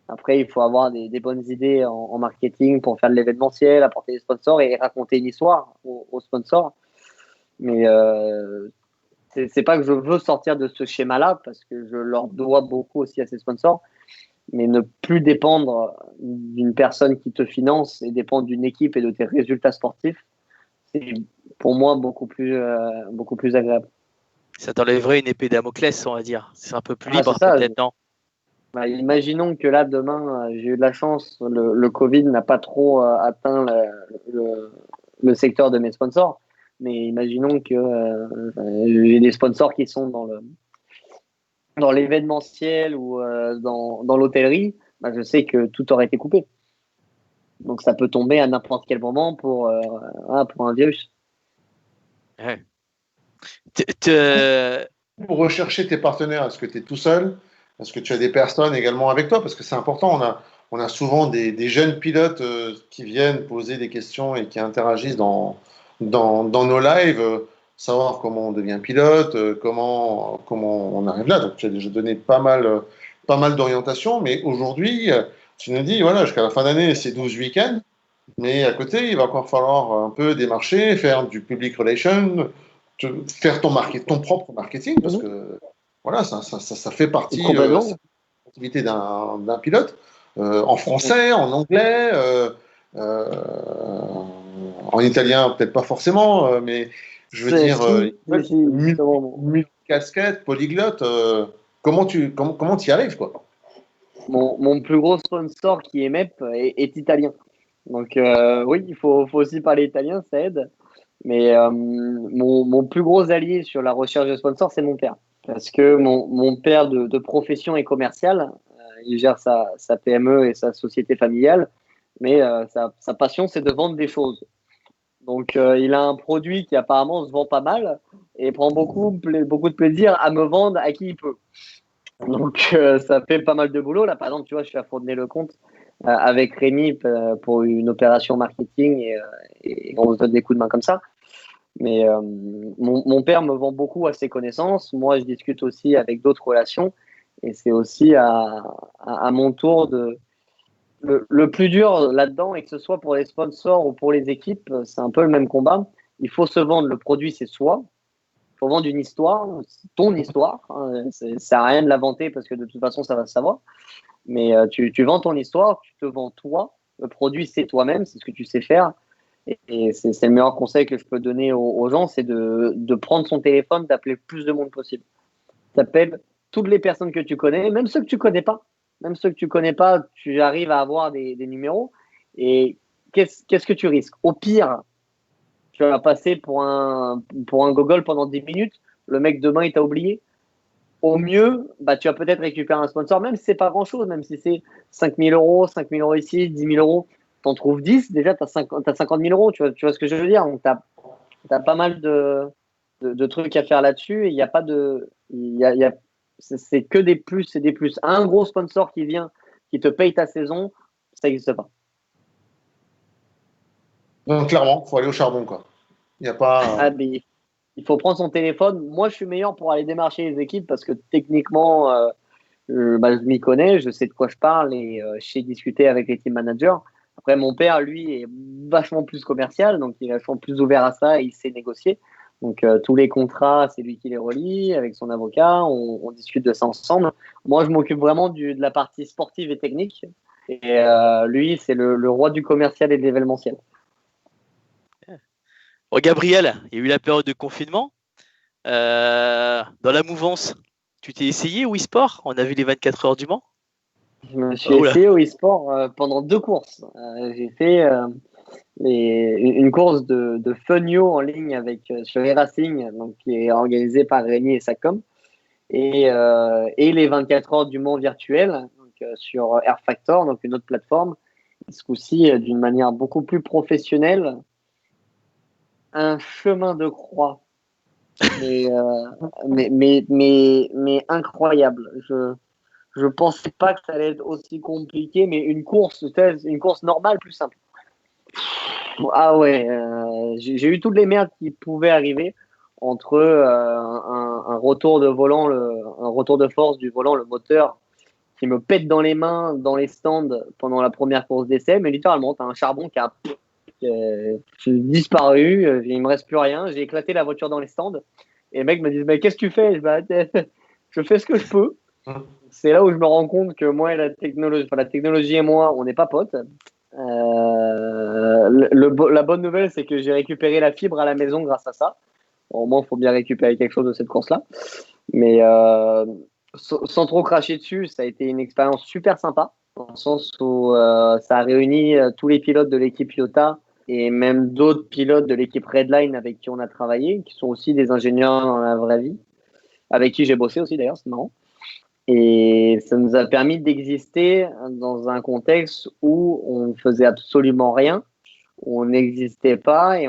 Après, il faut avoir des bonnes idées en marketing pour faire de l'événementiel, apporter des sponsors et raconter une histoire aux sponsors. Mais c'est pas que je veux sortir de ce schéma-là, parce que je leur dois beaucoup aussi à ces sponsors, mais ne plus dépendre d'une personne qui te finance et dépendre d'une équipe et de tes résultats sportifs, c'est pour moi beaucoup plus agréable. Ça t'enlèverait une épée Damoclès, on va dire. C'est un peu plus libre, c'est ça. peut-être, non? Bah, imaginons que là, demain, j'ai eu de la chance, le Covid n'a pas trop atteint le secteur de mes sponsors, mais imaginons que j'ai des sponsors qui sont dans l'événementiel ou dans l'hôtellerie, bah, je sais que tout aurait été coupé. Donc ça peut tomber à n'importe quel moment pour un virus. Ouais. Pour rechercher tes partenaires, est-ce que tu es tout seul? Est-ce que tu as des personnes également avec toi? Parce que c'est important, on a souvent des jeunes pilotes qui viennent poser des questions et qui interagissent dans nos lives, savoir comment on devient pilote, comment on arrive là. Donc tu as déjà donné pas mal d'orientations, mais aujourd'hui, tu nous dis, voilà, jusqu'à la fin d'année, c'est 12 week-ends, mais à côté, il va encore falloir un peu démarcher, faire du public relation, faire ton propre marketing, parce que voilà, ça fait partie de l'activité d'un pilote, en français, en anglais, en italien, peut-être pas forcément, mais je veux dire, multicasquette, polyglotte, comment tu y arrives, quoi? Mon plus gros sponsor qui est MEP est italien. Donc oui, il faut aussi parler italien, ça aide. Mais mon plus gros allié sur la recherche de sponsors, c'est mon père. Parce que mon père de profession est commercial. Il gère sa PME et sa société familiale. Mais sa passion, c'est de vendre des choses. Donc il a un produit qui apparemment se vend pas mal et prend beaucoup de plaisir à me vendre à qui il peut. Donc ça fait pas mal de boulot. Là, par exemple, tu vois, je suis à Fontenay-le-Comte avec Rémi pour une opération marketing et on se donne des coups de main comme ça. Mais mon père me vend beaucoup à ses connaissances. Moi, je discute aussi avec d'autres relations. Et c'est aussi à mon tour le plus dur là-dedans, et que ce soit pour les sponsors ou pour les équipes, c'est un peu le même combat. Il faut se vendre. Le produit, c'est soi. Il faut vendre une histoire, ton histoire. Hein. Ça sert à rien de la vanter parce que de toute façon, ça va se savoir. Mais tu vends ton histoire, tu te vends toi. Le produit, c'est toi-même, c'est ce que tu sais faire. Et c'est le meilleur conseil que je peux donner aux gens, c'est de prendre son téléphone, d'appeler le plus de monde possible. T'appelles toutes les personnes que tu connais, même ceux que tu connais pas. Même ceux que tu connais pas, tu arrives à avoir des numéros. Et qu'est-ce que tu risques? Au pire, tu vas passer pour un gogol pendant 10 minutes. Le mec, demain, il t'a oublié. Au mieux, bah, tu vas peut-être récupérer un sponsor, même si c'est pas grand-chose, même si c'est 5 000 euros, 5 000 euros ici, 10 000 euros. T'en trouves 10, déjà, t'as 50 000 euros. Tu vois ce que je veux dire? Donc, t'as pas mal de trucs à faire là-dessus. Et il n'y a pas de. C'est que des plus et des plus. Un gros sponsor qui vient, qui te paye ta saison, ça n'existe pas. Donc, clairement, il faut aller au charbon, quoi. Il n'y a pas. Il faut prendre son téléphone. Moi, je suis meilleur pour aller démarcher les équipes parce que techniquement, je m'y connais, je sais de quoi je parle et je sais discuter avec les team managers. Après, mon père, lui, est vachement plus commercial, donc il est vachement plus ouvert à ça et il sait négocier. Donc, tous les contrats, c'est lui qui les relie avec son avocat. On discute de ça ensemble. Moi, je m'occupe vraiment de la partie sportive et technique. Et lui, c'est le roi du commercial et de l'événementiel. Bon, Gabriel, il y a eu la période de confinement. Dans la mouvance, tu t'es essayé au e-sport? On a vu les 24 heures du Mans. Je me suis Oula. essayé au e-sport pendant 2 courses. J'ai fait une course de Funio en ligne sur e-Racing, donc qui est organisée par Régnier et Sacom, et les 24 heures du Mans virtuel donc, sur Air Factor, donc une autre plateforme. Ce coup-ci, d'une manière beaucoup plus professionnelle, un chemin de croix, mais incroyable. Je pensais pas que ça allait être aussi compliqué, mais une course normale plus simple. Ah ouais, j'ai eu toutes les merdes qui pouvaient arriver entre un retour de volant, un retour de force du volant, le moteur qui me pète dans les mains, dans les stands pendant la première course d'essai, mais littéralement, t'as un charbon qui a disparu, il me reste plus rien, j'ai éclaté la voiture dans les stands, et les mecs me disent, mais qu'est-ce que tu fais? Je fais ce que je peux. C'est là où je me rends compte que moi et la technologie et moi, on n'est pas potes. La bonne nouvelle, c'est que j'ai récupéré la fibre à la maison grâce à ça. Au moins, il faut bien récupérer quelque chose de cette course-là. Mais sans trop cracher dessus, ça a été une expérience super sympa, dans le sens où ça a réuni tous les pilotes de l'équipe Iota et même d'autres pilotes de l'équipe Redline avec qui on a travaillé, qui sont aussi des ingénieurs dans la vraie vie, avec qui j'ai bossé aussi d'ailleurs, c'est marrant. Et ça nous a permis d'exister dans un contexte où on ne faisait absolument rien, où on n'existait pas, et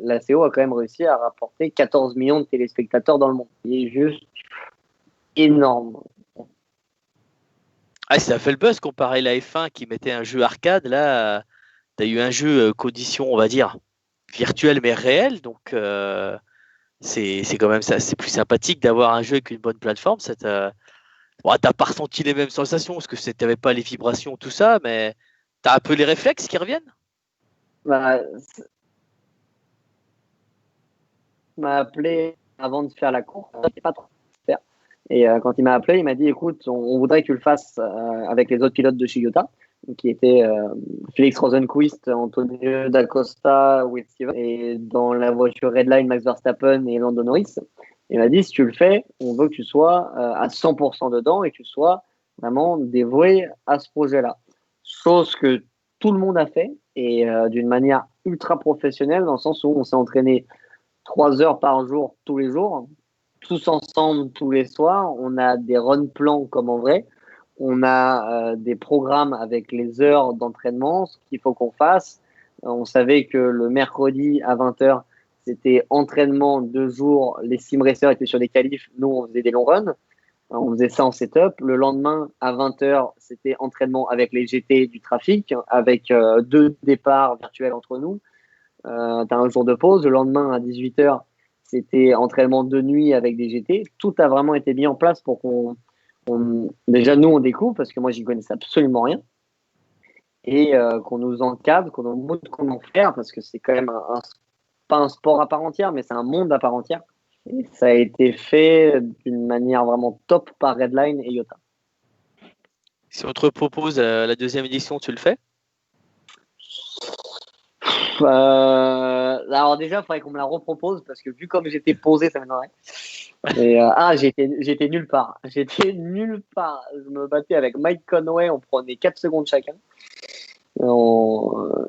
la CO a quand même réussi à rapporter 14 millions de téléspectateurs dans le monde. C'est juste énorme. Ah, ça a fait le buzz comparé à la F1 qui mettait un jeu arcade. Là, tu as eu un jeu condition, on va dire, virtuelle mais réelle. Donc, c'est quand même ça. C'est plus sympathique d'avoir un jeu avec une bonne plateforme. Bon, t'as pas ressenti les mêmes sensations parce que t'avais pas les vibrations, tout ça, mais t'as un peu les réflexes qui reviennent. Bah, il m'a appelé avant de faire la course, je sais pas trop faire. Et quand il m'a appelé, il m'a dit, écoute, on voudrait que tu le fasses avec les autres pilotes de Shigota, qui étaient Félix Rosenquist, Antonio D'Acosta, Will Stevens, et dans la voiture Redline, Max Verstappen et Lando Norris. Il m'a dit, si tu le fais, on veut que tu sois à 100% dedans et que tu sois vraiment dévoué à ce projet-là. Chose que tout le monde a fait, et d'une manière ultra professionnelle, dans le sens où on s'est entraîné 3 heures par jour, tous les jours, tous ensemble, tous les soirs. On a des run plans comme en vrai. On a des programmes avec les heures d'entraînement, ce qu'il faut qu'on fasse. On savait que le mercredi à 20h, c'était entraînement 2 jours. Les sim racers étaient sur des qualifs. Nous, on faisait des longs runs. On faisait ça en setup. Le lendemain, à 20h, c'était entraînement avec les GT du trafic, avec 2 départs virtuels entre nous. Tu as un jour de pause. Le lendemain, à 18h, c'était entraînement de nuit avec des GT. Tout a vraiment été mis en place pour déjà, nous, on découvre, parce que moi, j'y connaissais absolument rien. Et qu'on nous encadre, qu'on nous montre comment faire, parce que c'est quand même pas un sport à part entière, mais c'est un monde à part entière. Et ça a été fait d'une manière vraiment top par Redline et Iota. Si on te propose la deuxième édition, tu le fais? Alors déjà, il faudrait qu'on me la repropose, parce que vu comme j'étais posé, ça m'énerverait. Et, j'étais nulle part. J'étais nulle part. Je me battais avec Mike Conway, on prenait 4 secondes chacun.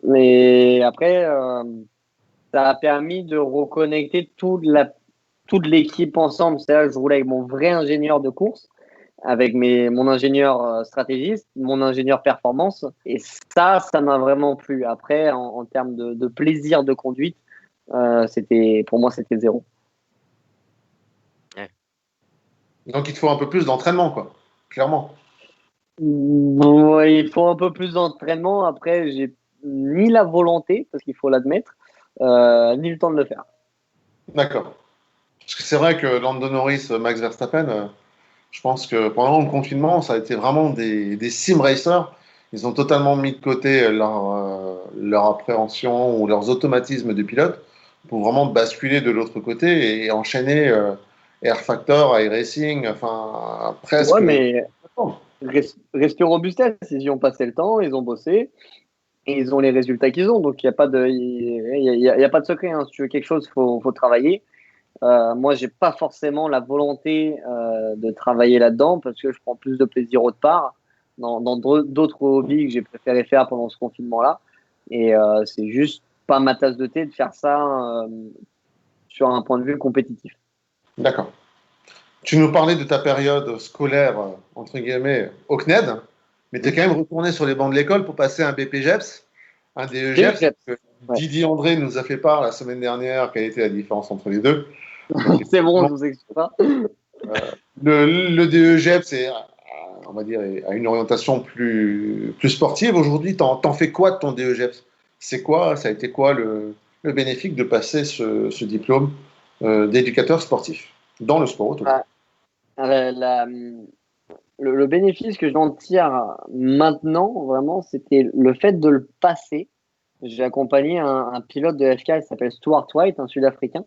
Mais après, ça a permis de reconnecter toute l'équipe ensemble. C'est-à-dire que je roulais avec mon vrai ingénieur de course, avec mon ingénieur stratégiste, mon ingénieur performance. Et ça m'a vraiment plu. Après, en termes de plaisir de conduite, pour moi, c'était zéro. Donc il te faut un peu plus d'entraînement, quoi, clairement. Ouais, il faut un peu plus d'entraînement. Après, j'ai ni la volonté, parce qu'il faut l'admettre, ni le temps de le faire. D'accord. Parce que c'est vrai que Lando Norris, Max Verstappen, je pense que pendant le confinement, ça a été vraiment des sim racers. Ils ont totalement mis de côté leur appréhension ou leurs automatismes de pilote pour vraiment basculer de l'autre côté et enchaîner Air Factor, iRacing, enfin presque. Ouais, mais respect robustesse. Ils y ont passé le temps, ils ont bossé et ils ont les résultats qu'ils ont. Donc, il n'y a pas de secret. Hein. Si tu veux quelque chose, faut travailler. Moi, j'ai pas forcément la volonté de travailler là-dedans parce que je prends plus de plaisir autre part. dans d'autres hobbies que j'ai préféré faire pendant ce confinement-là. Et c'est juste pas ma tasse de thé de faire ça sur un point de vue compétitif. D'accord. Tu nous parlais de ta période scolaire, entre guillemets, au CNED, mais tu es quand même retourné sur les bancs de l'école pour passer un BPGEPS, un DEGEPS. Ouais. Didier André nous a fait part la semaine dernière quelle était la différence entre les deux. C'est bon, je vous explique pas. Le DEGEPS on va dire, a une orientation plus sportive. Aujourd'hui, t'en fais quoi de ton DEGEPS? C'est quoi, ça a été quoi le bénéfice de passer ce diplôme d'éducateur sportif dans le sport auto? Le bénéfice que j'en tire maintenant, vraiment, c'était le fait de le passer. J'ai accompagné un pilote de F4 qui s'appelle Stuart White, un Sud-Africain,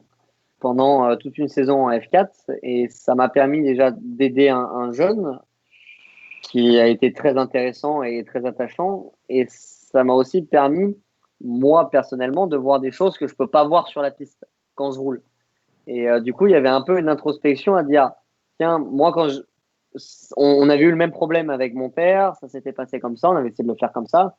pendant toute une saison en F4. Et ça m'a permis déjà d'aider un jeune qui a été très intéressant et très attachant. Et ça m'a aussi permis, moi, personnellement, de voir des choses que je ne peux pas voir sur la piste quand je roule. Et du coup, il y avait un peu une introspection à dire, tiens, moi, on avait eu le même problème avec mon père, ça s'était passé comme ça, on avait essayé de le faire comme ça.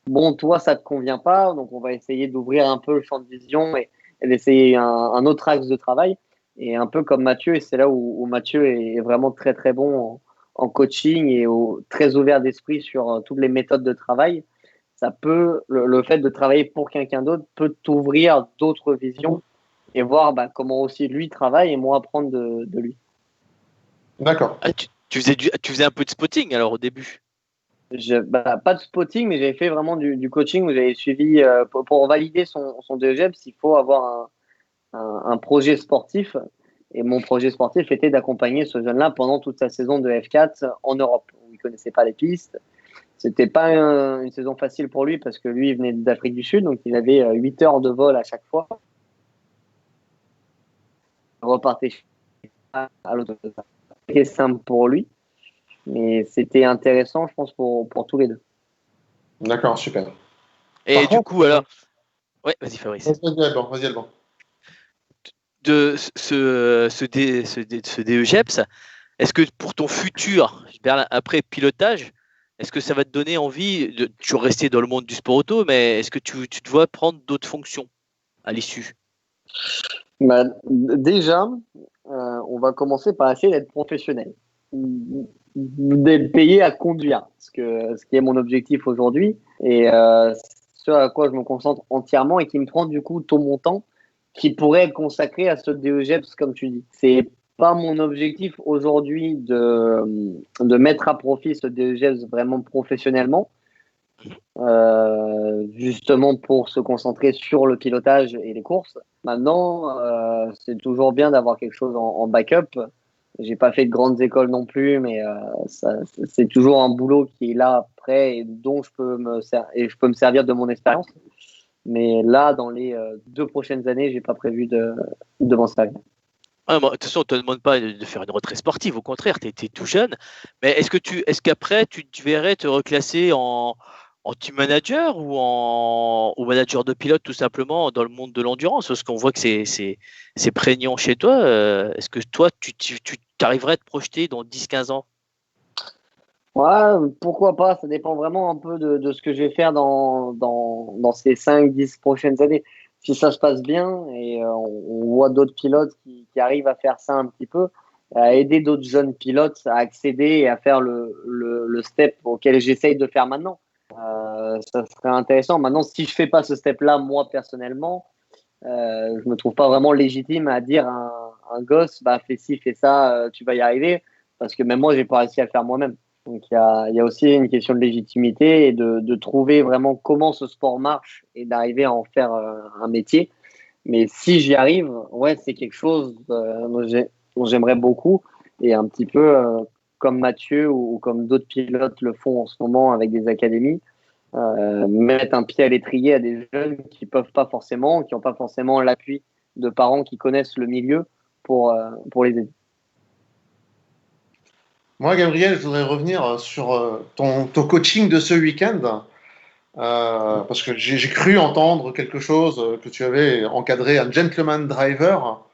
Bon, toi, ça te convient pas, donc on va essayer d'ouvrir un peu le champ de vision et d'essayer un autre axe de travail. Et un peu comme Mathieu, et c'est là où Mathieu est vraiment très très bon en coaching et très ouvert d'esprit sur toutes les méthodes de travail. Ça peut, le fait de travailler pour quelqu'un d'autre peut t'ouvrir d'autres visions et voir comment aussi lui travaille et moi apprendre de lui. D'accord. Ah, tu faisais un peu de spotting alors au début? Pas de spotting, mais j'avais fait vraiment du coaching où j'avais suivi, pour valider son DEGEPS, il faut avoir un projet sportif. Et mon projet sportif était d'accompagner ce jeune-là pendant toute sa saison de F4 en Europe, où il ne connaissait pas les pistes. C'était pas une saison facile pour lui parce que lui, il venait d'Afrique du Sud, donc il avait 8 heures de vol à chaque fois. Il repartait à l'autre. C'était simple pour lui, mais c'était intéressant, je pense, pour tous les deux. D'accord, super. Et Par du contre, coup, alors. Ouais, vas-y, Fabrice. Vas-y, Alban. De ce DEGEPS, est-ce que pour ton futur, après pilotage, est-ce que ça va te donner envie de toujours rester dans le monde du sport auto, mais est-ce que tu te vois prendre d'autres fonctions à l'issue? Déjà, on va commencer par essayer d'être professionnel, d'être payé à conduire, ce qui est mon objectif aujourd'hui et ce à quoi je me concentre entièrement et qui me prend du coup tout mon temps qui pourrait être consacré à ce DEGEPS comme tu dis. C'est pas mon objectif aujourd'hui de mettre à profit ce DEGEPS vraiment professionnellement. Justement pour se concentrer sur le pilotage et les courses. Maintenant, c'est toujours bien d'avoir quelque chose en backup. J'ai pas fait de grandes écoles non plus, mais c'est toujours un boulot qui est là après et dont je peux me servir de mon expérience. Mais là, dans les 2 prochaines années, j'ai pas prévu de m'en servir. De toute façon, on ne te demande pas de faire une retraite sportive, au contraire, tu es tout jeune. Mais est-ce qu'après, tu verrais te reclasser en team manager ou manager de pilote, tout simplement, dans le monde de l'endurance? Parce qu'on voit que c'est prégnant chez toi. Est-ce que toi, tu arriverais à te projeter dans 10-15 ans? Ouais, pourquoi pas, ça dépend vraiment un peu de ce que je vais faire dans ces 5-10 prochaines années. Si ça se passe bien et on voit d'autres pilotes qui arrivent à faire ça un petit peu, à aider d'autres jeunes pilotes à accéder et à faire le step auquel j'essaye de faire maintenant. Ça serait intéressant. Maintenant, si je fais pas ce step-là, moi personnellement, je me trouve pas vraiment légitime à dire à un gosse, fais ci, fais ça, tu vas y arriver, parce que même moi, j'ai pas réussi à le faire moi-même. Donc il y a aussi une question de légitimité et de trouver vraiment comment ce sport marche et d'arriver à en faire un métier. Mais si j'y arrive, ouais, c'est quelque chose dont j'aimerais beaucoup et un petit peu comme Mathieu ou comme d'autres pilotes le font en ce moment avec des académies, mettre un pied à l'étrier à des jeunes qui n'ont pas forcément l'appui de parents qui connaissent le milieu pour les aider. Moi, Gabriel, je voudrais revenir sur ton coaching de ce week-end, parce que j'ai cru entendre quelque chose, que tu avais encadré un gentleman driver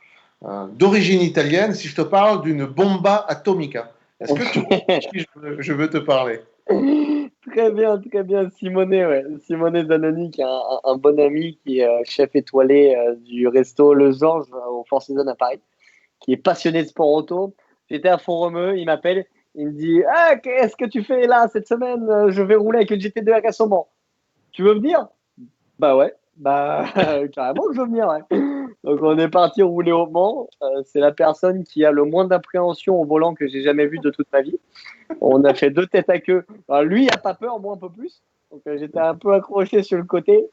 d'origine italienne. Si je te parle d'une bomba atomica, est-ce que tu vois de qui je veux te parler? Très bien, très bien. Simonet, ouais. Simonet Zanoni, qui est un bon ami, qui est chef étoilé du resto Le Georges au Four Seasons à Paris, qui est passionné de sport auto. J'étais à Font-Romeu, il m'appelle, il me dit ah, qu'est-ce que tu fais là cette semaine? Je vais rouler avec une GT2 RS au Mans. Tu veux venir? Bah ouais, bah carrément que je veux venir, ouais. Donc on est parti rouler au Mans. C'est la personne qui a le moins d'appréhension au volant que j'ai jamais vu de toute ma vie. On a fait 2 têtes à queue. Alors, lui, il a pas peur, moi un peu plus. Donc j'étais un peu accroché sur le côté.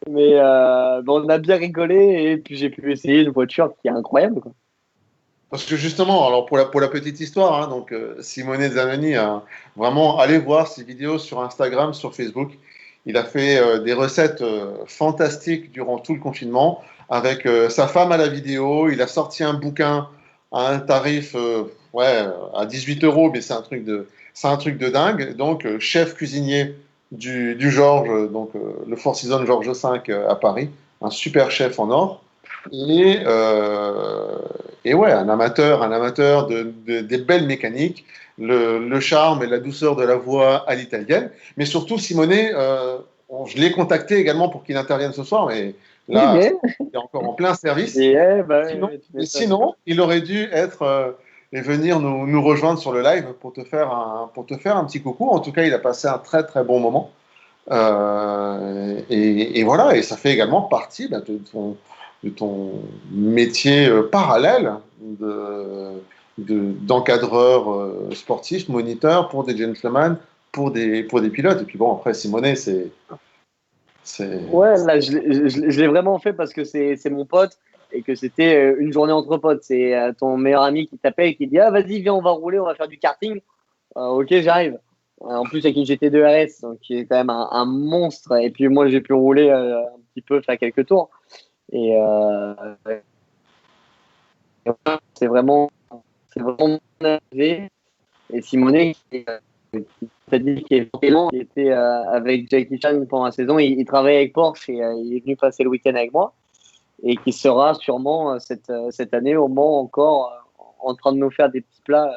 Mais on a bien rigolé et puis j'ai pu essayer une voiture qui est incroyable, quoi. Parce que justement, alors pour la petite histoire, hein, donc Simone Zanoni a vraiment allé voir ses vidéos sur Instagram, sur Facebook. Il a fait des recettes fantastiques durant tout le confinement avec sa femme à la vidéo. Il a sorti un bouquin à un tarif ouais, à 18 euros, mais c'est un truc de dingue. Donc, chef cuisinier du Georges, donc le Four Seasons Georges V à Paris, un super chef en or. Et, euh, et ouais, un amateur des belles mécaniques, le charme et la douceur de la voix à l'italienne. Mais surtout, Simonet, je l'ai contacté également pour qu'il intervienne ce soir, mais là, Mais, il est encore en plein service. et, Sinon, tu et m'étonnes. sinon, il aurait dû être et venir nous rejoindre sur le live pour te faire un petit coucou. En tout cas, il a passé un très très bon moment. Et voilà, et ça fait également partie bah, de ton métier parallèle d'encadreur sportif, moniteur pour des gentlemen, pour des pilotes. Et puis bon, après, Simonet, c'est... Ouais, là, je l'ai vraiment fait parce que c'est mon pote et que c'était une journée entre potes. C'est ton meilleur ami qui t'appelle et qui dit ah, vas-y, viens, on va rouler, on va faire du karting. Ok, j'arrive. En plus, avec une GT2 RS, donc, qui est quand même un monstre. Et puis, moi, j'ai pu rouler un petit peu, faire quelques tours. Et c'est vraiment mon arrivée. Et Simonet, qui était avec Jackie Chan pendant la saison, il travaillait avec Porsche et il est venu passer le week-end avec moi. Et qui sera sûrement cette année au Mans encore en train de nous faire des petits plats.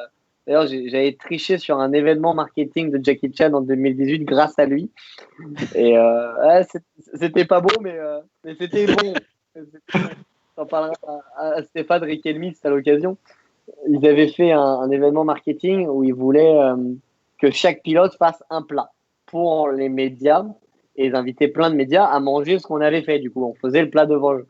D'ailleurs, j'avais triché sur un événement marketing de Jackie Chan en 2018 grâce à lui. Et ouais, c'était pas beau, mais c'était bon. J'en parlerai à Stéphane Riquelme à l'occasion. Ils avaient fait un événement marketing où ils voulaient que chaque pilote fasse un plat pour les médias et ils invitaient plein de médias à manger ce qu'on avait fait. Du coup, on faisait le plat devant eux.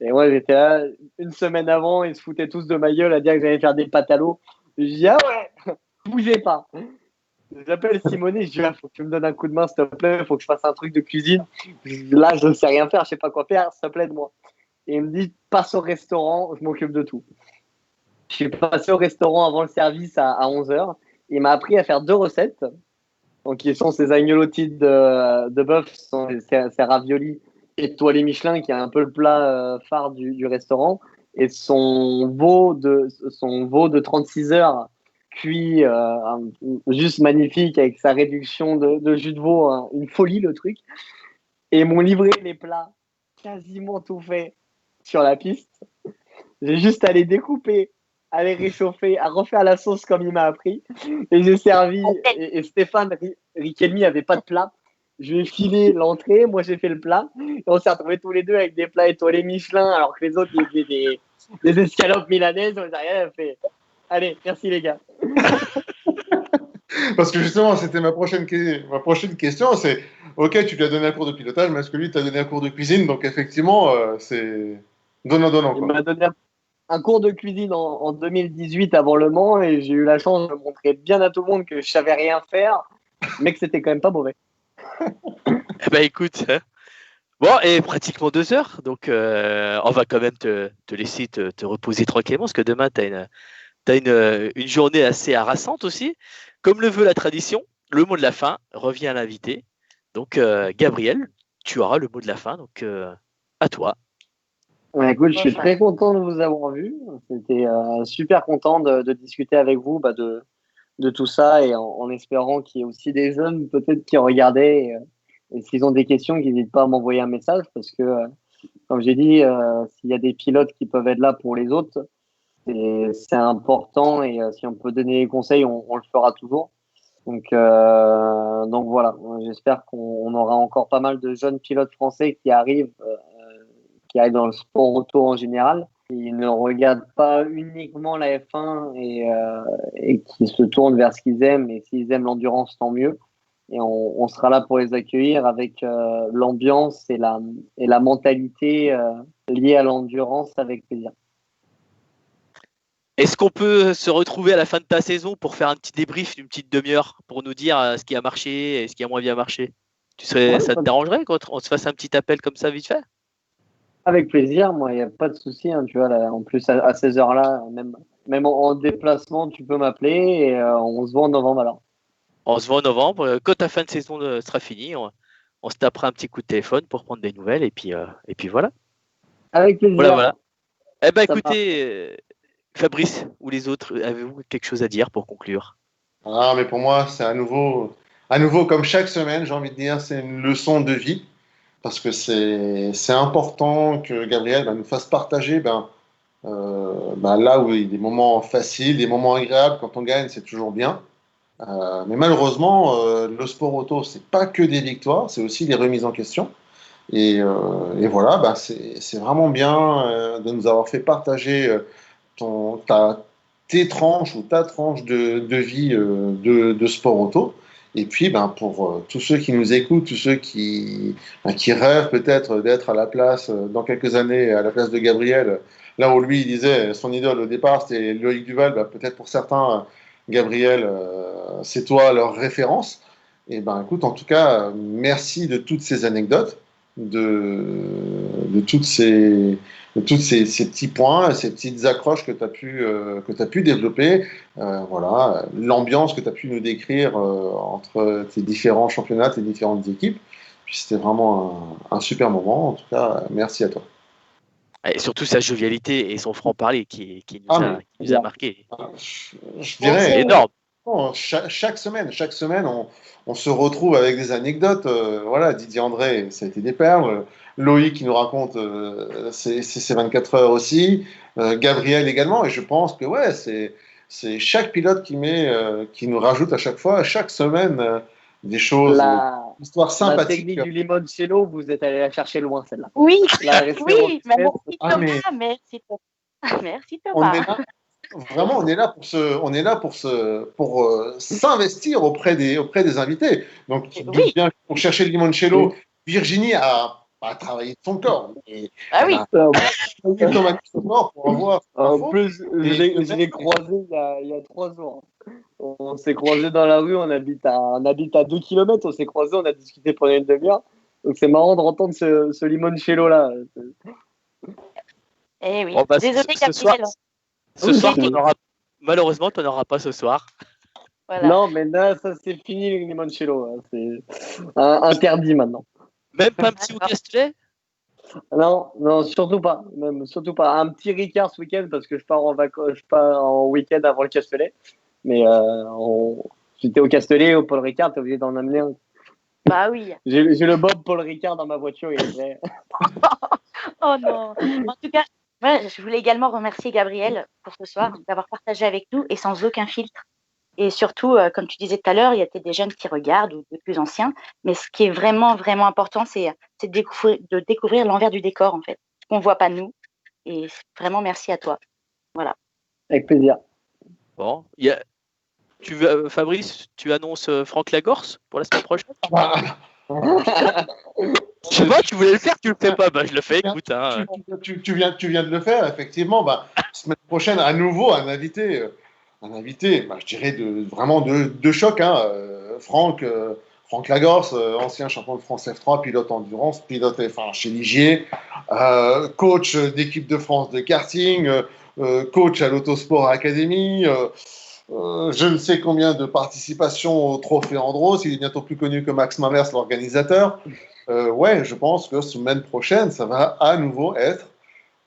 Et moi, j'étais là une semaine avant, ils se foutaient tous de ma gueule à dire que j'allais faire des pâtes à l'eau. Je dis ah ouais, bougez pas. J'appelle Simonet, je dis ah, faut que tu me donnes un coup de main s'il te plaît, faut que je fasse un truc de cuisine. Là, je ne sais rien faire, je sais pas quoi faire, s'il te plaît de moi. Et il me dit passe au restaurant, je m'occupe de tout. Je suis passé au restaurant avant le service à 11h. Il m'a appris à faire 2 recettes. Donc, qui sont ces agnolotis de bœuf, ces raviolis étoilés Michelin, qui est un peu le plat phare du restaurant. Et son veau de 36 heures cuit, juste magnifique, avec sa réduction de jus de veau, hein, une folie le truc. Et ils m'ont livré les plats quasiment tout fait sur la piste. J'ai juste à les découper, à les réchauffer, à refaire la sauce comme il m'a appris. Et j'ai servi. Et Stéphane Riquelme n'avait pas de plat. Je lui ai filé l'entrée, moi j'ai fait le plat. Et on s'est retrouvés tous les deux avec des plats étoilés Michelin, alors que les autres ils faisaient des escalopes milanaises. On a rien fait. Allez, merci les gars. Parce que justement, c'était ma prochaine question, c'est, ok, tu lui as donné un cours de pilotage, mais est-ce que lui t'a donné un cours de cuisine? Donc effectivement, c'est donnant-donnant, Il quoi. m'a donné un cours de cuisine en 2018 avant Le Mans et j'ai eu la chance de montrer bien à tout le monde que je savais rien faire, mais que c'était quand même pas mauvais. Eh ben écoute, hein. Bon, et pratiquement 2 heures, donc on va quand même te laisser te reposer tranquillement, parce que demain, t'as une journée assez harassante aussi. Comme le veut la tradition, le mot de la fin revient à l'invité. Donc, Gabriel, tu auras le mot de la fin, donc à toi. Ouais, écoute, je suis très content de vous avoir vu. C'était super content de discuter avec vous de tout ça et en espérant qu'il y ait aussi des jeunes peut-être qui regardaient et s'ils ont des questions, qu'ils n'hésitent pas à m'envoyer un message parce que, comme j'ai dit, s'il y a des pilotes qui peuvent être là pour les autres, c'est important et si on peut donner des conseils, on le fera toujours. Donc voilà, j'espère qu'on aura encore pas mal de jeunes pilotes français qui arrivent dans le sport auto en général. Ils ne regardent pas uniquement la F1 et qui se tournent vers ce qu'ils aiment. Et s'ils aiment l'endurance, tant mieux. Et on sera là pour les accueillir avec l'ambiance et la mentalité liée à l'endurance avec plaisir. Est-ce qu'on peut se retrouver à la fin de ta saison pour faire un petit débrief d'une petite demi-heure pour nous dire ce qui a marché et ce qui a moins bien marché? Ça te dérangerait qu'on se fasse un petit appel comme ça vite fait? Avec plaisir, moi, il n'y a pas de souci. Hein, tu vois, là, en plus, à ces heures-là, même en déplacement, tu peux m'appeler et on se voit en novembre alors. On se voit en novembre. Quand ta fin de saison sera finie, on se tapera un petit coup de téléphone pour prendre des nouvelles et puis voilà. Avec plaisir. Voilà. Eh ben, Ça écoutez, Fabrice ou les autres, avez-vous quelque chose à dire pour conclure? Ah, mais pour moi, c'est à nouveau comme chaque semaine, j'ai envie de dire, c'est une leçon de vie. Parce que c'est important que Gabriel nous fasse partager là où il y a des moments faciles, des moments agréables. Quand on gagne, c'est toujours bien. Mais malheureusement, le sport auto, c'est pas que des victoires, c'est aussi des remises en question. Et voilà, c'est vraiment bien de nous avoir fait partager tes tranches ou ta tranche de vie de sport auto. Et puis, pour tous ceux qui nous écoutent, tous ceux qui rêvent peut-être d'être à la place, dans quelques années, à la place de Gabriel, là où lui, il disait, son idole au départ, c'était Loïc Duval, peut-être pour certains, Gabriel, c'est toi leur référence. Et écoute, en tout cas, merci de toutes ces anecdotes, de toutes ces petits points, ces petites accroches que tu as pu développer. Voilà, l'ambiance que tu as pu nous décrire entre tes différents championnats, tes différentes équipes. Puis c'était vraiment un super moment. En tout cas, merci à toi. Et surtout sa jovialité et son franc-parler qui nous a marqué. Je dirais, c'est énorme. Chaque semaine, on se retrouve avec des anecdotes. Voilà, Didier André, ça a été des perles. Loïc qui nous raconte ses 24 heures aussi. Gabriel également. Et je pense que ouais, c'est chaque pilote qui nous rajoute à chaque semaine, des choses, histoire sympathique. La technique du limoncello, vous êtes allé la chercher loin celle-là. Oui, oui, mais merci Thomas, merci Thomas. Merci Thomas. Vraiment, on est là pour s'investir auprès des invités. Donc, oui. Bien pour chercher le limoncello, Virginie a travaillé de son corps. Oui. Pour avoir en plus, je l'ai croisé il y a 3 jours. On s'est croisés dans la rue, on habite à 2 km, on s'est croisés, on a discuté pendant une demi-heure. Donc c'est marrant de entendre ce limoncello là. Eh oui, désolé Gabriel. Ce soir, malheureusement, tu n'en auras pas ce soir. Voilà. Non, mais là, ça c'est fini le limoncello. C'est interdit maintenant. Même pas un petit Castellet? Non, surtout pas. Surtout pas. Un petit Ricard ce week-end parce que je pars en week-end avant le Castellet. Mais j'étais au Castellet, au Paul Ricard, t'es obligé d'en amener un. Bah oui. J'ai le Bob Paul Ricard dans ma voiture. Oh non. En tout cas, je voulais également remercier Gabriel pour ce soir d'avoir partagé avec nous et sans aucun filtre. Et surtout, comme tu disais tout à l'heure, il y a peut-être des jeunes qui regardent ou des plus anciens. Mais ce qui est vraiment, vraiment important, c'est de découvrir l'envers du décor, en fait. Ce qu'on ne voit pas nous. Et vraiment, merci à toi. Voilà. Avec plaisir. Bon, Fabrice, tu annonces Franck Lagorce pour la semaine prochaine? Je sais pas, tu voulais le faire, tu le fais pas. Je le fais, écoute. Hein. Tu viens de le faire, effectivement. Semaine prochaine, à nouveau, un invité, je dirais vraiment de choc. Hein. Franck Lagorce, ancien champion de France F3, pilote endurance, pilote F1 chez Ligier, coach d'équipe de France de karting, coach à l'Autosport Academy. Je ne sais combien de participations au Trophée Andros. Il est bientôt plus connu que Max Mamers, l'organisateur. Je pense que semaine prochaine, ça va à nouveau être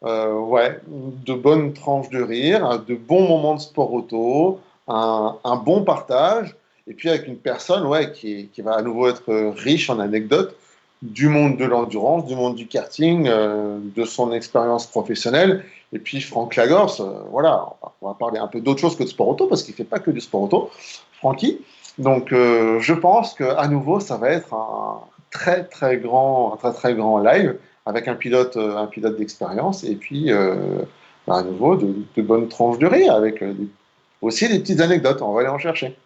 de bonnes tranches de rire, de bons moments de sport auto, un bon partage, et puis avec une personne qui va à nouveau être riche en anecdotes du monde de l'endurance, du monde du karting, de son expérience professionnelle. Et puis Franck Lagorce, on va parler un peu d'autre chose que de sport auto, parce qu'il ne fait pas que du sport auto, Francky. Donc, je pense qu'à nouveau, ça va être un très très grand live avec un pilote d'expérience et puis à nouveau de bonnes tranches de rire avec aussi des petites anecdotes. On va aller en chercher.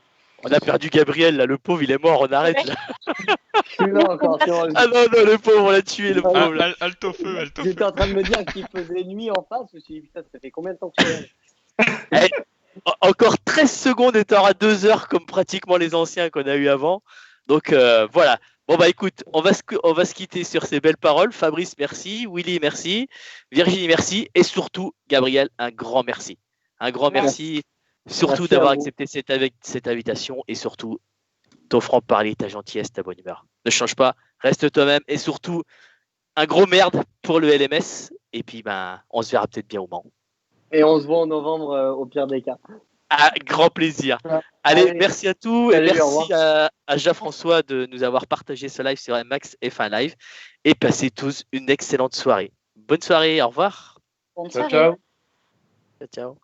On a perdu Gabriel, là, le pauvre, il est mort, on arrête là. Je suis là encore. Ah non, le pauvre, on l'a tué, le pauvre. là. Halte au feu, halte au J'étais feu. en train de me dire qu'il faisait nuit en face. Je me suis dit, putain, ça fait combien de temps que je suis là? Encore 13 secondes et t'auras 2 heures comme pratiquement les anciens qu'on a eu avant. Donc voilà. Bon bah écoute, on va se quitter sur ces belles paroles. Fabrice, merci. Willy, merci. Virginie, merci. Et surtout, Gabriel, un grand merci. Un grand merci. Surtout Merci à d'avoir vous. accepté cette invitation et surtout ton franc-parler, ta gentillesse, ta bonne humeur. Ne change pas, reste toi-même et surtout un gros merde pour le LMS. Et puis ben, on se verra peut-être bien au Mans. Et on se voit en novembre au pire des cas. Ah, grand plaisir. Ouais. Allez, Allez. merci à tous Salut, et au merci à Jean-François de nous avoir partagé ce live sur Max F1 Live. Et passez tous une excellente soirée. Bonne soirée, au revoir. Bonne Ciao, soirée. ciao. Ciao, ciao.